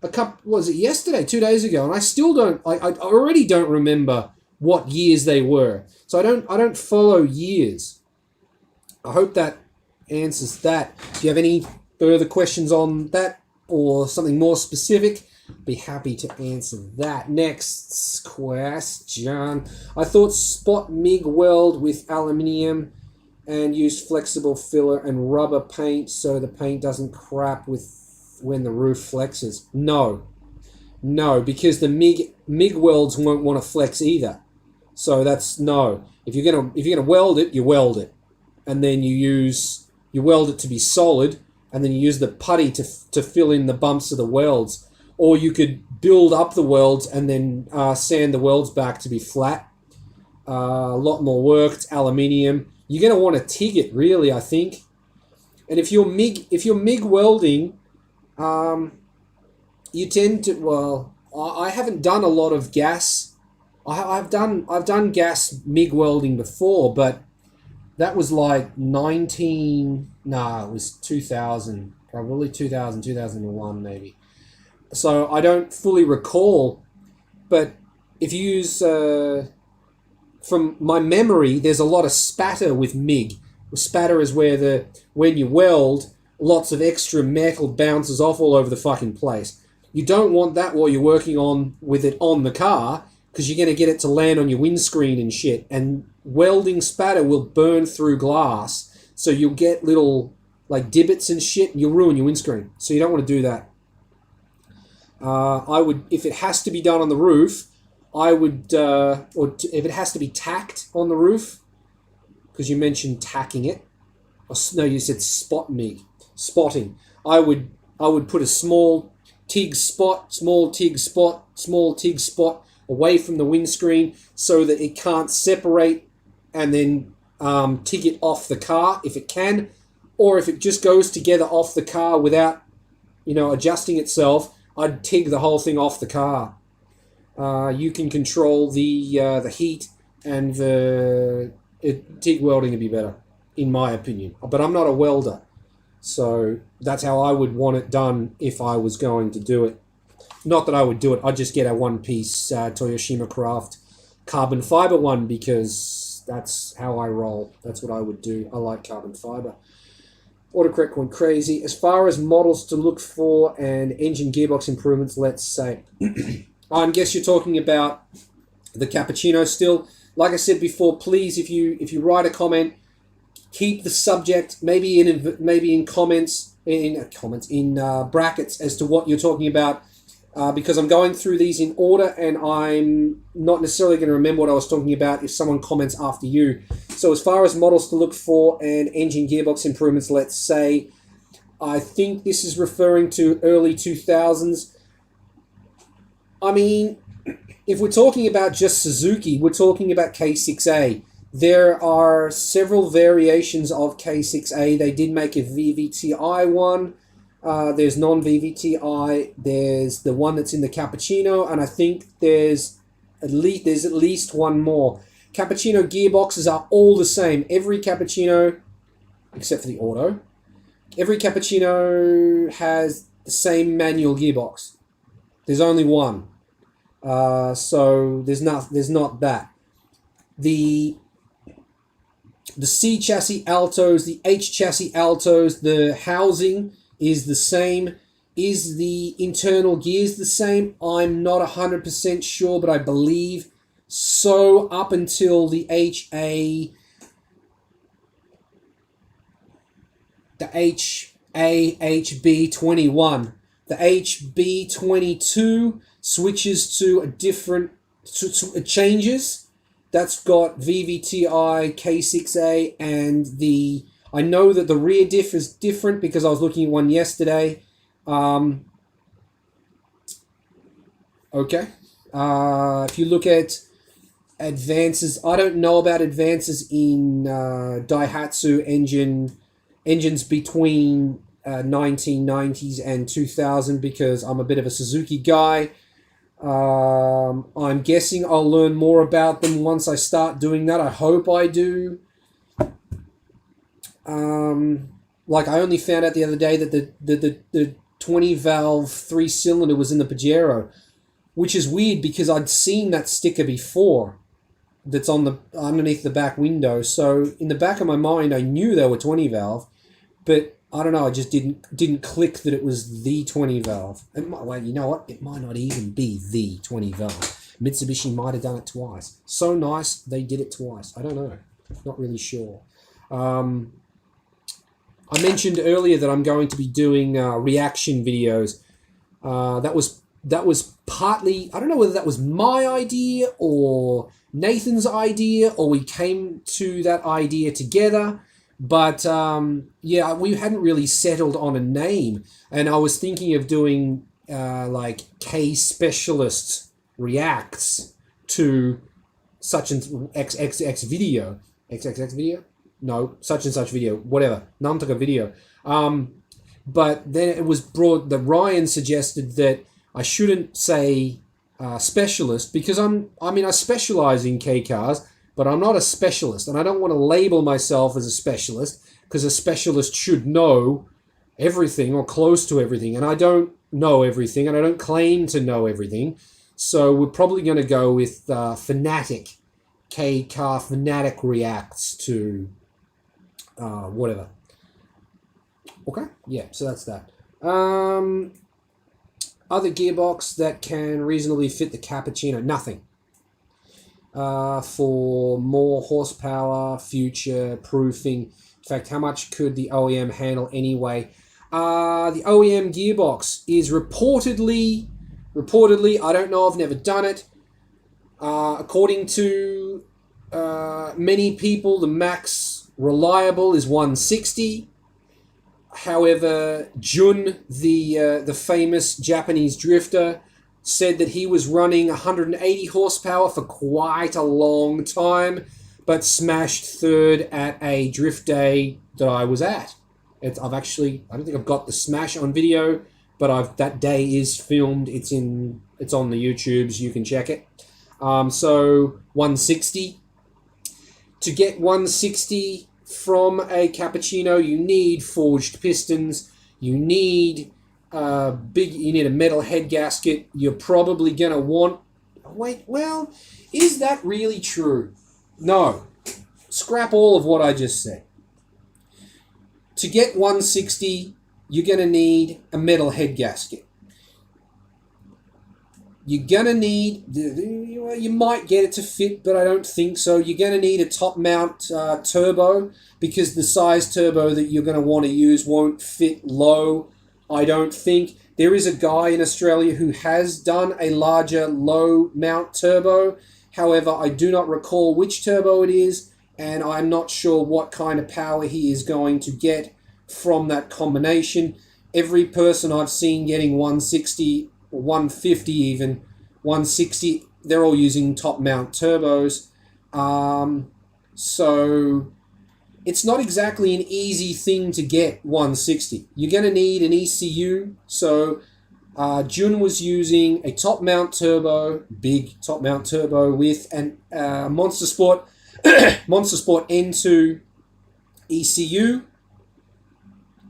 yesterday, 2 days ago, and I still don't, I already don't remember what years they were. So I don't follow years. I hope that answers that. If you have any further questions on that or something more specific, be happy to answer that. Next question. I thought spot MIG weld with aluminium and use flexible filler and rubber paint so the paint doesn't crap when the roof flexes. No, because the MIG welds won't want to flex either. So that's no. If you're gonna weld it, you weld it, and then you weld it to be solid, and then you use the putty to fill in the bumps of the welds. Or you could build up the welds and then sand the welds back to be flat. A lot more work. It's aluminium. You're going to want to TIG it, really, I think. And if you're MIG welding, you tend to, well, I haven't done a lot of gas. I've done gas MIG welding before, but that was like it was 2000, probably 2000, 2001 maybe. So I don't fully recall, but if you use, from my memory, there's a lot of spatter with MIG. Spatter is where when you weld, lots of extra metal bounces off all over the fucking place. You don't want that while you're working with it on the car, because you're going to get it to land on your windscreen and shit. And welding spatter will burn through glass, so you'll get little like divots and shit, and you'll ruin your windscreen. So you don't want to do that. I would, if it has to be done on the roof, if it has to be tacked on the roof, because you mentioned tacking it. No, you said spotting. I would put a small TIG spot away from the windscreen so that it can't separate and then TIG it off the car if it can, or if it just goes together off the car without, adjusting itself, I'd TIG the whole thing off the car. You can control the heat and TIG welding would be better, in my opinion. But I'm not a welder, so that's how I would want it done if I was going to do it. Not that I would do it, I'd just get a one-piece Toyoshima Craft carbon fiber one, because that's how I roll. That's what I would do. I like carbon fiber. Autocorrect went crazy. As far as models to look for and engine gearbox improvements, let's say. I guess you're talking about the Cappuccino still. Like I said before, please, if you write a comment, keep the subject maybe in comments, in brackets as to what you're talking about, because I'm going through these in order and I'm not necessarily going to remember what I was talking about if someone comments after you. So as far as models to look for and engine gearbox improvements, let's say, I think this is referring to early 2000s. I mean, if we're talking about just Suzuki, we're talking about K6A. There are several variations of K6A. They did make a VVTi one. There's non-VVTi. There's the one that's in the Cappuccino, and I think there's at least one more. Cappuccino gearboxes are all the same. Every Cappuccino, except for the auto, every Cappuccino has the same manual gearbox. There's only one. So there's not that. The C chassis Altos, the H chassis Altos, the housing is the same. Is the internal gears the same? I'm not 100% sure, but I believe so, up until the HB21. The HB22 switches to a different, changes. That's got VVTi, K6A, and I know that the rear diff is different because I was looking at one yesterday. Okay. If you look at advances, I don't know about advances in Daihatsu engines between 1990s and 2000, because I'm a bit of a Suzuki guy. I'm guessing I'll learn more about them once I start doing that. I hope I do. Like I only found out the other day that the 20 valve 3-cylinder was in the Pajero, which is weird because I'd seen that sticker before. That's on the underneath the back window. So in the back of my mind, I knew they were 20 valve, but I don't know. I just didn't click that it was the 20 valve. Well, you know what? It might not even be the 20 valve. Mitsubishi might have done it twice. So nice they did it twice. I don't know. Not really sure. I mentioned earlier that I'm going to be doing reaction videos. That was partly, I don't know whether that was my idea or Nathan's idea, or we came to that idea together. But yeah, we hadn't really settled on a name, and I was thinking of doing like K Specialist reacts to such and XXX video, XXX video. No, such and such video, whatever, Namtaka video. But then it was brought that Ryan suggested that I shouldn't say specialist, because I specialize in K cars, but I'm not a specialist, and I don't want to label myself as a specialist, because a specialist should know everything or close to everything, and I don't know everything, and I don't claim to know everything. So we're probably going to go with Fanatic. K car Fanatic reacts to whatever. Okay, yeah, so that's that. Other gearbox that can reasonably fit the Cappuccino, nothing. For more horsepower, future proofing. In fact, how much could the OEM handle anyway? The OEM gearbox is reportedly, I don't know, I've never done it. According to many people, the max reliable is 160. However, Jun, the famous Japanese drifter, said that he was running 180 horsepower for quite a long time, but smashed third at a drift day that I was at. I don't think I've got the smash on video, but that day is filmed. It's on the YouTubes. You can check it. So 160. To get 160 from a cappuccino, you need forged pistons. You need a metal head gasket. You're probably gonna want. Wait, well, is that really true? No. Scrap all of what I just said. To get 160, you're gonna need a metal head gasket. You're going to need, you might get it to fit, but I don't think so. You're going to need a top mount turbo, because the size turbo that you're going to want to use won't fit low, I don't think. There is a guy in Australia who has done a larger low mount turbo. However, I do not recall which turbo it is, and I'm not sure what kind of power he is going to get from that combination. Every person I've seen getting 160 or 150 even, 160, they're all using top mount turbos. So it's not exactly an easy thing to get 160. You're going to need an ECU. So Jun was using a top mount turbo, big top mount turbo with an Monster Sport N2 ECU,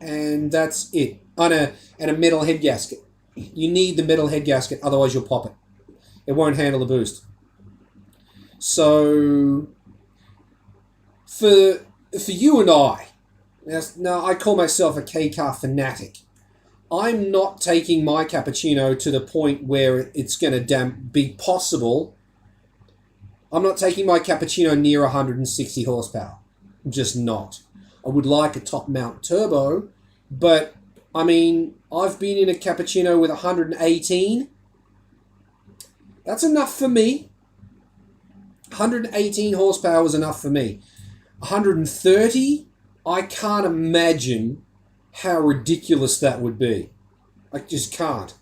and that's it. And a metal head gasket. You need the metal head gasket, otherwise you'll pop it. It won't handle the boost. So, for you and I, now I call myself a K-car fanatic. I'm not taking my cappuccino to the point where it's going to be possible. I'm not taking my cappuccino near 160 horsepower. I'm just not. I would like a top mount turbo, but I mean, I've been in a cappuccino with 118. That's enough for me. 118 horsepower is enough for me. 130, I can't imagine how ridiculous that would be. I just can't.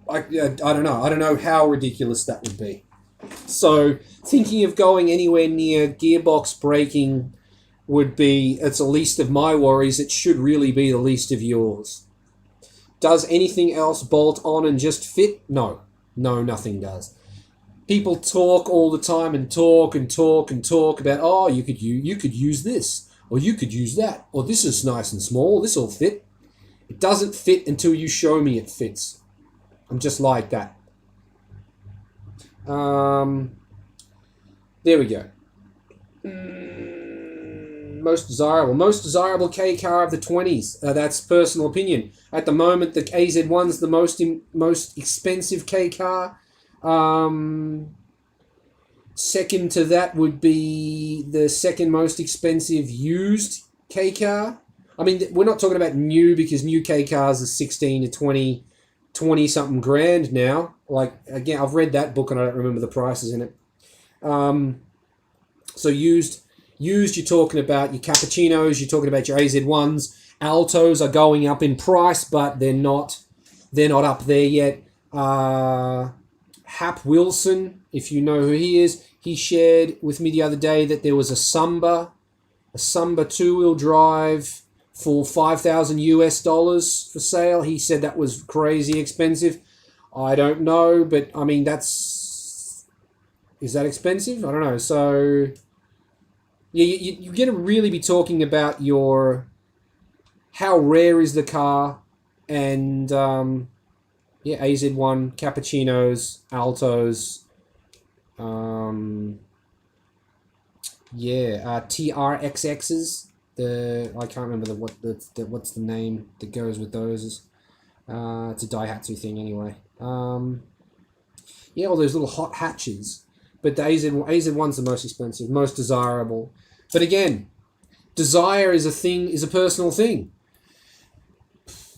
I don't know. I don't know how ridiculous that would be. So, thinking of going anywhere near gearbox braking it's the least of my worries. It should really be the least of yours. Does anything else bolt on and just fit? No. No, nothing does. People talk all the time and talk about, oh, you could use this, or you could use that, or this is nice and small, this will fit. It doesn't fit until you show me it fits. I'm just like that. There we go. Most desirable K car of the 20s. That's personal opinion. At the moment, the AZ1's the most expensive K car. Second to that would be the second most expensive used K car. I mean, we're not talking about new, because new K cars are 16 to 20 something grand now. Like, again, I've read that book and I don't remember the prices in it. So used, you're talking about your cappuccinos, you're talking about your AZ1s. Altos are going up in price, but they're not up there yet. Hap Wilson, if you know who he is, he shared with me the other day that there was a Samba two-wheel drive for $5,000 for sale. He said that was crazy expensive. I don't know, but I mean, is that expensive? I don't know. So yeah, you're going to really be talking about how rare is the car, and AZ1, cappuccinos, altos, TRXXs. I can't remember what's the name that goes with those. It's a Daihatsu thing anyway. All those little hot hatches. But the AZ1's the most expensive, most desirable. But again, desire is a personal thing.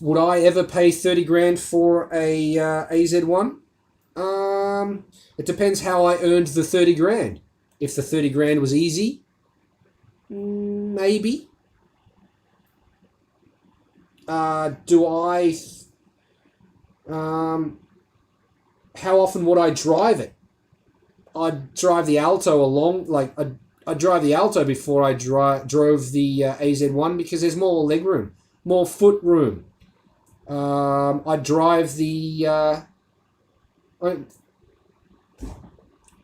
Would I ever pay 30 grand for a AZ1? It depends how I earned the 30 grand. If the 30 grand was easy, maybe. How often would I drive it? I'd drive the Alto along, like I'd drive the Alto before I drove the AZ1 because there's more leg room, more foot room. I'd drive the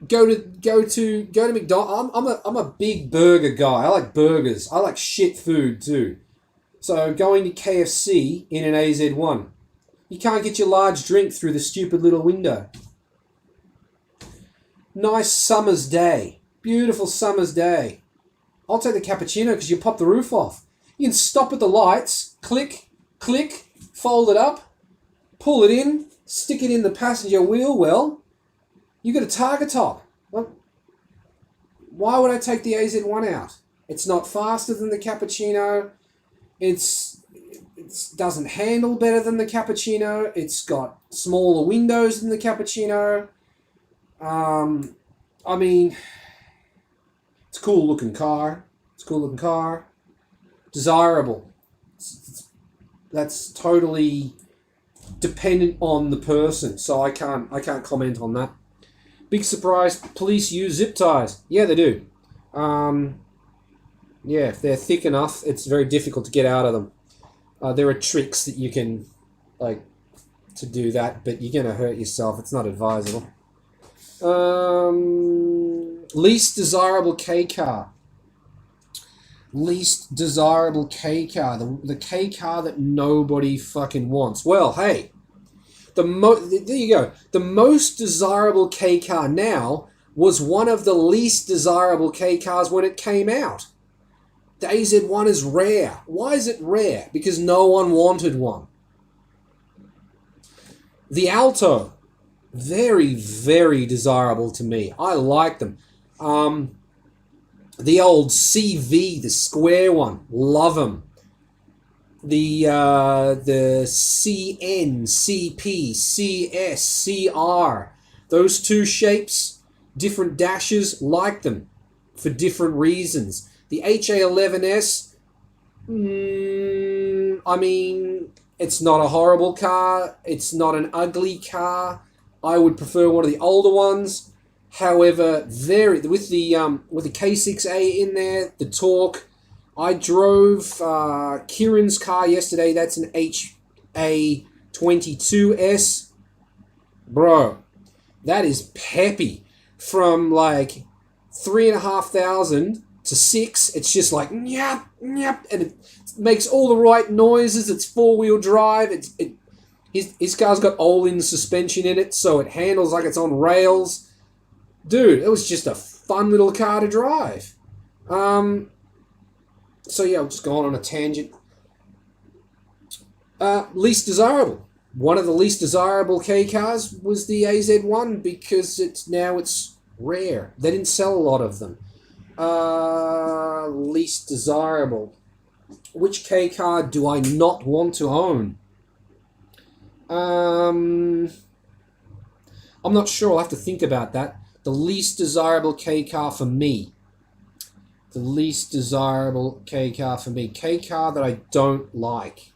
go to McDonald's. I'm a big burger guy. I like burgers. I like shit food too. So going to KFC in an AZ1, you can't get your large drink through the stupid little window. Nice summer's day. Beautiful summer's day. I'll take the cappuccino because you pop the roof off. You can stop at the lights, click, click, fold it up, pull it in, stick it in the passenger wheel well. You got a Targa top. Well, why would I take the AZ1 out? It's not faster than the cappuccino. It doesn't handle better than the cappuccino. It's got smaller windows than the cappuccino. I mean, it's a cool looking car. Desirable. That's totally dependent on the person, so I can't comment on that. Big surprise, police use zip ties. Yeah, they do. Yeah, if they're thick enough, it's very difficult to get out of them. There are tricks that you can, to do that, but you're going to hurt yourself. It's not advisable. Least desirable K car. Least desirable K car. The K car that nobody fucking wants. Well, hey, there you go. The most desirable K car now was one of the least desirable K cars when it came out. The AZ1 is rare. Why is it rare? Because no one wanted one. The Alto, very, very desirable to me. I like them. The old CV, the square one, love them. The CN, CP, CS, CR, those two shapes, different dashes, like them for different reasons. The HA11S, I mean, it's not a horrible car. It's not an ugly car. I would prefer one of the older ones. However, with the K6A in there, the torque. I drove Kieran's car yesterday. That's an HA22S. Bro, that is peppy. From like 3,500 to 6, it's just like nyap, nyap, and it makes all the right noises. It's 4-wheel drive. His car's got Olin suspension in it, so it handles like it's on rails. Dude, it was just a fun little car to drive. So yeah, I'll just go on a tangent. Least desirable. One of the least desirable K cars was the AZ1 because it's rare. They didn't sell a lot of them. Least desirable. Which K car do I not want to own? I'm not sure. I'll have to think about that. The least desirable K car for me. The least desirable K car for me. K car that I don't like.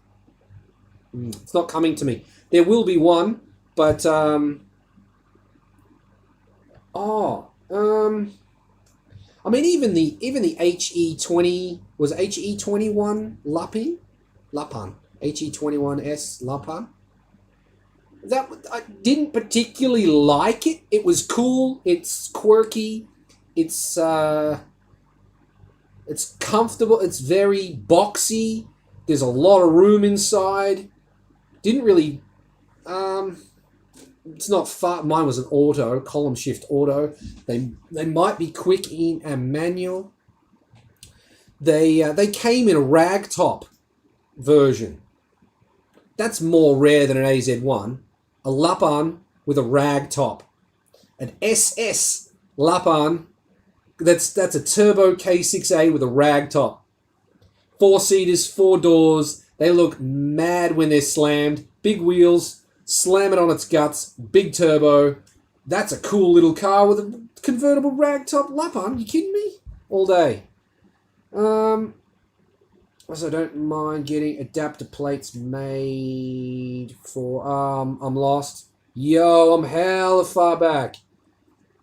It's not coming to me. There will be one, but I mean, even the HE20 was HE21 Lapin HE21S Lapin. That I didn't particularly like it. It was cool. It's quirky. It's comfortable. It's very boxy. There's a lot of room inside. Didn't really. It's not far. Mine was an auto, column shift auto. They might be quick in a manual. They came in a ragtop version. That's more rare than an AZ1. A Lapin with a ragtop. An SS Lapin. That's a turbo K6A with a ragtop. 4-seaters, 4 doors. They look mad when they're slammed. Big wheels. Slam it on its guts. Big turbo. That's a cool little car with a convertible ragtop Lapin. You kidding me? All day. Also, don't mind getting adapter plates made For I'm lost. Yo, I'm hella far back.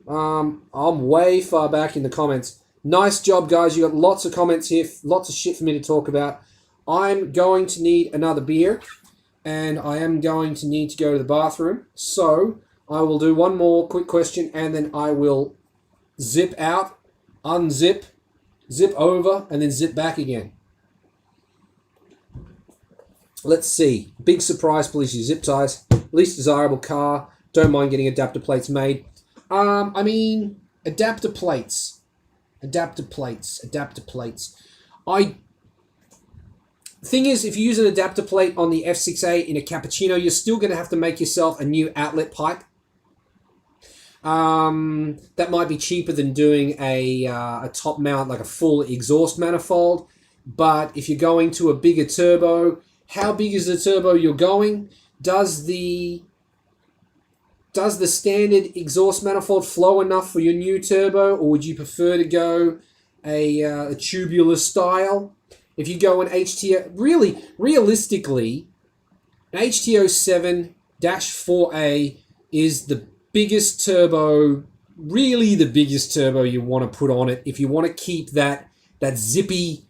I'm way far back in the comments. Nice job, guys. You got lots of comments here, lots of shit for me to talk about. I'm going to need another beer, and I am going to need to go to the bathroom. So I will do one more quick question, and then I will zip out, unzip, zip over, and then zip back again. Let's see. Big surprise, police use zip ties. Least desirable car. Don't mind getting adapter plates made. I mean, adapter plates. Thing is, if you use an adapter plate on the F6A in a cappuccino, you're still going to have to make yourself a new outlet pipe. That might be cheaper than doing a top mount, like a full exhaust manifold. But if you're going to a bigger turbo, how big is the turbo you're going? Does the standard exhaust manifold flow enough for your new turbo, or would you prefer to go a tubular style? If you go an HTO, realistically, an HTO 7-4A is the biggest turbo, really the biggest turbo you want to put on it if you want to keep that zippy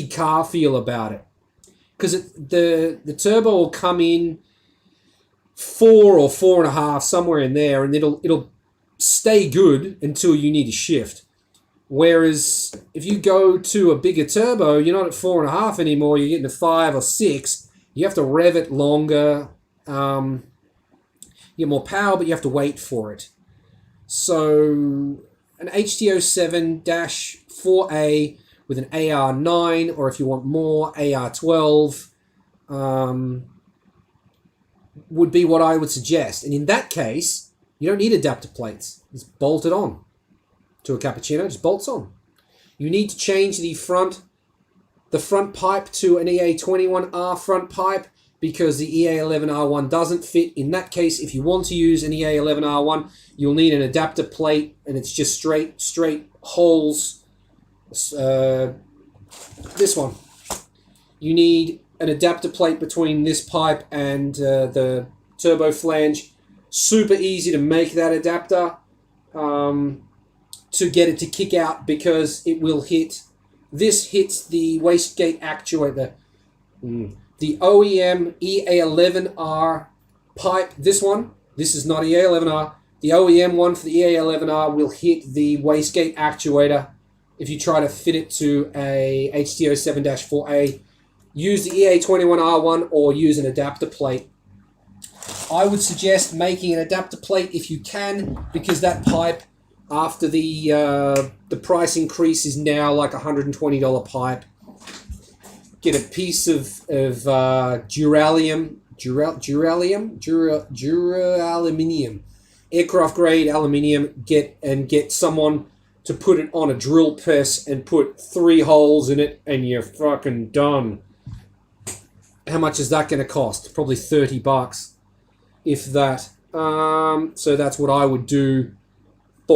car feel about it. Because the turbo will come in 4 or 4.5, somewhere in there, and it'll stay good until you need to shift. Whereas if you go to a bigger turbo, you're not at 4.5 anymore. You're getting to 5 or 6. You have to rev it longer. You get more power, but you have to wait for it. So an HTO 7-4A with an AR9, or if you want more, AR12, would be what I would suggest. And in that case, you don't need adapter plates. Just bolt it on. To a cappuccino, just bolts on. You need to change the front pipe to an EA21R front pipe because the EA11R1 doesn't fit. In that case, if you want to use an EA11R1, you'll need an adapter plate, and it's just straight holes. This one. You need an adapter plate between this pipe and the turbo flange. Super easy to make that adapter. To get it to kick out, because it will hit. This hits the wastegate actuator. The OEM EA11R pipe. This is not EA11R. The OEM one for the EA11R will hit the wastegate actuator. If you try to fit it to a HTO 7-4A, use the EA21R one or use an adapter plate. I would suggest making an adapter plate if you can, because that pipe, after the price increase, is now like $120 pipe. Get a piece of duraluminium, aircraft grade aluminium. Get someone to put it on a drill press and put 3 holes in it, and you're fucking done. How much is that going to cost? Probably $30, if that. So that's what I would do. Where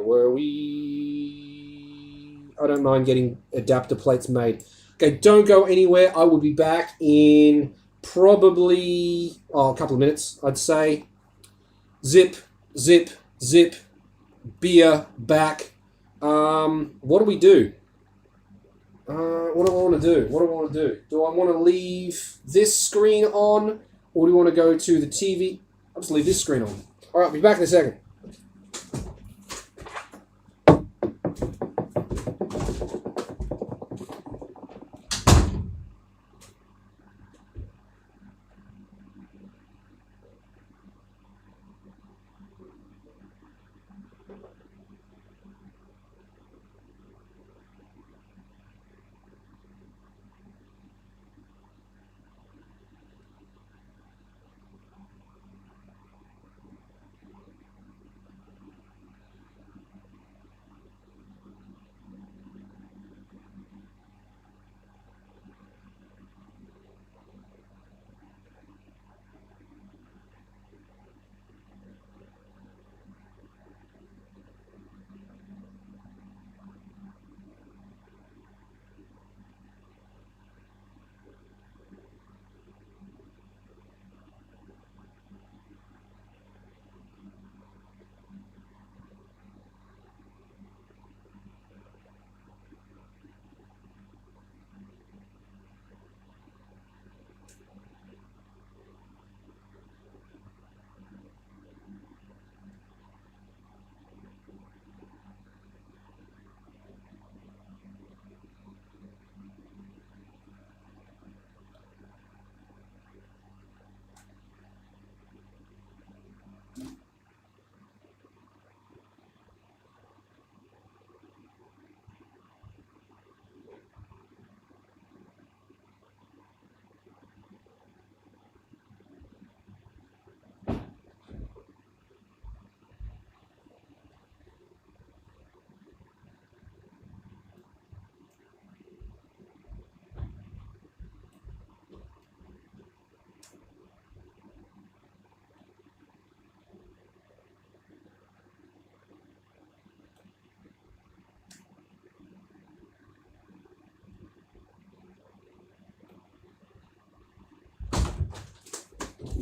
were we? I don't mind getting adapter plates made. Okay, don't go anywhere. I will be back in probably a couple of minutes, I'd say. Zip. Beer back. What do we do? What do I want to do? Do I want to leave this screen on, or do you want to go to the TV? I'll just leave this screen on. All right, I'll be back in a second.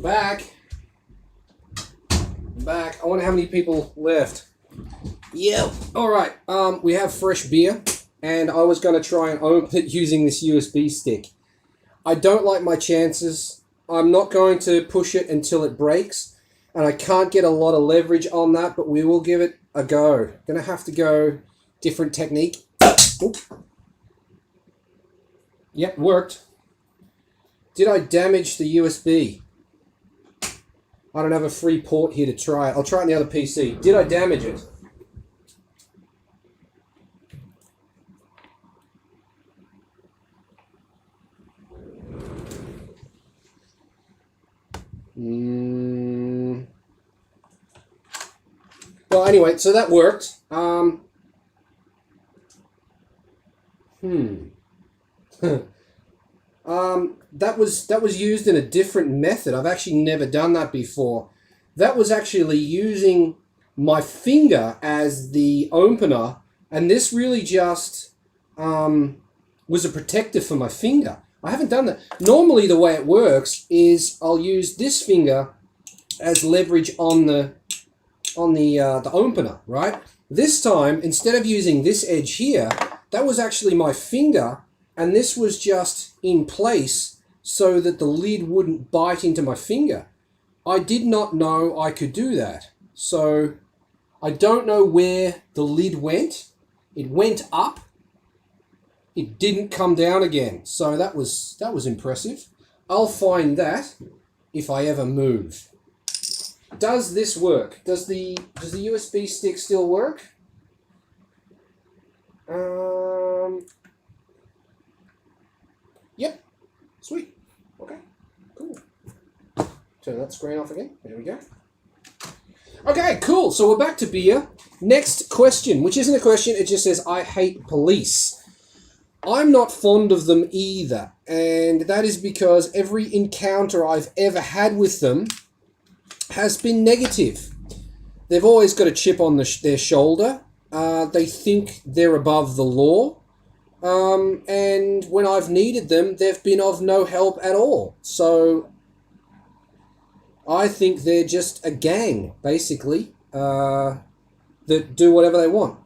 Back. I wonder how many people left. Yep. All right. We have fresh beer, and I was going to try and open it using this USB stick. I don't like my chances. I'm not going to push it until it breaks, and I can't get a lot of leverage on that, but we will give it a go. Gonna have to go different technique. Oop. Yep, worked. Did I damage the USB? I don't have a free port here to try it. I'll try it on the other PC. Did I damage it? Well, anyway, so that worked. That was used in a different method. I've actually never done that before. That was actually using my finger as the opener, and this really just was a protector for my finger. I haven't done that. Normally the way it works is I'll use this finger as leverage on the opener, right? This time, instead of using this edge here, that was actually my finger, and this was just in place so that the lid wouldn't bite into my finger. I did not know I could do that. So I don't know where the lid went. It went up. It didn't come down again. So that was impressive. I'll find that if I ever move. Does this work? Does the USB stick still work? Yep. Sweet. Okay. Cool. Turn that screen off again. There we go. Okay, cool. So we're back to beer. Next question, which isn't a question, it just says, I hate police. I'm not fond of them either. And that is because every encounter I've ever had with them has been negative. They've always got a chip on their shoulder. They think they're above the law. And when I've needed them, they've been of no help at all. So I think they're just a gang, basically, that do whatever they want.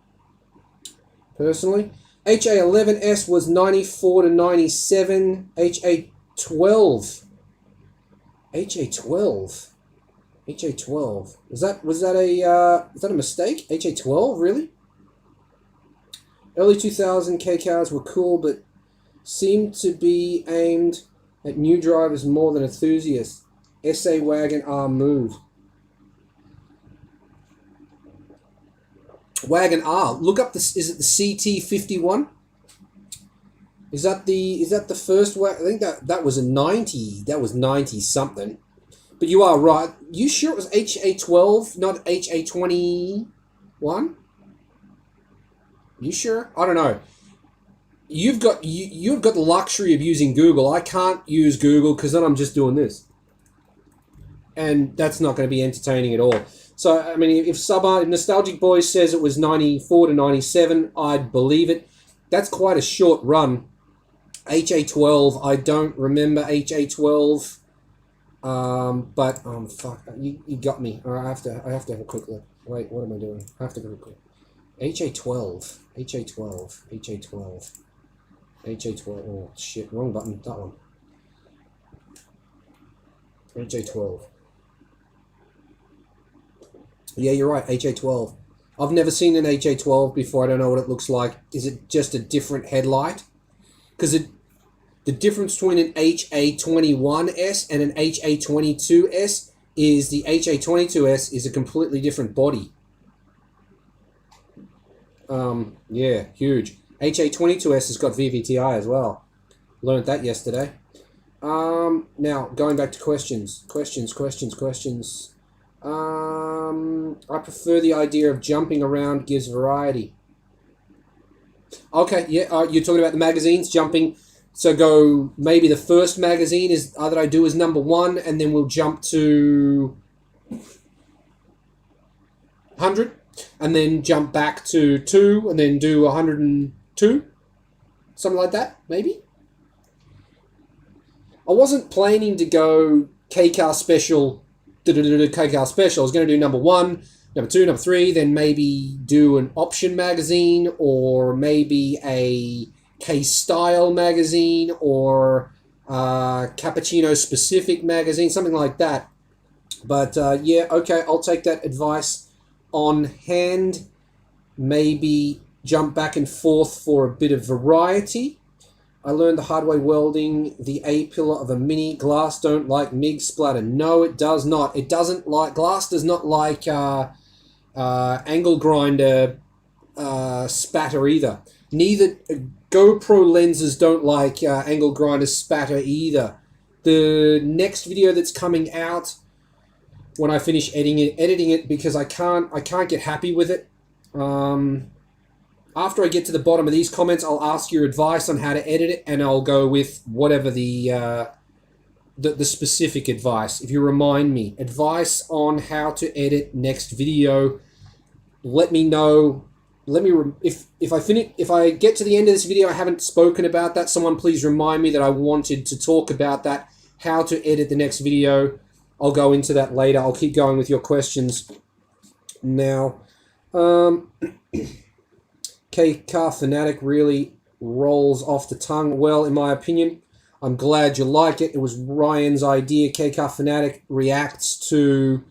Personally, HA11S was 94 to 97. HA12. Was that a mistake? HA12, really? Early 2000 K cars were cool, but seemed to be aimed at new drivers more than enthusiasts. SA Wagon R move. Wagon R. Look up this. Is it the CT51? Is that the first one? I think that was a 90. That was 90 something. But you are right. You sure it was HA12, not HA21? You sure? I don't know. You've got the luxury of using Google. I can't use Google because then I'm just doing this, and that's not going to be entertaining at all. So I mean, if Nostalgic Boys says it was 94 to 97, I'd believe it. That's quite a short run. HA12. I don't remember HA12. But fuck, you got me. All right, I have to have a quick look. Wait, what am I doing? I have to go quick. HA12. Oh shit, wrong button. That one. HA12. Yeah, you're right. HA12. I've never seen an HA12 before. I don't know what it looks like. Is it just a different headlight? Because the difference between an HA21S and an HA22S is the HA22S is a completely different body. Yeah, huge. HA22S has got VVTi as well. Learned that yesterday. Now, going back to questions. I prefer the idea of jumping around gives variety. Okay, yeah, you're talking about the magazines, jumping. So go, maybe the first magazine is that I do is number 1, and then we'll jump to 100, and then jump back to 2, and then do 102. Something like that, maybe? I wasn't planning to go K-Car special, K-Car special. I was going to do number 1, number 2, number 3, then maybe do an option magazine, or maybe a K-Style magazine, or Cappuccino specific magazine, something like that. But yeah, okay, I'll take that advice on hand. Maybe jump back and forth for a bit of variety. I learned the hard way welding the A-pillar of a Mini. Glass don't like MIG splatter. No, it does not. It doesn't like... Glass does not like angle grinder spatter either. Neither... GoPro lenses don't like angle grinder spatter either. The next video that's coming out, when I finish editing it, because I can't get happy with it. After I get to the bottom of these comments, I'll ask your advice on how to edit it, and I'll go with whatever the specific advice. If you remind me, advice on how to edit next video, let me know. If I get to the end of this video, I haven't spoken about that. Someone please remind me that I wanted to talk about that. How to edit the next video. I'll go into that later. I'll keep going with your questions now. K-Car Fanatic really rolls off the tongue well, in my opinion. I'm glad you like it. It was Ryan's idea. K-Car Fanatic reacts to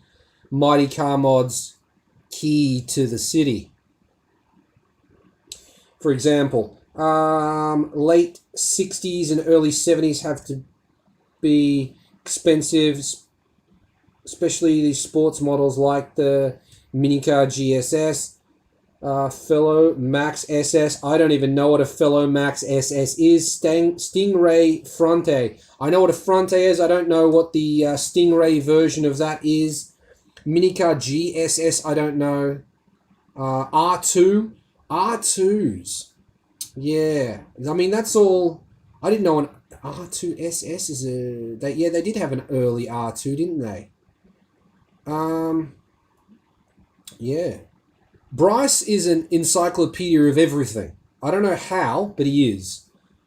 Mighty Car Mod's Key to the City. For example, late 60s and early 70s have to be expensive, especially these sports models like the Minicar GSS, Fellow Max SS. I don't even know what a Fellow Max SS is. Stingray Fronte. I know what a Fronte is. I don't know what the Stingray version of that is. Minicar GSS. I don't know. R2. R2s. Yeah. I mean, that's all. I didn't know an R2SS is a... They did have an early R2, didn't they? Yeah. Bryce is an encyclopedia of everything. I don't know how, but he is.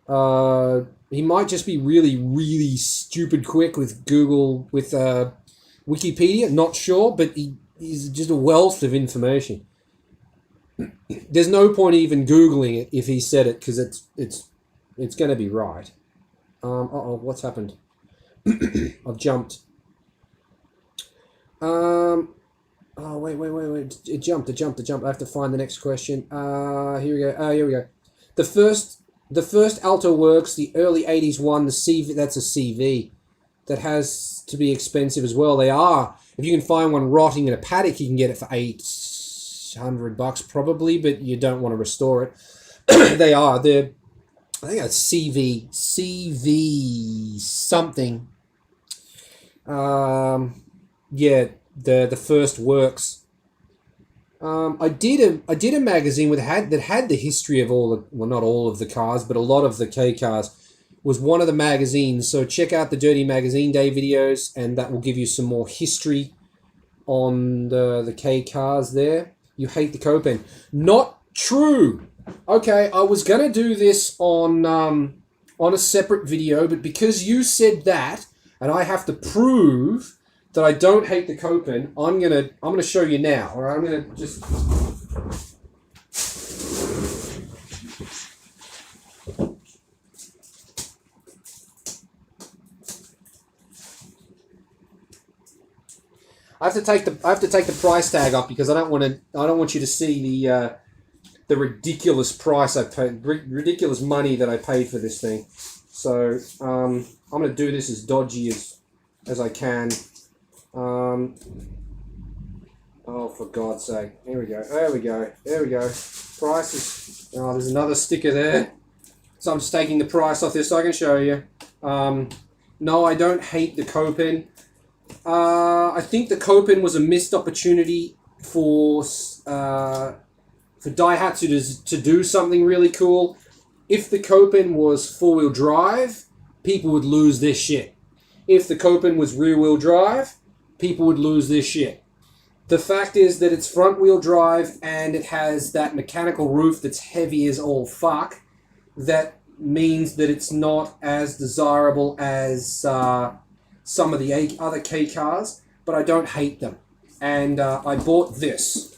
He might just be really, really stupid quick with Google, with Wikipedia. Not sure, but he's just a wealth of information. There's no point even Googling it if he said it, because it's going to be right. Uh-oh, what's happened? I've jumped. Oh, wait. It jumped. I have to find the next question. Here we go. Here we go. The first Alto Works, the early 80s one, the CV, that's a CV. That has to be expensive as well. They are. If you can find one rotting in a paddock, you can get it for $800 probably, but you don't want to restore it. They are. They're, I think that's CV something. Yeah. The first works. I did a magazine that had the history of all the, well, not all of the cars, but a lot of the K cars. Was one of the magazines. So check out the Dirty Magazine Day videos, and that will give you some more history on the K cars there. You hate the Copen. Not true. Okay, I was gonna do this on a separate video, but because you said that, and I have to prove that I don't hate the Copen, I'm gonna show you now. Or I'm gonna just. I have to take the price tag off because I don't want you to see the ridiculous price I paid, ridiculous money that I paid for this thing. So I'm gonna do this as dodgy as I can. Oh, for God's sake! Here we go. There we go. Prices. Oh, there's another sticker there. So I'm just taking the price off this so I can show you. No, I don't hate the Copen. I think the Copen was a missed opportunity for Daihatsu to do something really cool. If the Copen was four-wheel drive, people would lose their shit. If the Copen was rear-wheel drive, people would lose their shit. The fact is that it's front-wheel drive and it has that mechanical roof that's heavy as all fuck. That means that it's not as desirable as some of the other K cars, but I don't hate them. And I bought this.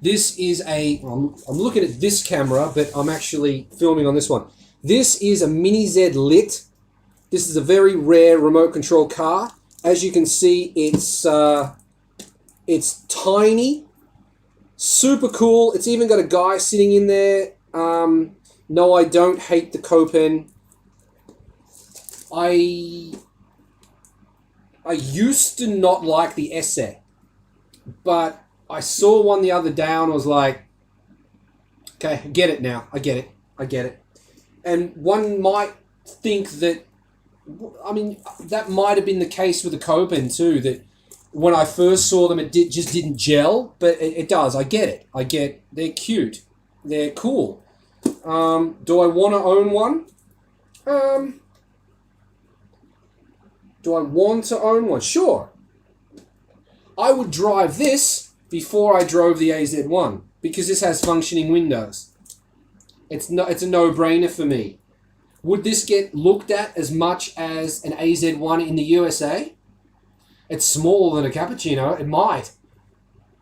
This is I'm looking at this camera, but I'm actually filming on this one. This is a Mini Z Lit. This is a very rare remote control car. As you can see, it's tiny, super cool. It's even got a guy sitting in there. No, I don't hate the Copen. I used to not like the Esse, but I saw one the other day and I was like, okay, I get it now. I get it. And one might think that, I mean, that might have been the case with the Copen too, that when I first saw them, just didn't gel, but it does. I get it. They're cute. They're cool. Do I want to own one? Do I want to own one? Sure. I would drive this before I drove the AZ1 because this has functioning windows. It's a no-brainer for me. Would this get looked at as much as an AZ1 in the USA? It's smaller than a Cappuccino. It might.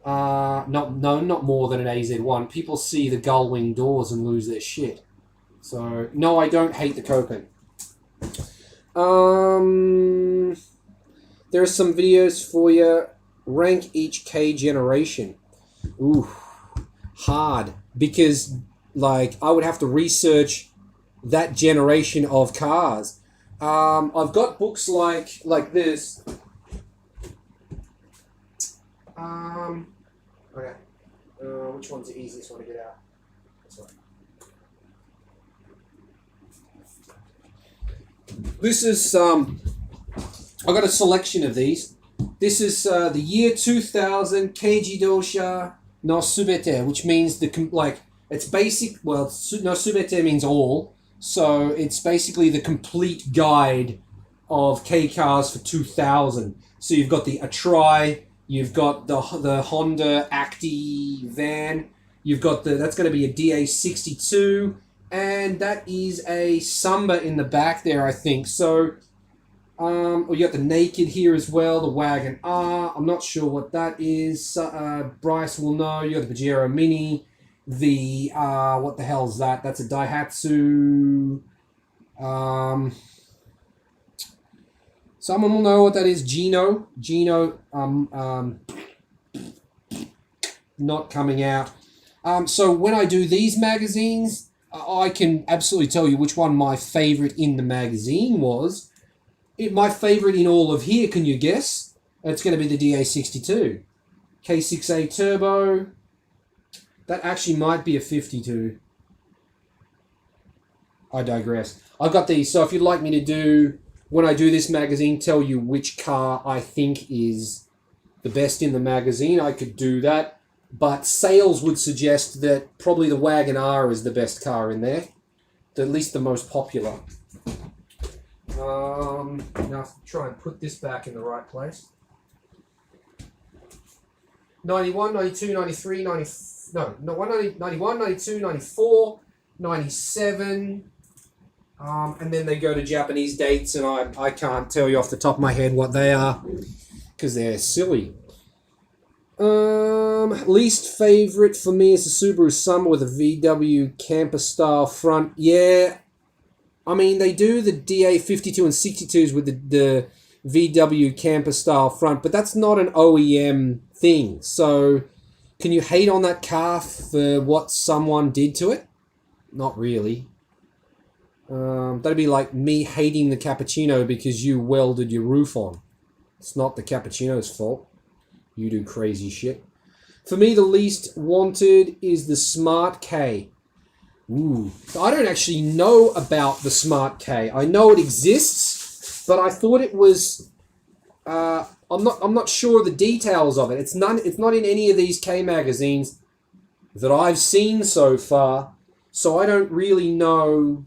Not more than an AZ1. People see the gull wing doors and lose their shit. So, no, I don't hate the Copen. There are some videos for you. Rank each K generation. Ooh, hard. Because, like, I would have to research that generation of cars. I've got books like this. Okay. Which one's the easiest one to get out? This one. This is I got a selection of these. This is the year 2000 Keiji Dosha no Subete, which means it's basic. Well, no Subete means all, so it's basically the complete guide of K cars for 2000. So you've got the Atrai. You've got the Honda Acti van. You've got that's going to be a DA62, and that is a Samba in the back there, I think. So, you got the Naked here as well, the Wagon R. I'm not sure what that is. Bryce will know. You got the Pajero Mini. The what the hell is that? That's a Daihatsu. Someone will know what that is. Gino, not coming out. So when I do these magazines, I can absolutely tell you which one my favorite in the magazine was. My favorite in all of here, can you guess? It's going to be the DA62. K6A Turbo. That actually might be a 52. I digress. I've got these, so if you'd like me to do, when I do this magazine, tell you which car I think is the best in the magazine, I could do that. But sales would suggest that probably the Wagon R is the best car in there. At least the most popular. Now I'll try and put this back in the right place. 91, 92, 93, 90, no, 91, 92, 94, 97... and then they go to Japanese dates, and I can't tell you off the top of my head what they are, because they're silly. Least favorite for me is the Subaru Summer with a VW camper style front. Yeah, I mean, they do the DA52 and 62s with the VW camper style front, but that's not an OEM thing. So, can you hate on that car for what someone did to it? Not really. That'd be like me hating the Cappuccino because you welded your roof on. It's not the Cappuccino's fault. You do crazy shit. For me, the least wanted is the Smart K. Ooh. I don't actually know about the Smart K. I know it exists, but I thought it was... I'm not sure of the details of it. It's not in any of these K magazines that I've seen so far, so I don't really know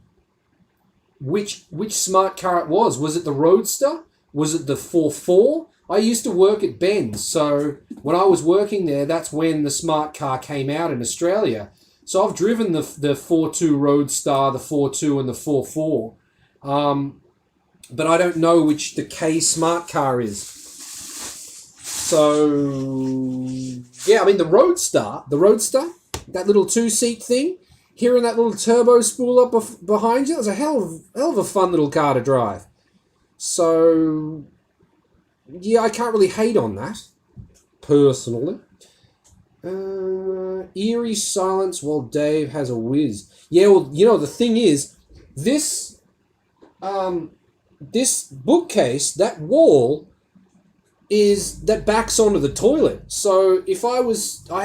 which smart car it was. Was it the Roadster? Was it the 4.4? I used to work at Benz, so when I was working there, that's when the smart car came out in Australia. So I've driven the 4.2 Roadster, the 4.2 and the 4.4. but I don't know which the K smart car is. So, yeah, I mean, the Roadster, that little two-seat thing, hearing that little turbo spool up behind you, it was a hell of a fun little car to drive. So, yeah, I can't really hate on that, personally. Eerie silence while Dave has a whiz. Yeah, well, you know, the thing is, this bookcase, that wall, that backs onto the toilet. So if I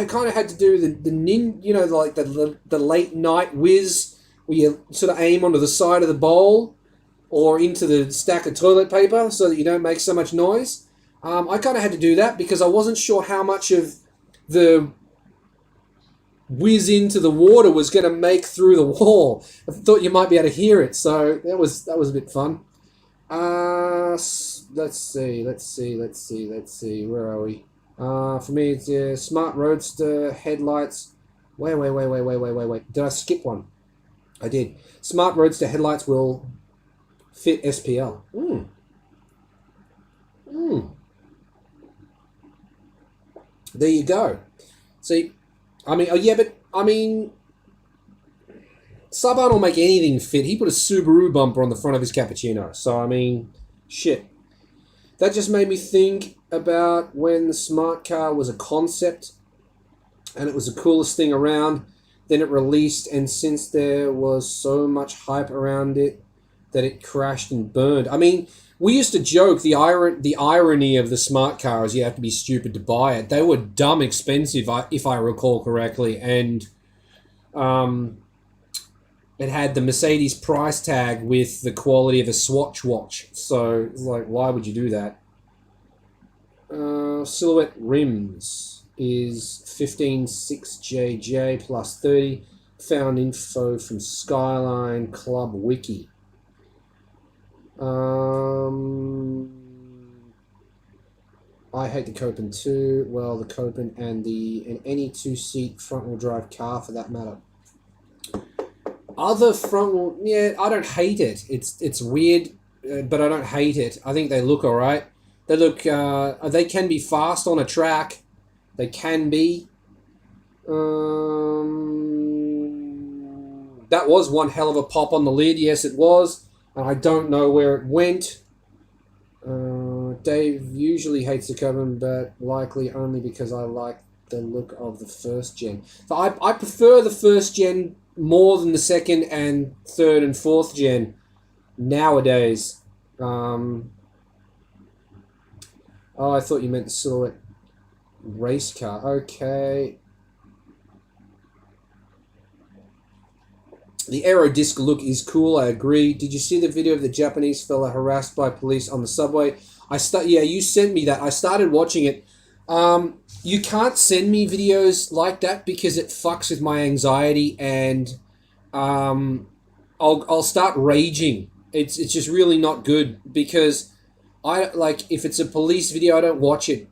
kind of had to do the like the late night whiz, where you sort of aim onto the side of the bowl or into the stack of toilet paper so that you don't make so much noise. I kind of had to do that because I wasn't sure how much of the whiz into the water was going to make through the wall. I thought you might be able to hear it, so that was a bit fun. Let's see. Where are we? For me, it's Smart Roadster headlights. Wait. Did I skip one? I did. Smart Roadster headlights will fit SPL. There you go. See, I mean, Saban will make anything fit. He put a Subaru bumper on the front of his Cappuccino. So, I mean, shit. That just made me think about when the smart car was a concept and it was the coolest thing around. Then it released, and since there was so much hype around it that it crashed and burned. I mean, we used to joke the irony of the smart car is you have to be stupid to buy it. They were dumb expensive, if I recall correctly, and it had the Mercedes price tag with the quality of a Swatch watch. So, like, why would you do that? Silhouette rims is 156JJ plus 30. Found info from Skyline Club Wiki. I hate the Copen too. Well, the Copen and any two-seat front-wheel drive car for that matter. Other front-wheel, yeah, I don't hate it. It's weird, but I don't hate it. I think they look all right. They look, they can be fast on a track. They can be. That was one hell of a pop on the lid. Yes, it was. And I don't know where it went. Dave usually hates the Copen, but likely only because I like the look of the first gen. So I prefer the first gen more than the second and third and fourth gen nowadays. I thought you meant the Silhouette race car. Okay. The Aero disc look is cool, I agree. Did you see the video of the Japanese fella harassed by police on the subway? Yeah, you sent me that. I started watching it. You can't send me videos like that because it fucks with my anxiety, and I'll start raging. It's just really not good because if it's a police video, I don't watch it.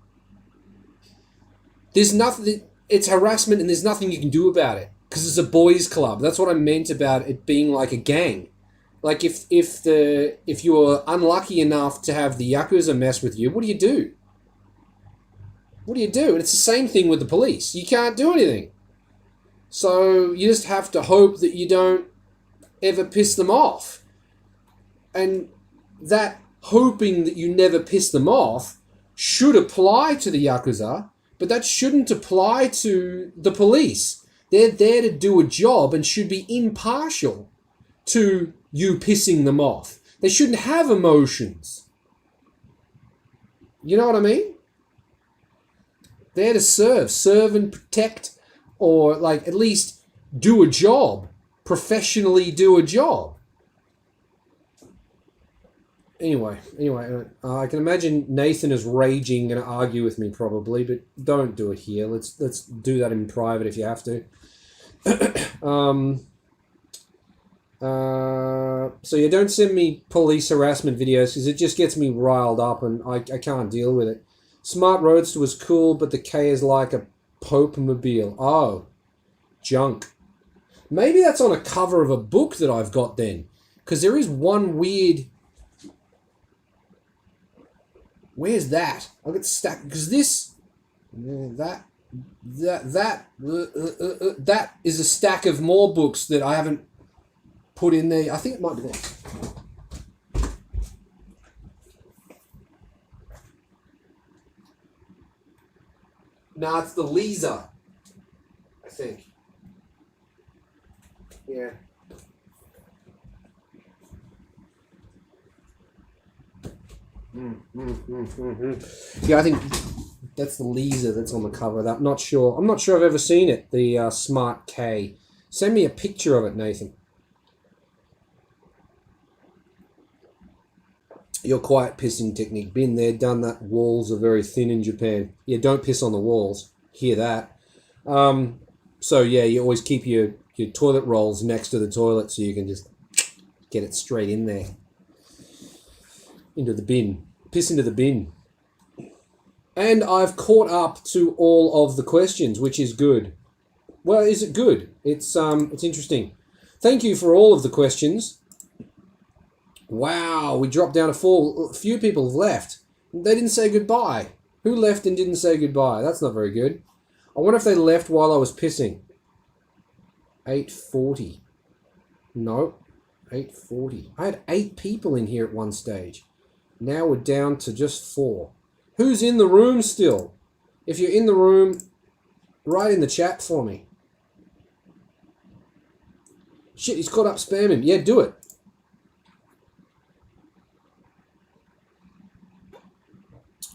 There's nothing. It's harassment, and there's nothing you can do about it because it's a boys' club. That's what I meant about it being like a gang. Like if you're unlucky enough to have the Yakuza mess with you, what do you do? What do you do? And it's the same thing with the police. You can't do anything. So you just have to hope that you don't ever piss them off. And that hoping that you never piss them off should apply to the Yakuza, but that shouldn't apply to the police. They're there to do a job and should be impartial to you pissing them off. They shouldn't have emotions. You know what I mean? There to serve and protect, or like at least do a job, professionally do a job. Anyway, I can imagine Nathan is raging and argue with me probably, but don't do it here. Let's do that in private if you have to. So yeah, don't send me police harassment videos because it just gets me riled up and I can't deal with it. Smart Roadster was cool, but the K is like a Pope-mobile. Oh, junk. Maybe that's on a cover of a book that I've got then, because there is one weird Where's that? I'll get stacked because this, that is a stack of more books that I haven't put in there. I think it might be there. No, it's the Lisa, I think. Yeah. Yeah, I think that's the Lisa that's on the cover of that. I'm not sure I've ever seen it, the Smart K. Send me a picture of it, Nathan. Your quiet pissing technique. Been there, done that. Walls are very thin in Japan. Yeah, don't piss on the walls. Hear that. So yeah, you always keep your toilet rolls next to the toilet so you can just get it straight in there. Into the bin. Piss into the bin. And I've caught up to all of the questions, which is good. Well, is it good? It's interesting. Thank you for all of the questions. Wow, we dropped down to 4. A few people have left. They didn't say goodbye. Who left and didn't say goodbye? That's not very good. I wonder if they left while I was pissing. 8:40. No, 8:40. I had 8 people in here at one stage. Now we're down to just 4. Who's in the room still? If you're in the room, write in the chat for me. Shit, he's caught up spamming. Yeah, do it.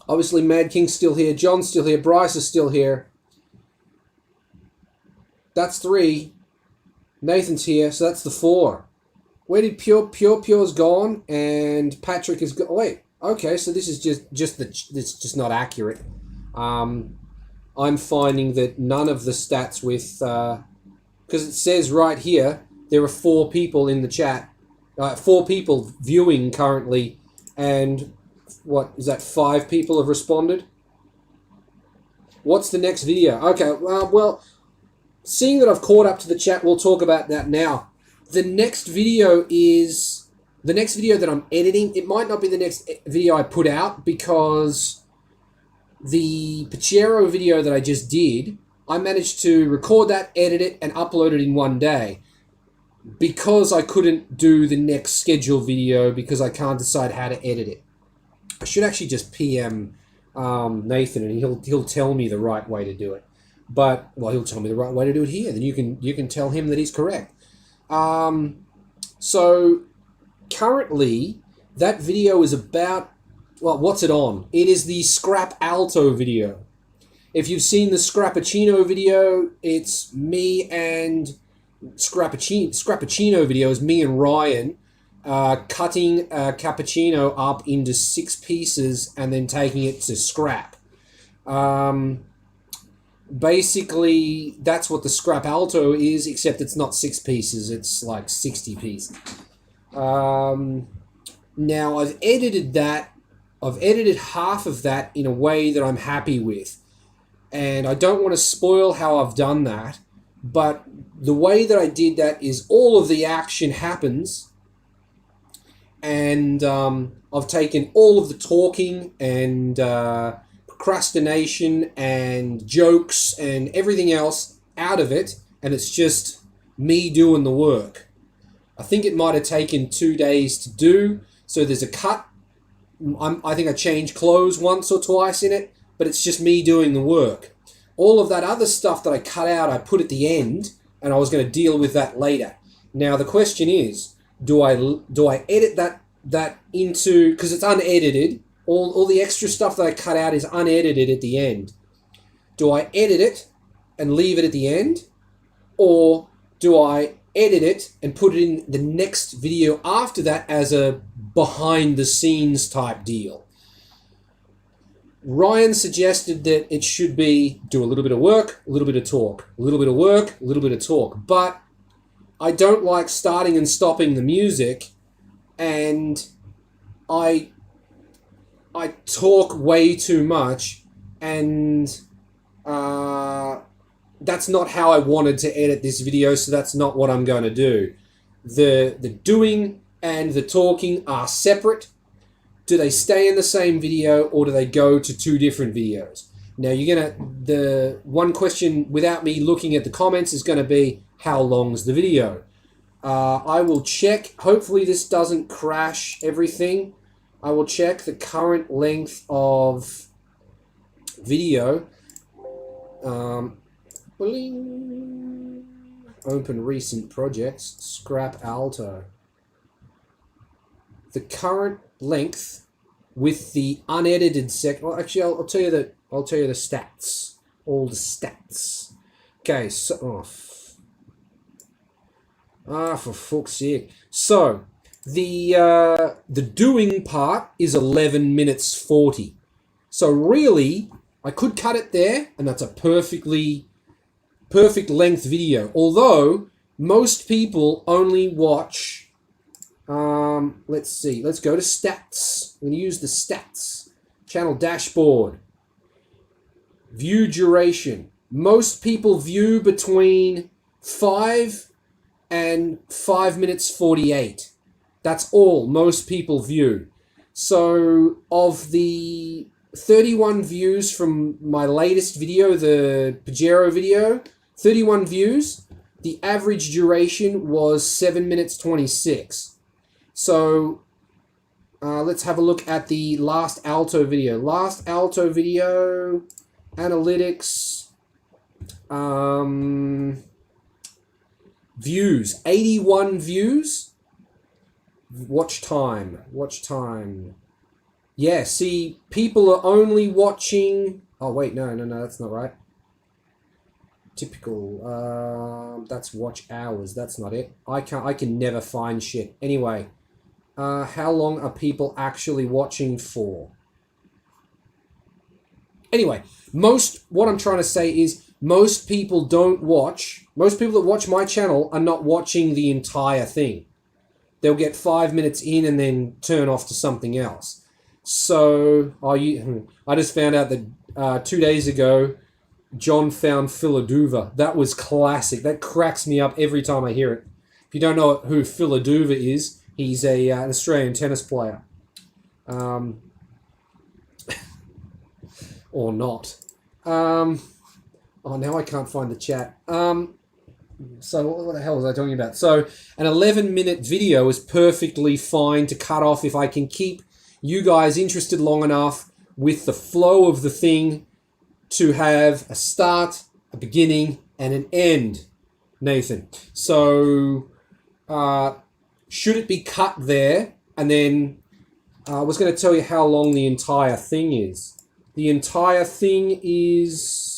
Obviously, Mad King's still here. John's still here. Bryce is still here. That's 3. Nathan's here, so that's the 4. Where did Pure's gone? And Patrick is gone. Wait, okay, so this is it's just not accurate. I'm finding that none of the stats with because it says right here there are 4 people in the chat, 4 people viewing currently, and what is that? 5 people have responded. What's the next video? Okay, well, seeing that I've caught up to the chat, we'll talk about that now. The next video is the next video that I'm editing. It might not be the next video I put out because the Pachero video that I just did, I managed to record that, edit it, and upload it in one day. Because I couldn't do the next scheduled video because I can't decide how to edit it. I should actually just PM Nathan and he'll tell me the right way to do it. But he'll tell me the right way to do it here. Then you can tell him that he's correct. So currently that video is about, what's it on? It is the Scrap Alto video. If you've seen the Scrappuccino video, it's me and Scrappuccino video is me and Ryan cutting a cappuccino up into 6 pieces and then taking it to scrap. Basically, that's what the Scrap Alto is, except it's not 6 pieces, it's like 60 pieces. Now, I've edited that. I've edited half of that in a way that I'm happy with. And I don't want to spoil how I've done that, but the way that I did that is all of the action happens, and I've taken all of the talking and procrastination and jokes and everything else out of it, and it's just me doing the work. I think it might have taken 2 days to do, so there's a cut. I think I changed clothes once or twice in it, but it's just me doing the work. All of that other stuff that I cut out, I put at the end, and I was going to deal with that later. Now the question is, do I edit that into, because it's unedited, all the extra stuff that I cut out is unedited at the end. Do I edit it and leave it at the end, or do I edit it and put it in the next video after that as a behind the scenes type deal? Ryan suggested that it should be do a little bit of work, a little bit of talk, a little bit of work, a little bit of talk. But I don't like starting and stopping the music, and I talk way too much, and that's not how I wanted to edit this video, so that's not what I'm going to do. The doing and the talking are separate. do they stay in the same video or do they go to two different videos? Now the one question without me looking at the comments is going to be, how long's the video? I will check. Hopefully this doesn't crash everything. I will check the current length of video. Open recent projects. Scrap Alto. The current length with the unedited Well, actually, I'll tell you the stats. All the stats. Okay. So, for fuck's sake. So the doing part is 11 minutes 40. So really, I could cut it there, and that's a perfect length video. Although most people only watch. Let's see. Let's go to stats. I'm going to use the stats. Channel dashboard. View duration. Most people view between 5 and 5 minutes 48. That's all most people view. So of the 31 views from my latest video, the Pajero video, 31 views, the average duration was 7 minutes 26. So let's have a look at the last Alto video. Last Alto video, analytics, views, 81 views. Watch time. Yeah, see, people are only watching. Oh wait, no, that's not right. Typical. That's watch hours. That's not it. I can never find shit. Anyway, how long are people actually watching for? Anyway, what I'm trying to say is most people that watch my channel are not watching the entire thing. They'll get 5 minutes in and then turn off to something else. So, I just found out that 2 days ago, John found Philaduva. That was classic. That cracks me up every time I hear it. If you don't know who Philaduva is, he's an Australian tennis player. Or not. Now I can't find the chat. So what the hell was I talking about? So an 11-minute video is perfectly fine to cut off if I can keep you guys interested long enough with the flow of the thing to have a start, a beginning, and an end, Nathan. So should it be cut there? And then I was going to tell you how long the entire thing is. The entire thing is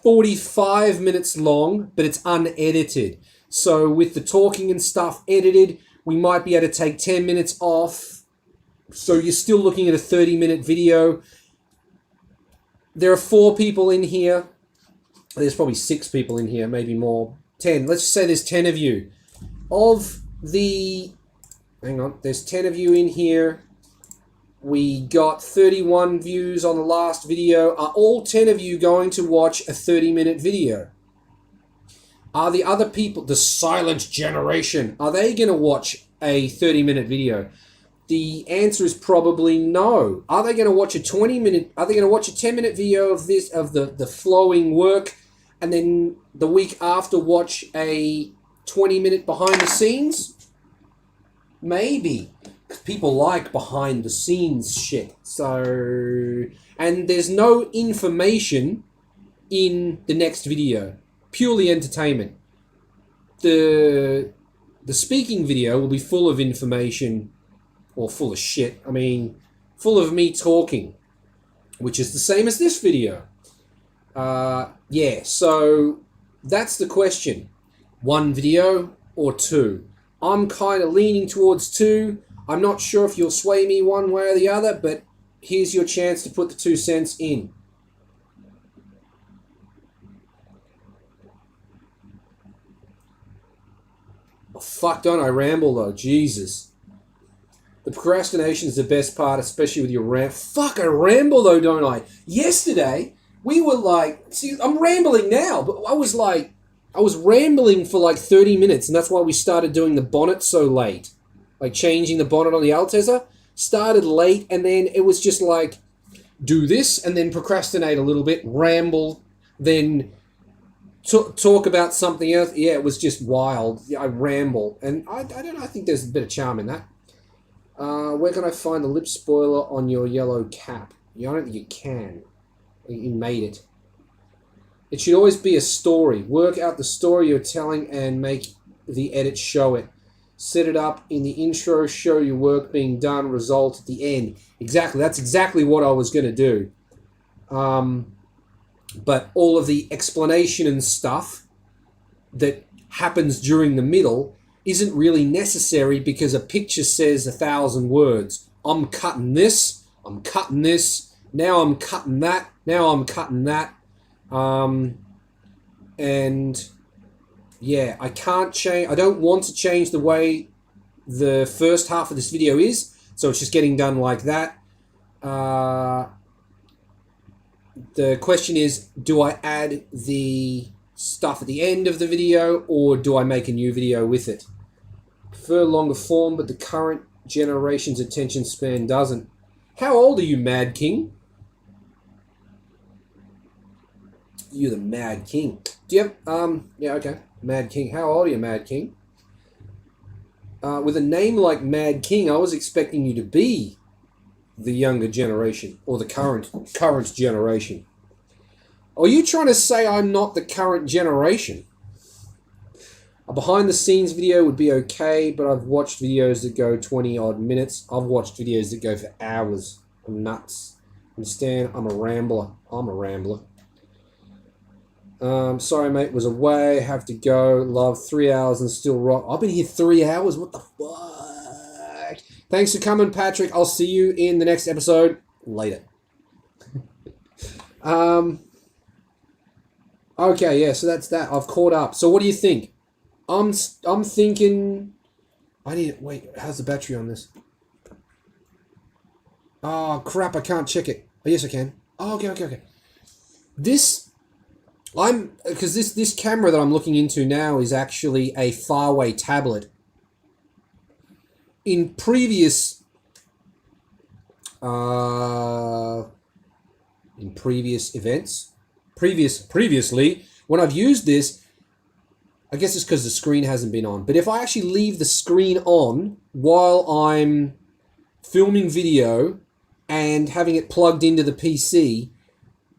45 minutes long, but it's unedited. So with the talking and stuff edited, we might be able to take 10 minutes off. So you're still looking at a 30-minute video. There are 4 people in here. There's probably 6 people in here, maybe more. 10. Let's just say there's 10 of you. There's 10 of you in here. We got 31 views on the last video. Are all 10 of you going to watch a 30-minute video? Are the other people, the silent generation, are they going to watch a 30-minute video? The answer is probably no. Are they going to watch a 20-minute, are they going to watch a 10-minute video of the flowing work, and then the week after watch a 20-minute behind the scenes? Maybe. People like behind the scenes shit. So, and there's no information in the next video. Purely entertainment. The speaking video will be full of information, or full of shit. I mean, full of me talking, which is the same as this video. Yeah, so that's the question. 1 video or 2? I'm kind of leaning towards 2. I'm not sure if you'll sway me one way or the other, but here's your chance to put the 2 cents in. Oh, fuck, don't I ramble though? Jesus. The procrastination is the best part, especially with your Fuck, I ramble though, don't I? Yesterday, we were like... See, I'm rambling now, but I was rambling for like 30 minutes, and that's why we started doing the bonnet so late. Like changing the bonnet on the Altezza. started late, and then it was just like, do this, and then procrastinate a little bit, ramble, then talk about something else. Yeah, it was just wild. I ramble, and I don't know, I think there's a bit of charm in that. Where can I find the lip spoiler on your yellow cap? I don't think you can. You made it. It should always be a story. Work out the story you're telling and make the edit show it. Set it up in the intro, show your work being done, result at the end. Exactly. That's exactly what I was going to do. But all of the explanation and stuff that happens during the middle isn't really necessary because a picture says 1,000 words. I'm cutting this. I'm cutting this. Now I'm cutting that. Now I'm cutting that. And yeah, I can't change. I don't want to change the way the first half of this video is. So it's just getting done like that. The question is, do I add the stuff at the end of the video or do I make a new video with it? Prefer longer form, but the current generation's attention span doesn't. How old are you, Mad King? You're the Mad King. Do you have, yeah, okay. Mad King. How old are you, Mad King? With a name like Mad King, I was expecting you to be the younger generation or the current generation. Are you trying to say I'm not the current generation? A behind the scenes video would be okay, but I've watched videos that go 20 odd minutes. I've watched videos that go for hours. I'm nuts. Understand? I'm a rambler. Sorry, mate, was away. Have to go. Love 3 hours and still rock. I've been here 3 hours. What the fuck? Thanks for coming, Patrick. I'll see you in the next episode. Later. Okay, yeah, so that's that. I've caught up. So what do you think? I'm thinking... Wait, how's the battery on this? Oh, crap, I can't check it. Oh, yes, I can. Oh, okay. Because this camera that I'm looking into now is actually a Farway tablet. In previous events, previously, when I've used this, I guess it's because the screen hasn't been on. But if I actually leave the screen on while I'm filming video and having it plugged into the PC,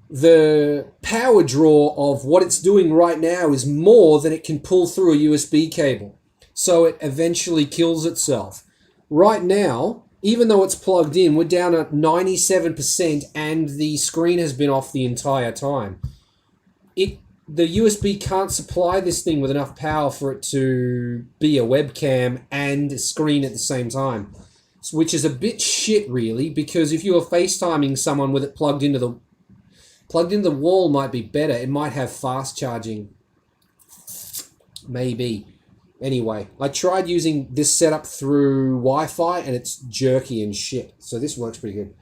the power draw of what it's doing right now is more than it can pull through a USB cable. So it eventually kills itself. Right now, even though it's plugged in, we're down at 97% and the screen has been off the entire time. The USB can't supply this thing with enough power for it to be a webcam and a screen at the same time. Which is a bit shit, really, because if you were FaceTiming someone with it plugged into the wall might be better. It might have fast charging. Maybe. Anyway, I tried using this setup through Wi-Fi and it's jerky and shit. So this works pretty good.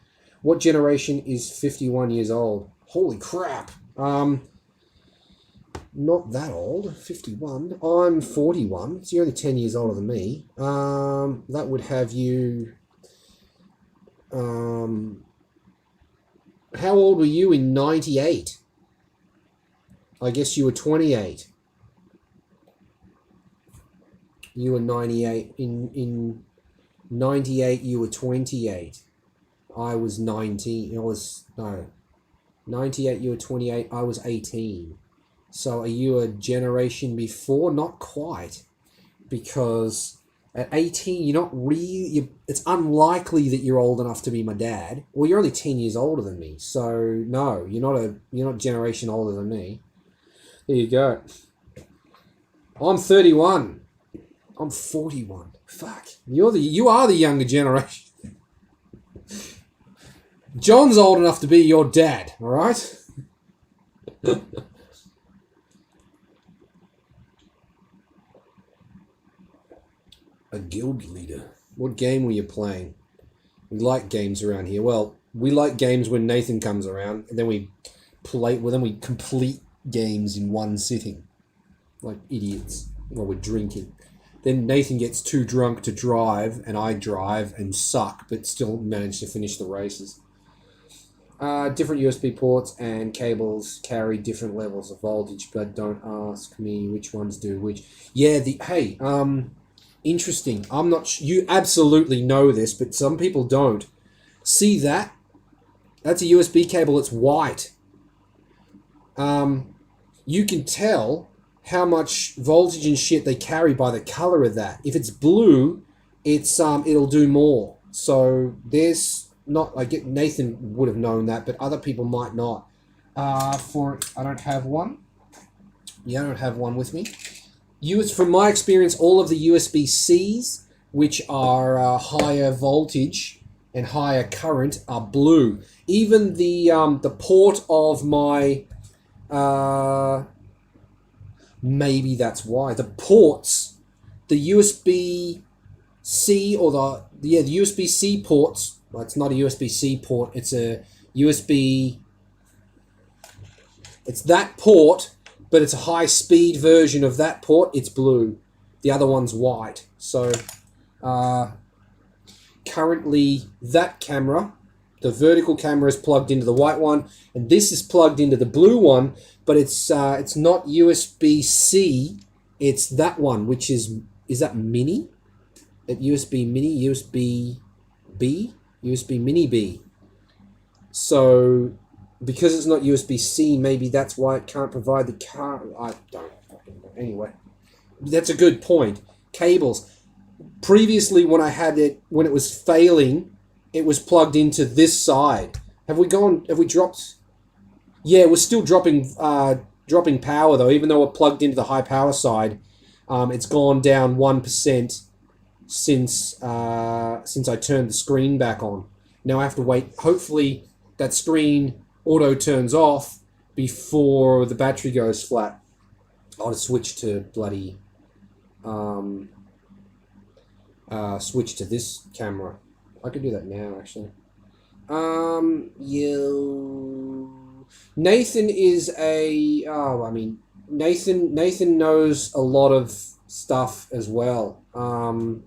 What generation is 51 years old? Holy crap. Not that old. 51. I'm 41. So you're only 10 years older than me. That would have you... how old were you in 98? I guess you were 28. You were 98. In 98, you were 28. I was 19. 98, you were 28. I was 18. So are you a generation before? Not quite. Because at 18, you're not really... It's unlikely that you're old enough to be my dad. Well, you're only 10 years older than me. So, no, you're not a generation older than me. There you go. I'm 31. I'm 41. Fuck. You are the younger generation. John's old enough to be your dad, all right? A guild leader. What game were you playing? We like games around here. Well, we like games when Nathan comes around, and then we complete games in one sitting, like idiots while we're drinking. Then Nathan gets too drunk to drive, and I drive and suck, but still manage to finish the races. Different USB ports and cables carry different levels of voltage, but don't ask me which ones do which. Yeah, interesting. I'm not. You absolutely know this, but some people don't. See that? That's a USB cable. It's white. You can tell how much voltage and shit they carry by the color of that. If it's blue, it'll do more. So there's not. I get Nathan would have known that, but other people might not. I don't have one. Yeah, I don't have one with me. From my experience, all of the USB-Cs, which are higher voltage and higher current, are blue. Even the port of my maybe that's why the ports, the USB-C or the USB-C ports. Well, it's not a USB-C port. It's a USB. It's that port. But it's a high-speed version of that port. It's blue. The other one's white. So, currently, that camera, the vertical camera, is plugged into the white one, and this is plugged into the blue one. But it's not USB-C. It's that one, which is that Mini? USB Mini, USB-B, USB Mini B. So, because it's not USB-C, maybe that's why it can't provide the car. I don't fucking know. Anyway, that's a good point. Cables. Previously, when it was failing, it was plugged into this side. Have we dropped? Yeah, we're still dropping power though, even though we're plugged into the high power side. It's gone down 1% since I turned the screen back on. Now I have to wait. Hopefully, that screen auto turns off before the battery goes flat. I'll just switch to bloody switch to this camera. I could do that now actually. Nathan is Nathan knows a lot of stuff as well. I'm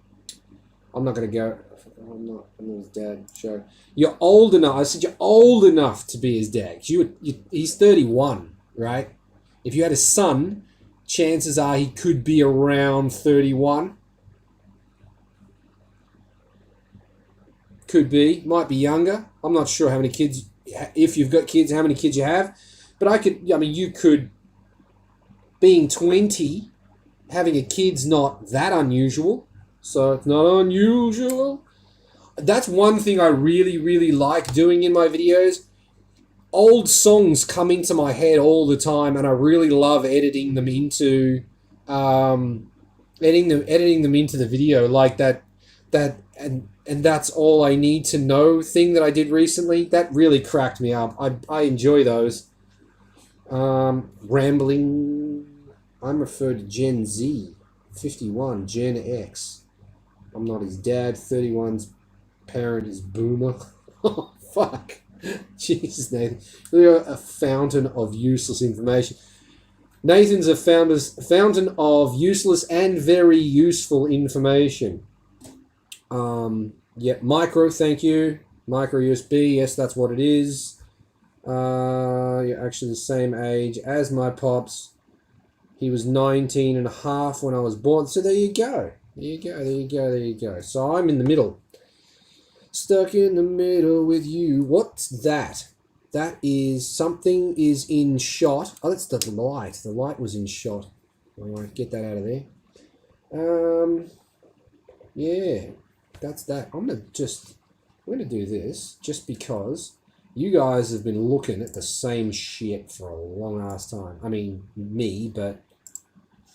not gonna go. I'm not his dad. Sure. You're old enough. I said you're old enough to be his dad. He's 31, right? If you had a son, chances are he could be around 31. Could be. Might be younger. I'm not sure how many kids, if you've got kids, how many kids you have. But you could, being 20, having a kid's not that unusual. So it's not unusual. That's one thing I really, really like doing in my videos. Old songs come into my head all the time, and I really love editing them into editing them into the video, like that and that's all I need to know thing that I did recently. That really cracked me up. I enjoy those. Rambling. I'm referred to Gen Z, 51, Gen X. I'm not his dad. 31's parent is Boomer. Oh, fuck. Jesus, Nathan. You're a fountain of useless information. Nathan's a fountain of useless and very useful information. Yeah, micro, thank you. Micro USB, yes, that's what it is. You're actually the same age as my pops. He was 19 and a half when I was born. So there you go. There you go. So I'm in the middle. Stuck in the middle with you. What's that? That is something is in shot. Oh, that's the light. The light was in shot. All right, get that out of there. Yeah, that's that. I'm gonna do this just because you guys have been looking at the same shit for a long ass time. I mean, me, but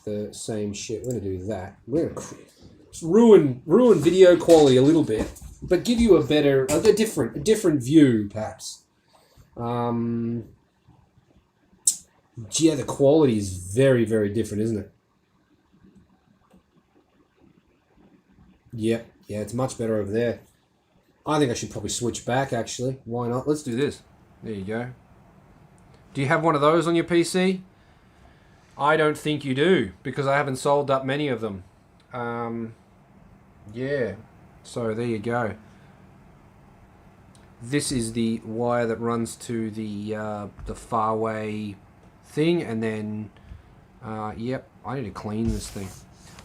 the same shit. We're gonna do that. We're gonna ruin video quality a little bit, but give you a different view, perhaps. Yeah, the quality is very, very different, isn't it? Yeah, it's much better over there. I think I should probably switch back, actually. Why not? Let's do this. There you go. Do you have one of those on your PC? I don't think you do, because I haven't sold that many of them. Yeah. So there you go. This is the wire that runs to the Farway thing, and then yep, I need to clean this thing.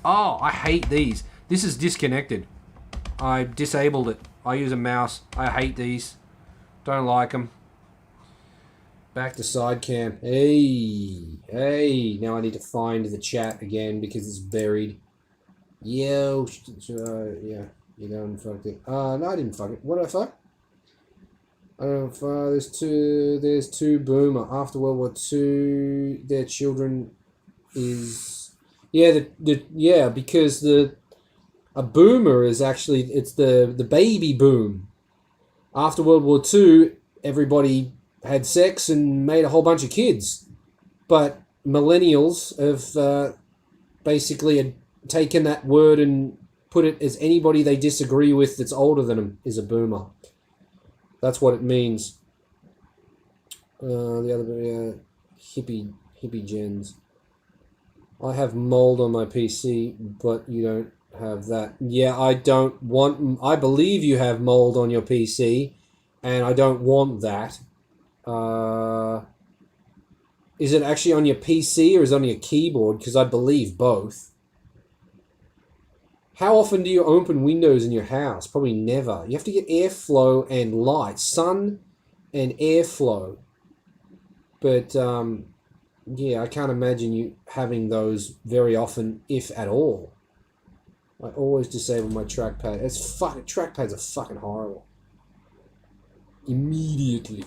Oh, I hate these. This is disconnected. I disabled it. I use a mouse. I hate these. Don't like them. Back to side cam. Hey, hey. Now I need to find the chat again because it's buried. Yo, yeah. You done fucked it. No, I didn't fuck it. What did I fuck? There's two boomer after World War II. Their children is because a boomer is actually it's the baby boom. After World War II, everybody had sex and made a whole bunch of kids, but millennials have basically taken that word and put it as anybody they disagree with that's older than them is a boomer. That's what it means. The other hippie gens. I have mold on my PC, but you don't have that. Yeah, I don't want. I believe you have mold on your PC, and I don't want that. Is it actually on your PC or is it on your keyboard? Because I believe both. How often do you open windows in your house? Probably never. You have to get airflow and light, sun and airflow. But yeah, I can't imagine you having those very often, if at all. I always disable my trackpad. Trackpads are fucking horrible. Immediately.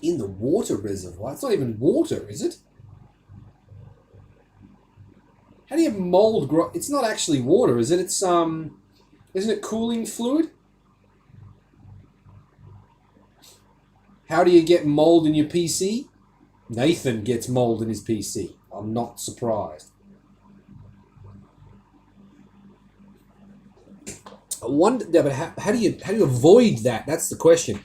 In the water reservoir. It's not even water, is it? How do you have mold grow? It's not actually water, is it? It's isn't it cooling fluid? How do you get mold in your PC? Nathan gets mold in his PC. I'm not surprised. I wonder, but how do you avoid that? That's the question.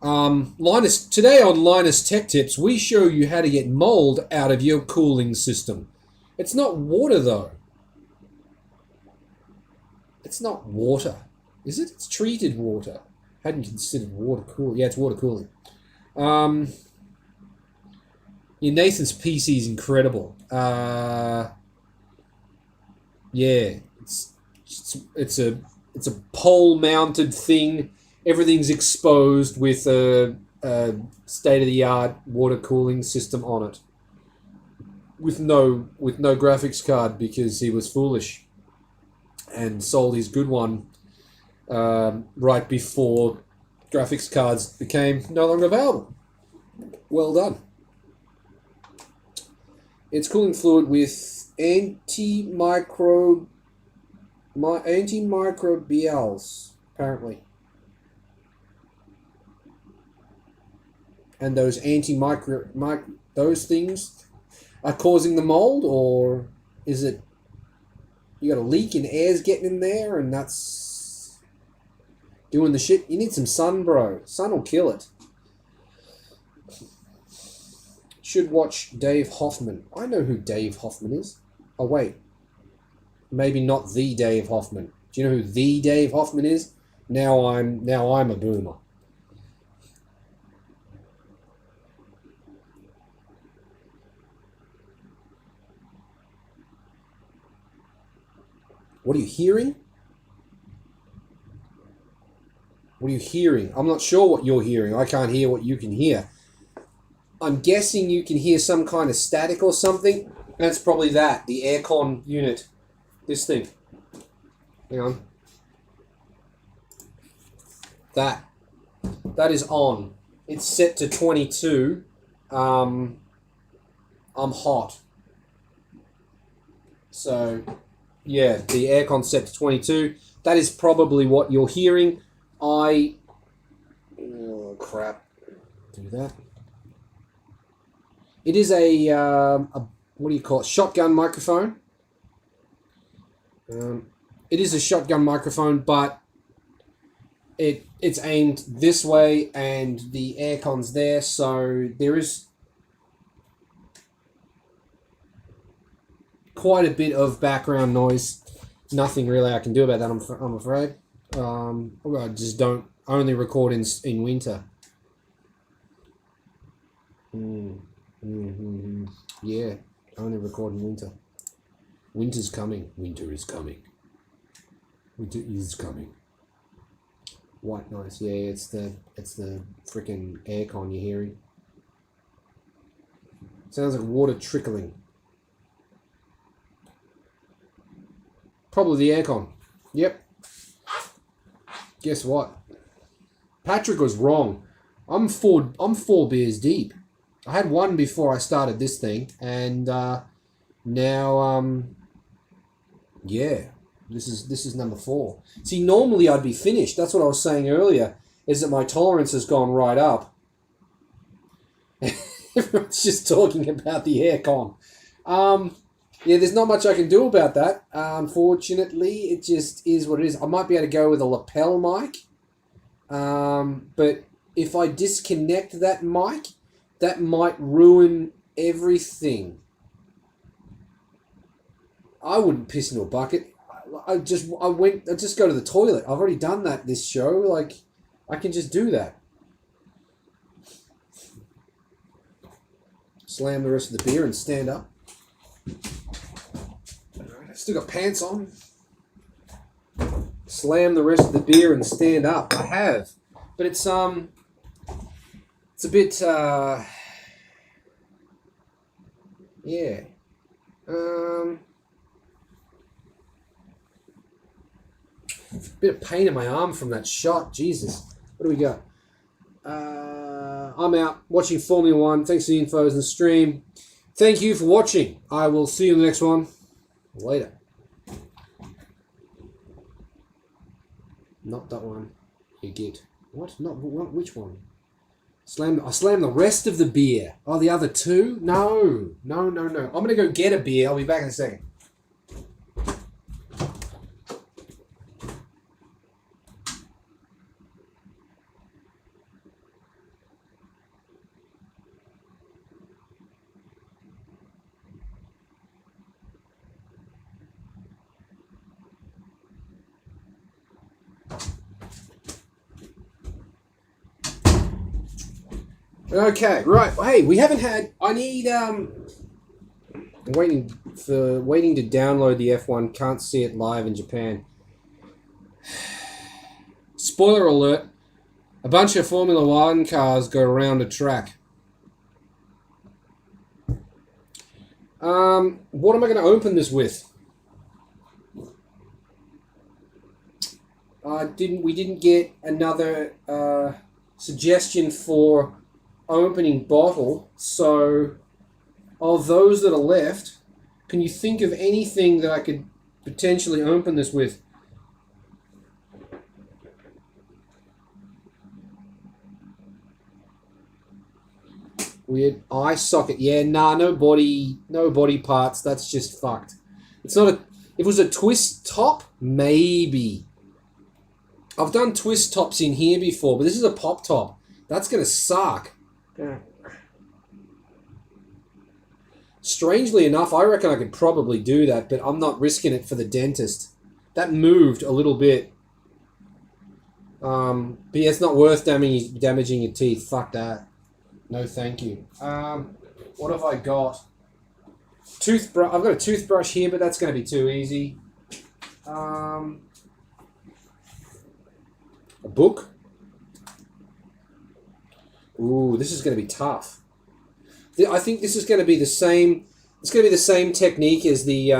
Today on Linus Tech Tips, we show you how to get mold out of your cooling system. It's not water though. It's not water, is it? It's treated water. Hadn't considered water cooling. Yeah, it's water cooling. Yeah, Nathan's PC is incredible. Yeah, it's a pole-mounted thing. Everything's exposed with a state-of-the-art water cooling system on it. With no graphics card because he was foolish and sold his good one right before graphics cards became no longer available. Well done. It's cooling fluid with antimicrobials, apparently. And those those things are causing the mold, or is it you got a leak and air's getting in there and that's doing the shit? You need some sun, bro. Sun will kill it. Should watch Dave Hoffman. I know who Dave Hoffman is. Oh wait, maybe not the Dave Hoffman. Do you know who the Dave Hoffman is? Now I'm a boomer. What are you hearing? What are you hearing? I'm not sure what you're hearing. I can't hear what you can hear. I'm guessing you can hear some kind of static or something. That's probably that, the aircon unit. This thing. Hang on. That is on. It's set to 22. I'm hot. So, yeah, the aircon's set to 22. That is probably what you're hearing. Oh, crap. Do that. It is a what do you call it? Shotgun microphone. It is a shotgun microphone, but it's aimed this way and the aircon's there, so there is quite a bit of background noise. Nothing really I can do about that, I'm afraid. I just don't only record in winter. Yeah, only record in winter. Winter's coming. Winter is coming. Winter is coming. White noise. Yeah, it's the freaking aircon you're hearing. Sounds like water trickling. Probably the aircon. Yep. Guess what? Patrick was wrong. I'm four beers deep. I had one before I started this thing, and now yeah, this is number 4. See, normally I'd be finished. That's what I was saying earlier. Is that my tolerance has gone right up. Everyone's just talking about the aircon. Yeah, there's not much I can do about that. Unfortunately, it just is what it is. I might be able to go with a lapel mic. But if I disconnect that mic, that might ruin everything. I wouldn't piss in a bucket. I just go to the toilet. I've already done that this show. Like, I can just do that. Slam the rest of the beer and stand up. I've still got pants on. Slam the rest of the beer and stand up. I have. But it's a bit yeah. Bit of pain in my arm from that shot. Jesus. What do we got? I'm out watching Formula 1. Thanks for the infos and the stream. Thank you for watching. I will see you in the next one. Later. Not that one. You get. What? Not what? Which one? I slammed the rest of the beer. Oh, the other 2? No. I'm going to go get a beer. I'll be back in a second. Okay, right. Hey, we haven't had. I need. Waiting to download the F1. Can't see it live in Japan. Spoiler alert: a bunch of Formula 1 cars go around a track. What am I going to open this with? We didn't get another suggestion for opening bottle, so of those that are left, can you think of anything that I could potentially open this with? Weird eye socket. Yeah, nah, no body parts. That's just fucked. It's not a. If it was a twist top, maybe. I've done twist tops in here before, but this is a pop top. That's gonna suck. Yeah. Strangely enough, I reckon I could probably do that, but I'm not risking it for the dentist. That moved a little bit. But yeah, it's not worth damaging your teeth. Fuck that. No, thank you. What have I got? Toothbrush. I've got a toothbrush here, but that's going to be too easy. A book. Ooh, this is going to be tough. I think this is going to be the same. It's going to be the same technique as the.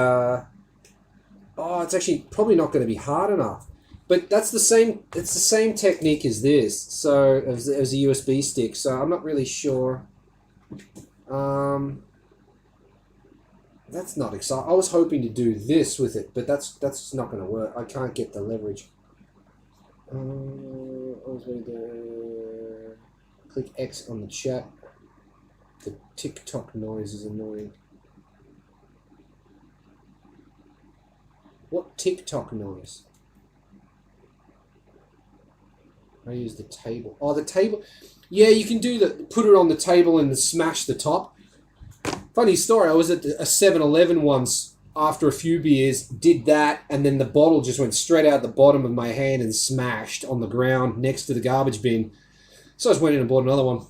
It's actually probably not going to be hard enough, but that's the same. It's the same technique as this. So as a USB stick. So I'm not really sure. That's not exciting. I was hoping to do this with it, but that's not going to work. I can't get the leverage. I was going to click X on the chat. The TikTok noise is annoying. What TikTok noise? I use the table. Oh, the table. Yeah, you can do the put it on the table and smash the top. Funny story. I was at a 7-Eleven once after a few beers, did that, and then the bottle just went straight out the bottom of my hand and smashed on the ground next to the garbage bin. So I just went in and bought another one.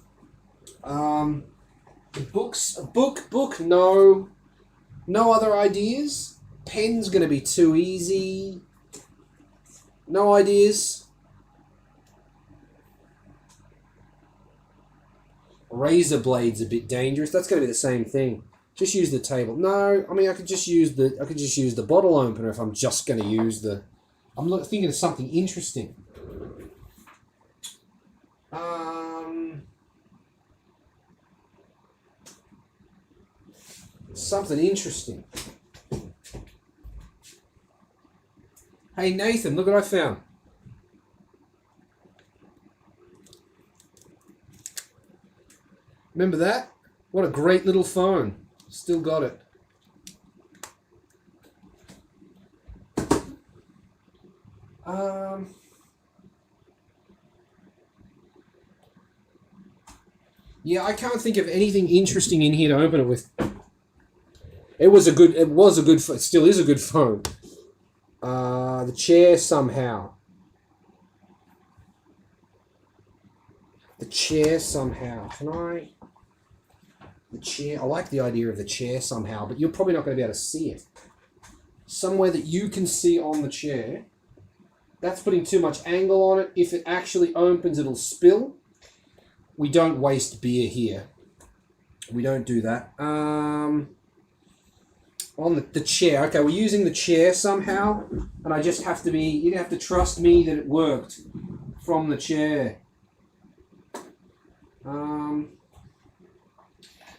Books, book. No other ideas. Pen's gonna be too easy. No ideas. Razor blade's a bit dangerous. That's going to be the same thing. Just use the table. No, I mean I could just use the bottle opener if I'm just going to use the. I'm thinking of something interesting. Something interesting. Hey Nathan, look what I found. Remember that? What a great little phone. Still got it. Yeah, I can't think of anything interesting in here to open it with. It was a good it still is a good phone. The chair somehow. Can I? The chair. I like the idea of the chair somehow, but you're probably not going to be able to see it. Somewhere that you can see on the chair. That's putting too much angle on it. If it actually opens, it'll spill. We don't waste beer here. We don't do that. On the chair. Okay, we're using the chair somehow, and I just have to be. You have to trust me that it worked from the chair.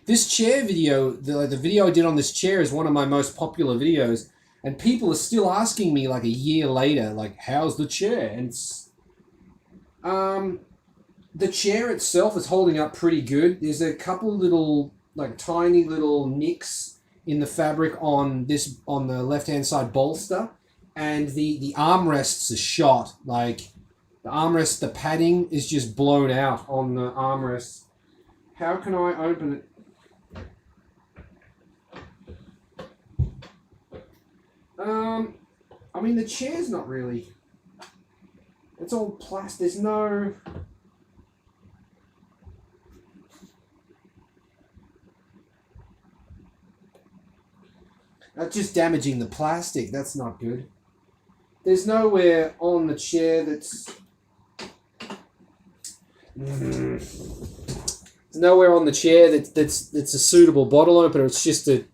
This chair video, the video I did on this chair is one of my most popular videos, and people are still asking me like a year later, like, how's the chair? And it's, the chair itself is holding up pretty good. There's a couple little, like tiny little nicks in the fabric on the left-hand side bolster, and the armrests are shot. Like, the armrest, the padding is just blown out on the armrests. How can I open it? I mean, the chair's not really... It's all plastic. There's no... That's just damaging the plastic. That's not good. There's nowhere on the chair that's... There's nowhere on the chair that's a suitable bottle opener. It's just a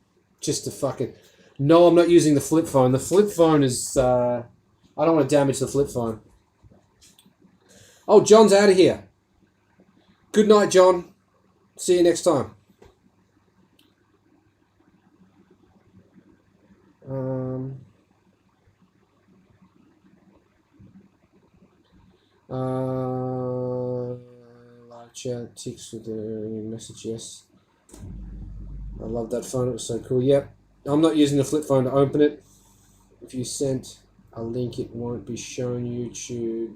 fucking... No, I'm not using the flip phone. The flip phone is... I don't want to damage the flip phone. Oh, John's out of here. Good night, John. See you next time. Live chat, ticks with the message, yes. I love that phone. It was so cool. Yep. I'm not using the flip phone to open it. If you sent a link, it won't be shown. YouTube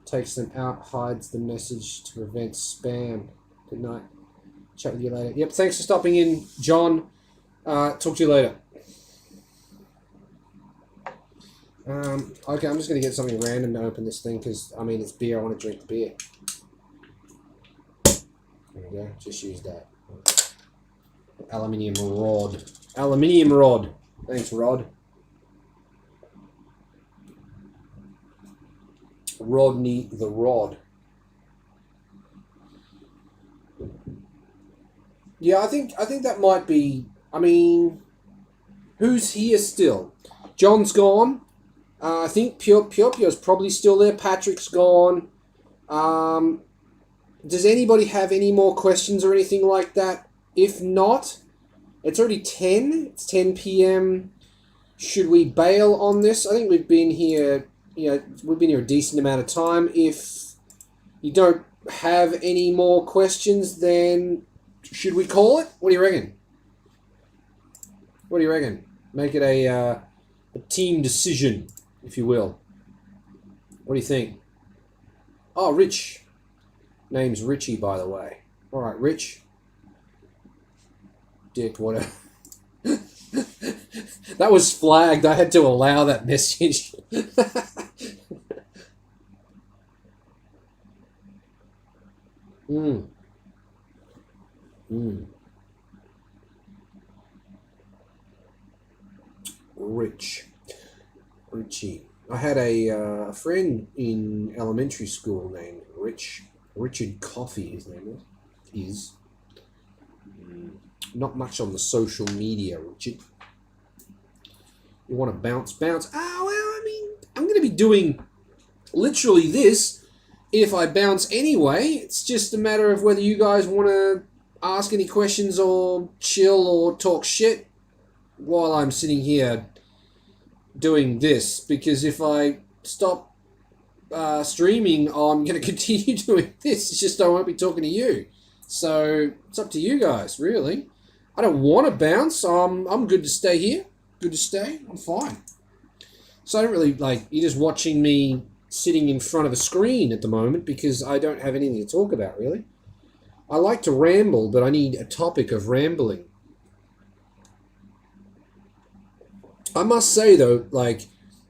takes them out, hides the message to prevent spam. Good night. Chat with you later. Yep, thanks for stopping in, John. Talk to you later. Okay, I'm just going to get something random to open this thing because, I mean, it's beer. I want to drink the beer. There we go. Just use that. Aluminium rod. Aluminium rod. Thanks, Rod. Rodney the Rod. Yeah, I think that might be... I mean, who's here still? John's gone. I think Piopio's probably still there. Patrick's gone. Does anybody have any more questions or anything like that? If not, it's already 10. It's 10 p.m. Should we bail on this? I think we've been here, we've been here a decent amount of time. If you don't have any more questions, then should we call it? What do you reckon? What do you reckon? Make it a team decision, if you will. What do you think? Oh, Rich. Name's Richie, by the way. All right, Rich. Dick, whatever. That was flagged. I had to allow that message. mm. Mm. Richie. I had a friend in elementary school named Richard Coffey. His name is. Not much on the social media, Richard. You want to bounce? Ah, well, I mean, I'm going to be doing literally this if I bounce anyway. It's just a matter of whether you guys want to ask any questions or chill or talk shit while I'm sitting here doing this. Because if I stop streaming, I'm going to continue doing this. It's just I won't be talking to you. So it's up to you guys, really. I don't want to bounce. I'm good to stay here. Good to stay. I'm fine. So I don't really, you're just watching me sitting in front of a screen at the moment because I don't have anything to talk about, really. I like to ramble, but I need a topic of rambling. I must say, though,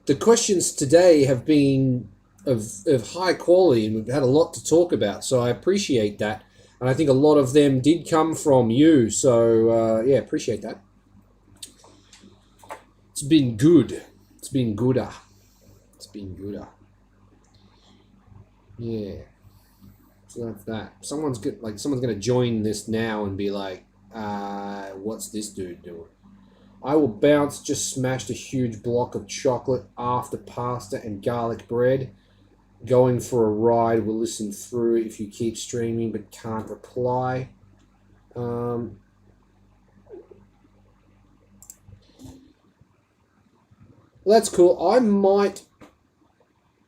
the questions today have been of high quality and we've had a lot to talk about, so I appreciate that. And I think a lot of them did come from you, so yeah, appreciate that. It's been good. It's been gooder. Yeah. So that's that. Someone's gonna join this now and be like, what's this dude doing? I will bounce. Just smashed a huge block of chocolate after pasta and garlic bread. Going for a ride. We'll listen through if you keep streaming but can't reply. That's cool. I might...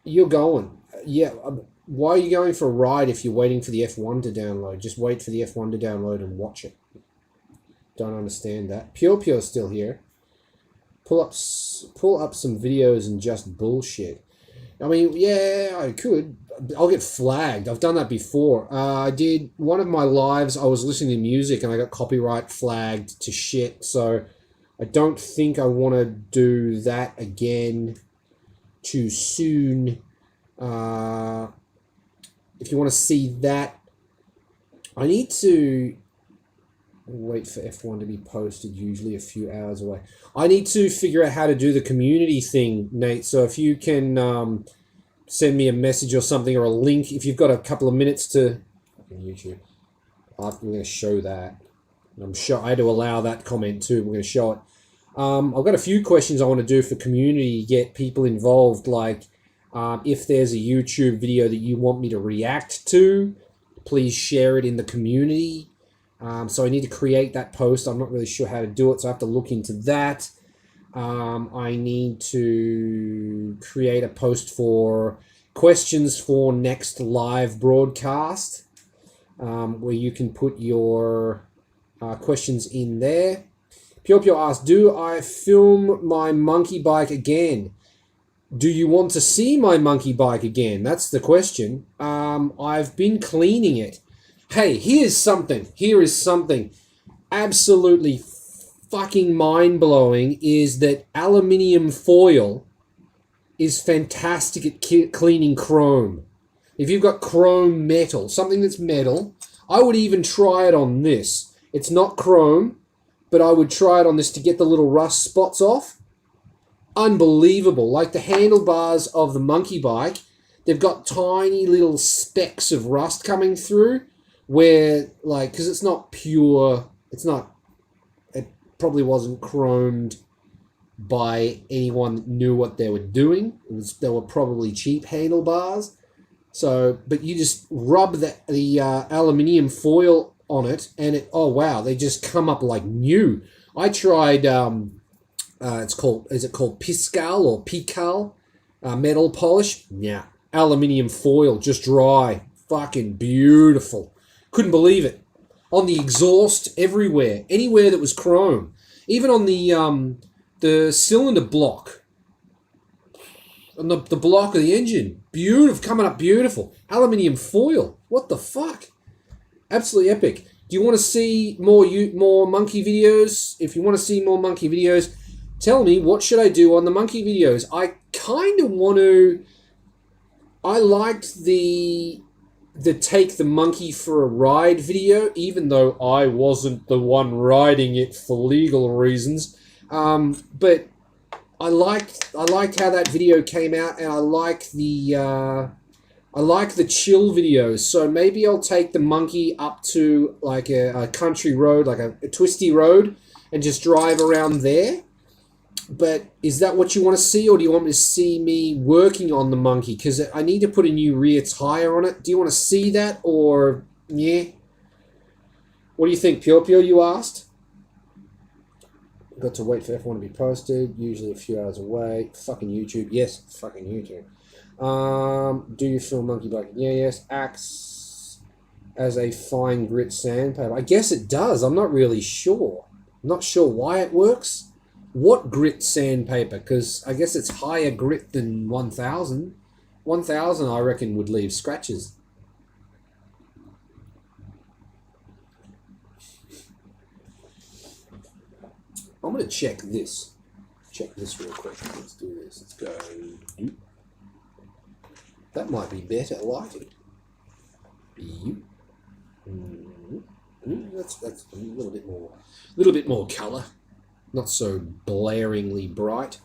You're going. Yeah. Why are you going for a ride if you're waiting for the F1 to download? Just wait for the F1 to download and watch it. Don't understand that. Pure's still here. Pull up some videos and just bullshit. I mean, yeah, I could. I'll get flagged. I've done that before. I did one of my lives. I was listening to music and I got copyright flagged to shit. So I don't think I want to do that again too soon. If you want to see that, I need to wait for F1 to be posted, usually a few hours away. I need to figure out how to do the community thing, Nate. So if you can send me a message or something or a link, if you've got a couple of minutes to YouTube, I'm going to show that. I'm sure I had to allow that comment too. We're going to show it. I've got a few questions I want to do for community, get people involved, like if there's a YouTube video that you want me to react to, please share it in the community. So I need to create that post. I'm not really sure how to do it, so I have to look into that. I need to create a post for questions for next live broadcast, where you can put your questions in there. Pure asks, do I film my monkey bike again? Do you want to see my monkey bike again? That's the question. I've been cleaning it. Hey, here is something absolutely fucking mind-blowing, is that aluminium foil is fantastic at cleaning chrome. If you've got chrome metal, something that's metal, I would even try it on this. It's not chrome, but I would try it on this to get the little rust spots off. Unbelievable. Like the handlebars of the monkey bike, they've got tiny little specks of rust coming through where, because it's not pure, it probably wasn't chromed by anyone that knew what they were doing. They were probably cheap handlebars. So, but you just rub the aluminium foil on it and oh wow, they just come up like new. I tried, is it called Piscal or Pical metal polish? Yeah. Aluminium foil, just dry. Fucking beautiful. Couldn't believe it. On the exhaust, everywhere. Anywhere that was chrome. Even on the cylinder block. on the block of the engine. Beautiful, coming up beautiful. Aluminium foil. What the fuck? Absolutely epic. Do you want to see more monkey videos? If you want to see more monkey videos, tell me, what should I do on the monkey videos? I kind of want to... I liked the take the monkey for a ride video, even though I wasn't the one riding it for legal reasons. But I liked how that video came out, and I like the chill videos. So maybe I'll take the monkey up to like a country road, like a twisty road, and just drive around there. But is that what you want to see, or do you want me to see me working on the monkey? Because I need to put a new rear tire on it. Do you want to see that, or yeah? What do you think, Pure Pure? You asked. Got to wait for F1 to be posted. Usually a few hours away. Fucking YouTube. Yes, fucking YouTube. Do you film monkey biking? Yeah, yes. Acts as a fine grit sandpaper. I guess it does. I'm not really sure. I'm not sure why it works. What grit sandpaper? Because I guess it's higher grit than 1000. 1000, I reckon, would leave scratches. I'm going to check this. Check this real quick. Let's do this. Let's go. That might be better lighting. That's a little bit more colour. Not so blaringly bright.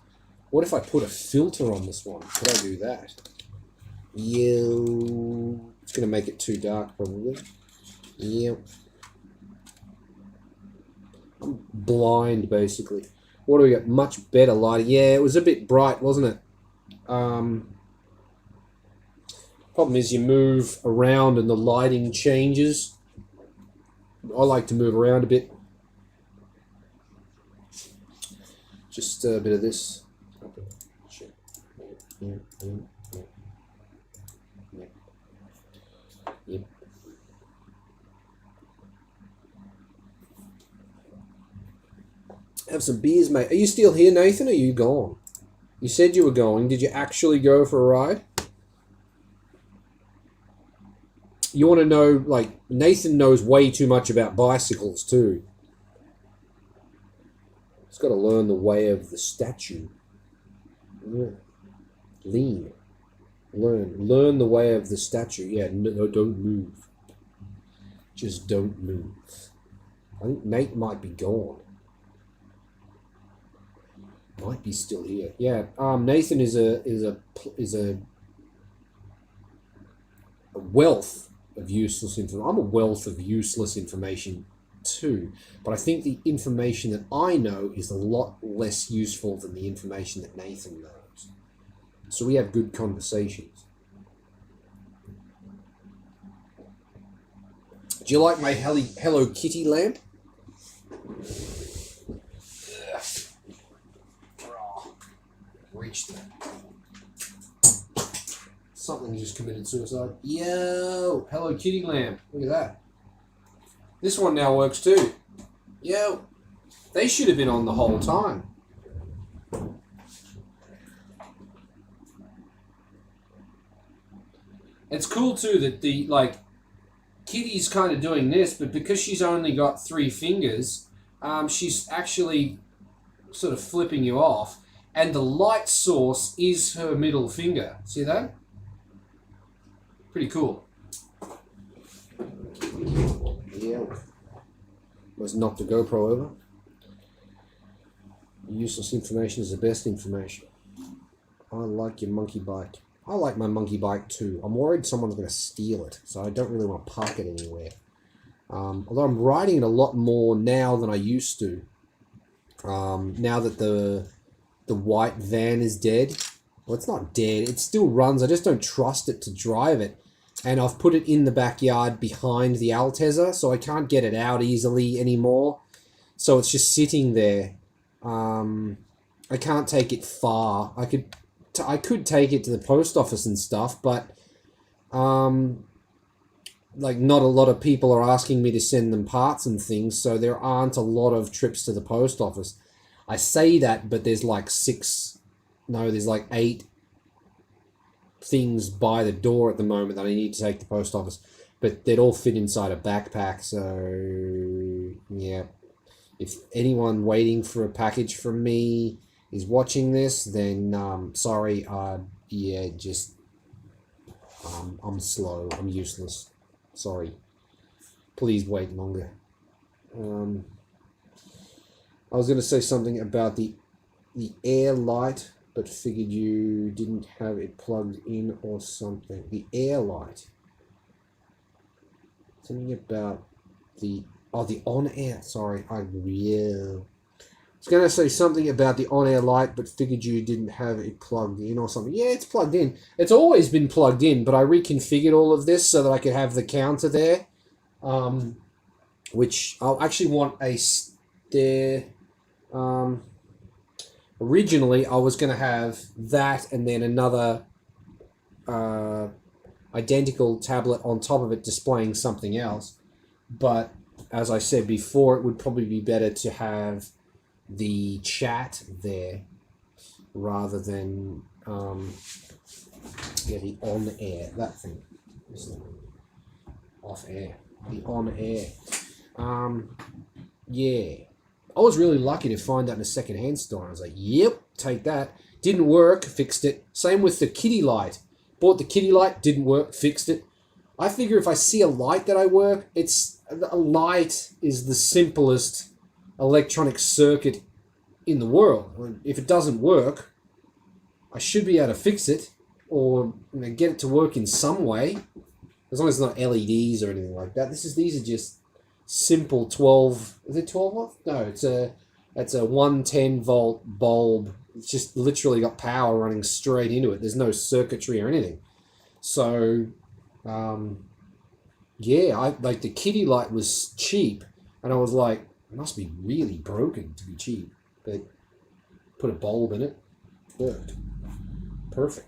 What if I put a filter on this one? Could I do that? Yeah. It's going to make it too dark, probably. Yep. I'm blind, basically. What do we got? Much better lighting. Yeah, it was a bit bright, wasn't it? Problem is you move around and the lighting changes. I like to move around a bit. Just a bit of this. Yep. Have some beers, mate. Are you still here, Nathan, or are you gone? You said you were going. Did you actually go for a ride? You want to know, like, Nathan knows way too much about bicycles, too. He's got to learn the way of the statue. Yeah. Lean. Learn the way of the statue. Yeah, no, don't move. Just don't move. I think Nate might be gone. Might be still here. Yeah, Nathan is a wealth of useless information. I'm a wealth of useless information too, but I think the information that I know is a lot less useful than the information that Nathan knows. So we have good conversations. Do you like my Hello Kitty lamp? Reached that. Something just committed suicide. Yo, Hello Kitty lamp. Look at that. This one now works too. Yo, they should have been on the whole time. It's cool too that the Kitty's kind of doing this, but because she's only got 3 fingers, she's actually sort of flipping you off. And the light source is her middle finger. See that? Pretty cool. Yeah. Let's knock the GoPro over. Useless information is the best information. I like your monkey bike. I like my monkey bike too. I'm worried someone's going to steal it, so I don't really want to park it anywhere. Although I'm riding it a lot more now than I used to. Now that the white van is dead. Well, it's not dead. It still runs. I just don't trust it to drive it. And I've put it in the backyard behind the Altezza, so I can't get it out easily anymore. So it's just sitting there. I can't take it far. I could take it to the post office and stuff, but like not a lot of people are asking me to send them parts and things, so there aren't a lot of trips to the post office. I say that, but there's like 8 things by the door at the moment that I need to take to the post office, but they'd all fit inside a backpack. So yeah, if anyone waiting for a package from me is watching this, then sorry. Yeah, just I'm slow. I'm useless. Sorry. Please wait longer. I was going to say something about the air light, but figured you didn't have it plugged in or something. The air light. Something about the on-air. Sorry, I was going to say something about the on-air light, but figured you didn't have it plugged in or something. Yeah, it's plugged in. It's always been plugged in, but I reconfigured all of this so that I could have the counter there, which I'll actually want a stair. Originally, I was going to have that and then another identical tablet on top of it displaying something else. But as I said before, it would probably be better to have the chat there rather than the on air, that thing, off air, the on air. Yeah, I was really lucky to find that in a second-hand store. I was like, yep, take that. Didn't work, fixed it. Same with the kitty light. Bought the kitty light, didn't work, fixed it. I figure if I see a light that I work, a light is the simplest electronic circuit in the world. If it doesn't work, I should be able to fix it or get it to work in some way, as long as it's not LEDs or anything like that. These are just simple 12. Is it 12 volt? No, it's a 110 volt bulb. It's just literally got power running straight into it. There's no circuitry or anything. So, yeah, like the kitty light was cheap, and I was like, it must be really broken to be cheap. But put a bulb in it, worked. Perfect.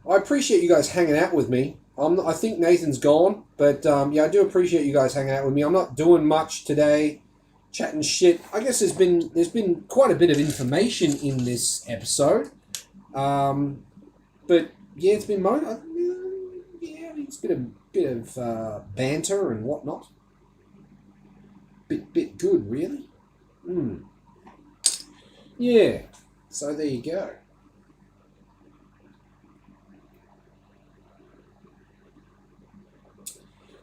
I appreciate you guys hanging out with me. I think Nathan's gone, but yeah, I do appreciate you guys hanging out with me. I'm not doing much today, chatting shit. I guess there's been quite a bit of information in this episode, but yeah, it's been it's been a bit of banter and whatnot. Bit good, really. Yeah. So there you go.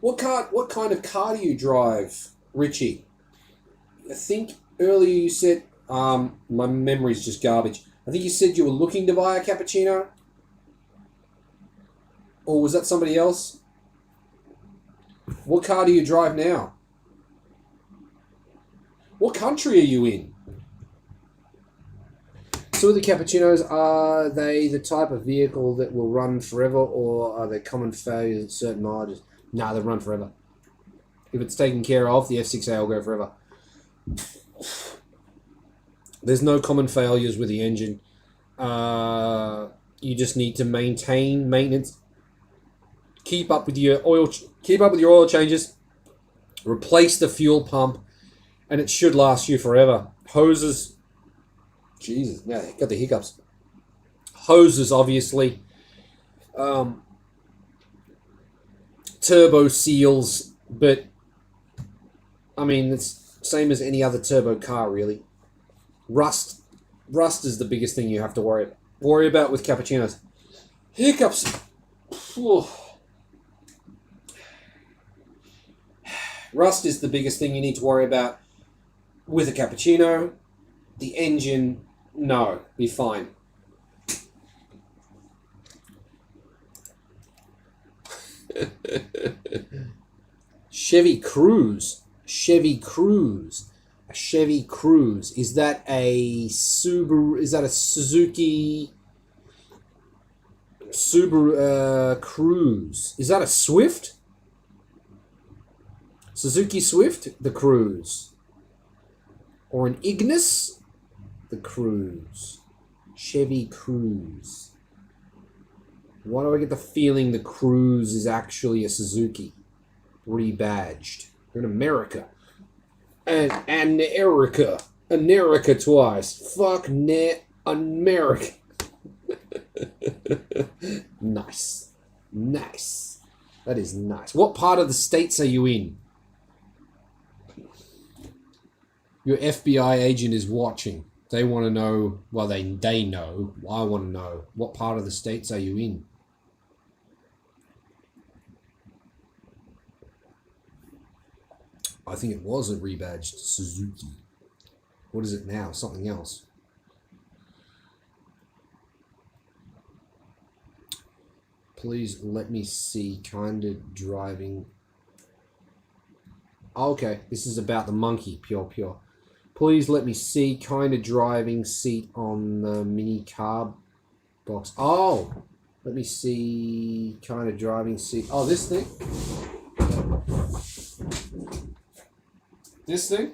What kind of car do you drive, Richie? I think earlier you said, my memory's just garbage. I think you said you were looking to buy a cappuccino? Or was that somebody else? What car do you drive now? What country are you in? So the cappuccinos, are they the type of vehicle that will run forever, or are they common failures at certain mileages? Nah, they run forever. If it's taken care of, the F6A will go forever. There's no common failures with the engine. You just need to maintain maintenance. Keep up with your oil changes. Replace the fuel pump, and it should last you forever. Hoses. Jesus, now I got the hiccups. Hoses, obviously. Turbo seals, but I mean, it's same as any other turbo car, really. Rust is the biggest thing you have to worry about with cappuccinos. Hiccups. Rust is the biggest thing you need to worry about with a cappuccino. The engine, no, be fine. Chevy Cruze. A Chevy Cruze. Is that a Subaru? Is that a Suzuki Cruze? Is that a Swift? Suzuki Swift? The Cruze. Or an Ignis? The Cruze. Chevy Cruze. Why do I get the feeling the Cruze is actually a Suzuki? Rebadged. We're in America. And Erica. America twice. Fuck America. Nice. Nice. That is nice. What part of the States are you in? Your FBI agent is watching. They want to know, well, they know. I want to know. What part of the States are you in? I think it was a rebadged Suzuki. What is it now? Something else. Please let me see kind of driving. Oh, okay, this is about the monkey, pure. Please let me see kind of driving seat on the mini car box. Oh, let me see kind of driving seat. Oh, this thing. This thing.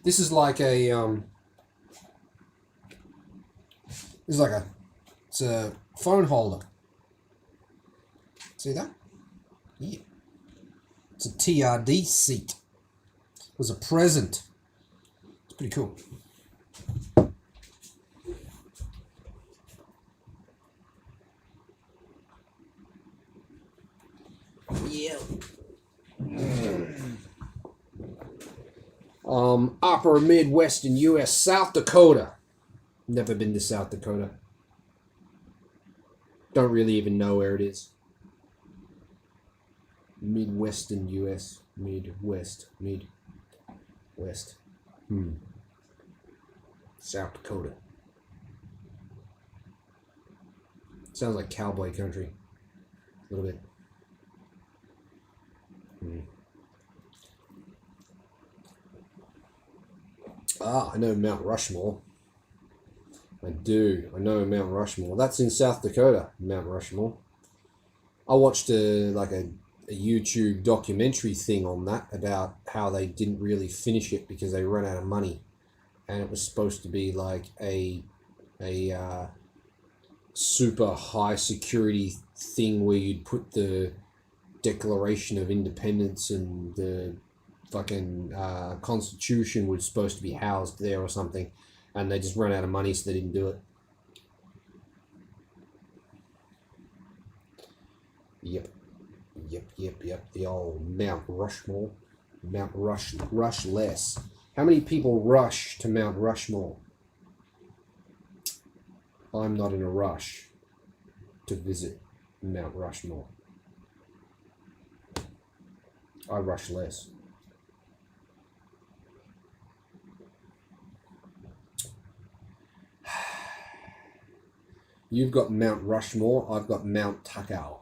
This is like a it's a phone holder. See that? Yeah. It's a TRD seat. It was a present. It's pretty cool. Yeah. Upper Midwestern U.S. South Dakota. Never been to South Dakota. Don't really even know where it is. Midwestern U.S. Midwest. South Dakota. Sounds like cowboy country. A little bit. Ah, I know Mount Rushmore. I do. I know Mount Rushmore. That's in South Dakota, Mount Rushmore. I watched a YouTube documentary thing on that about how they didn't really finish it because they ran out of money, and it was supposed to be like a super high security thing where you'd put the Declaration of Independence and the fucking Constitution was supposed to be housed there or something, and they just ran out of money, so they didn't do it. Yep. The old Mount Rushmore. Mount Rushless. How many people rush to Mount Rushmore? I'm not in a rush to visit Mount Rushmore. I rush less. You've got Mount Rushmore, I've got Mount Tuckow.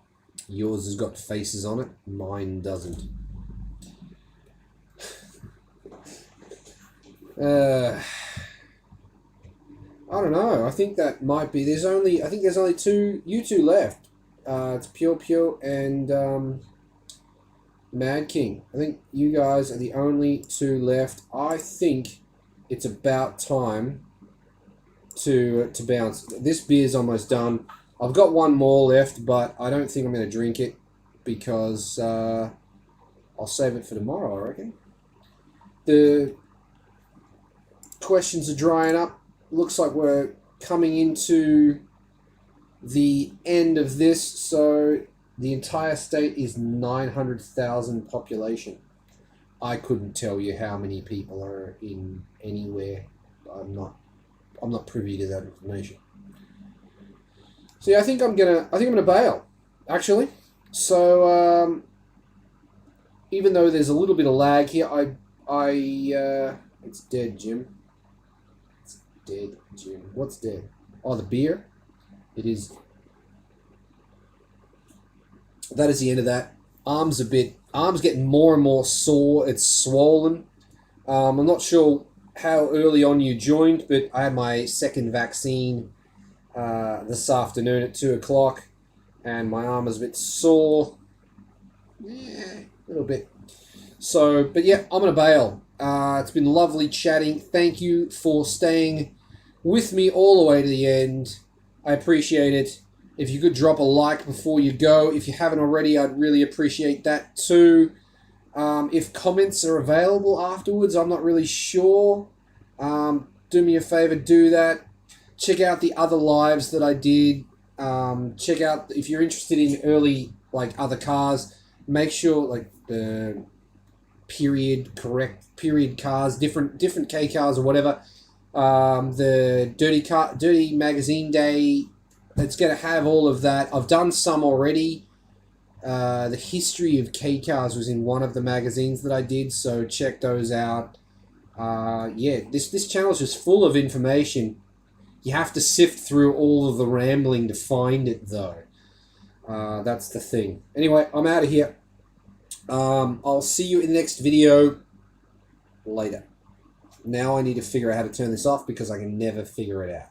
Yours has got faces on it, mine doesn't. I don't know. I think that might be. There's only you two left. It's Pure and Mad King. I think you guys are the only two left. I think it's about time to bounce. This beer's almost done. I've got one more left, but I don't think I'm going to drink it because I'll save it for tomorrow, I reckon. The questions are drying up. Looks like we're coming into the end of this, so the entire state is 900,000 population. I couldn't tell you how many people are in anywhere. I'm not privy to that information. So yeah, I think I'm gonna bail, actually. So even though there's a little bit of lag here, it's dead, Jim. It's dead, Jim. What's dead? Oh, the beer. It is. That is the end of that. Arms getting more and more sore. It's swollen. I'm not sure how early on you joined, but I had my second vaccine this afternoon at 2 o'clock, and my arm is a bit sore. Yeah, a little bit. So, but yeah, I'm going to bail. It's been lovely chatting. Thank you for staying with me all the way to the end. I appreciate it. If you could drop a like before you go. If you haven't already, I'd really appreciate that too. If comments are available afterwards, I'm not really sure. Do me a favor, do that. Check out the other lives that I did. Check out if you're interested in early other cars. Make sure the period cars, different K cars or whatever. The Dirty Magazine Day. It's going to have all of that. I've done some already. The history of K cars was in one of the magazines that I did, so check those out. Yeah, this channel is just full of information. You have to sift through all of the rambling to find it, though. That's the thing. Anyway, I'm out of here. I'll see you in the next video later. Now I need to figure out how to turn this off because I can never figure it out.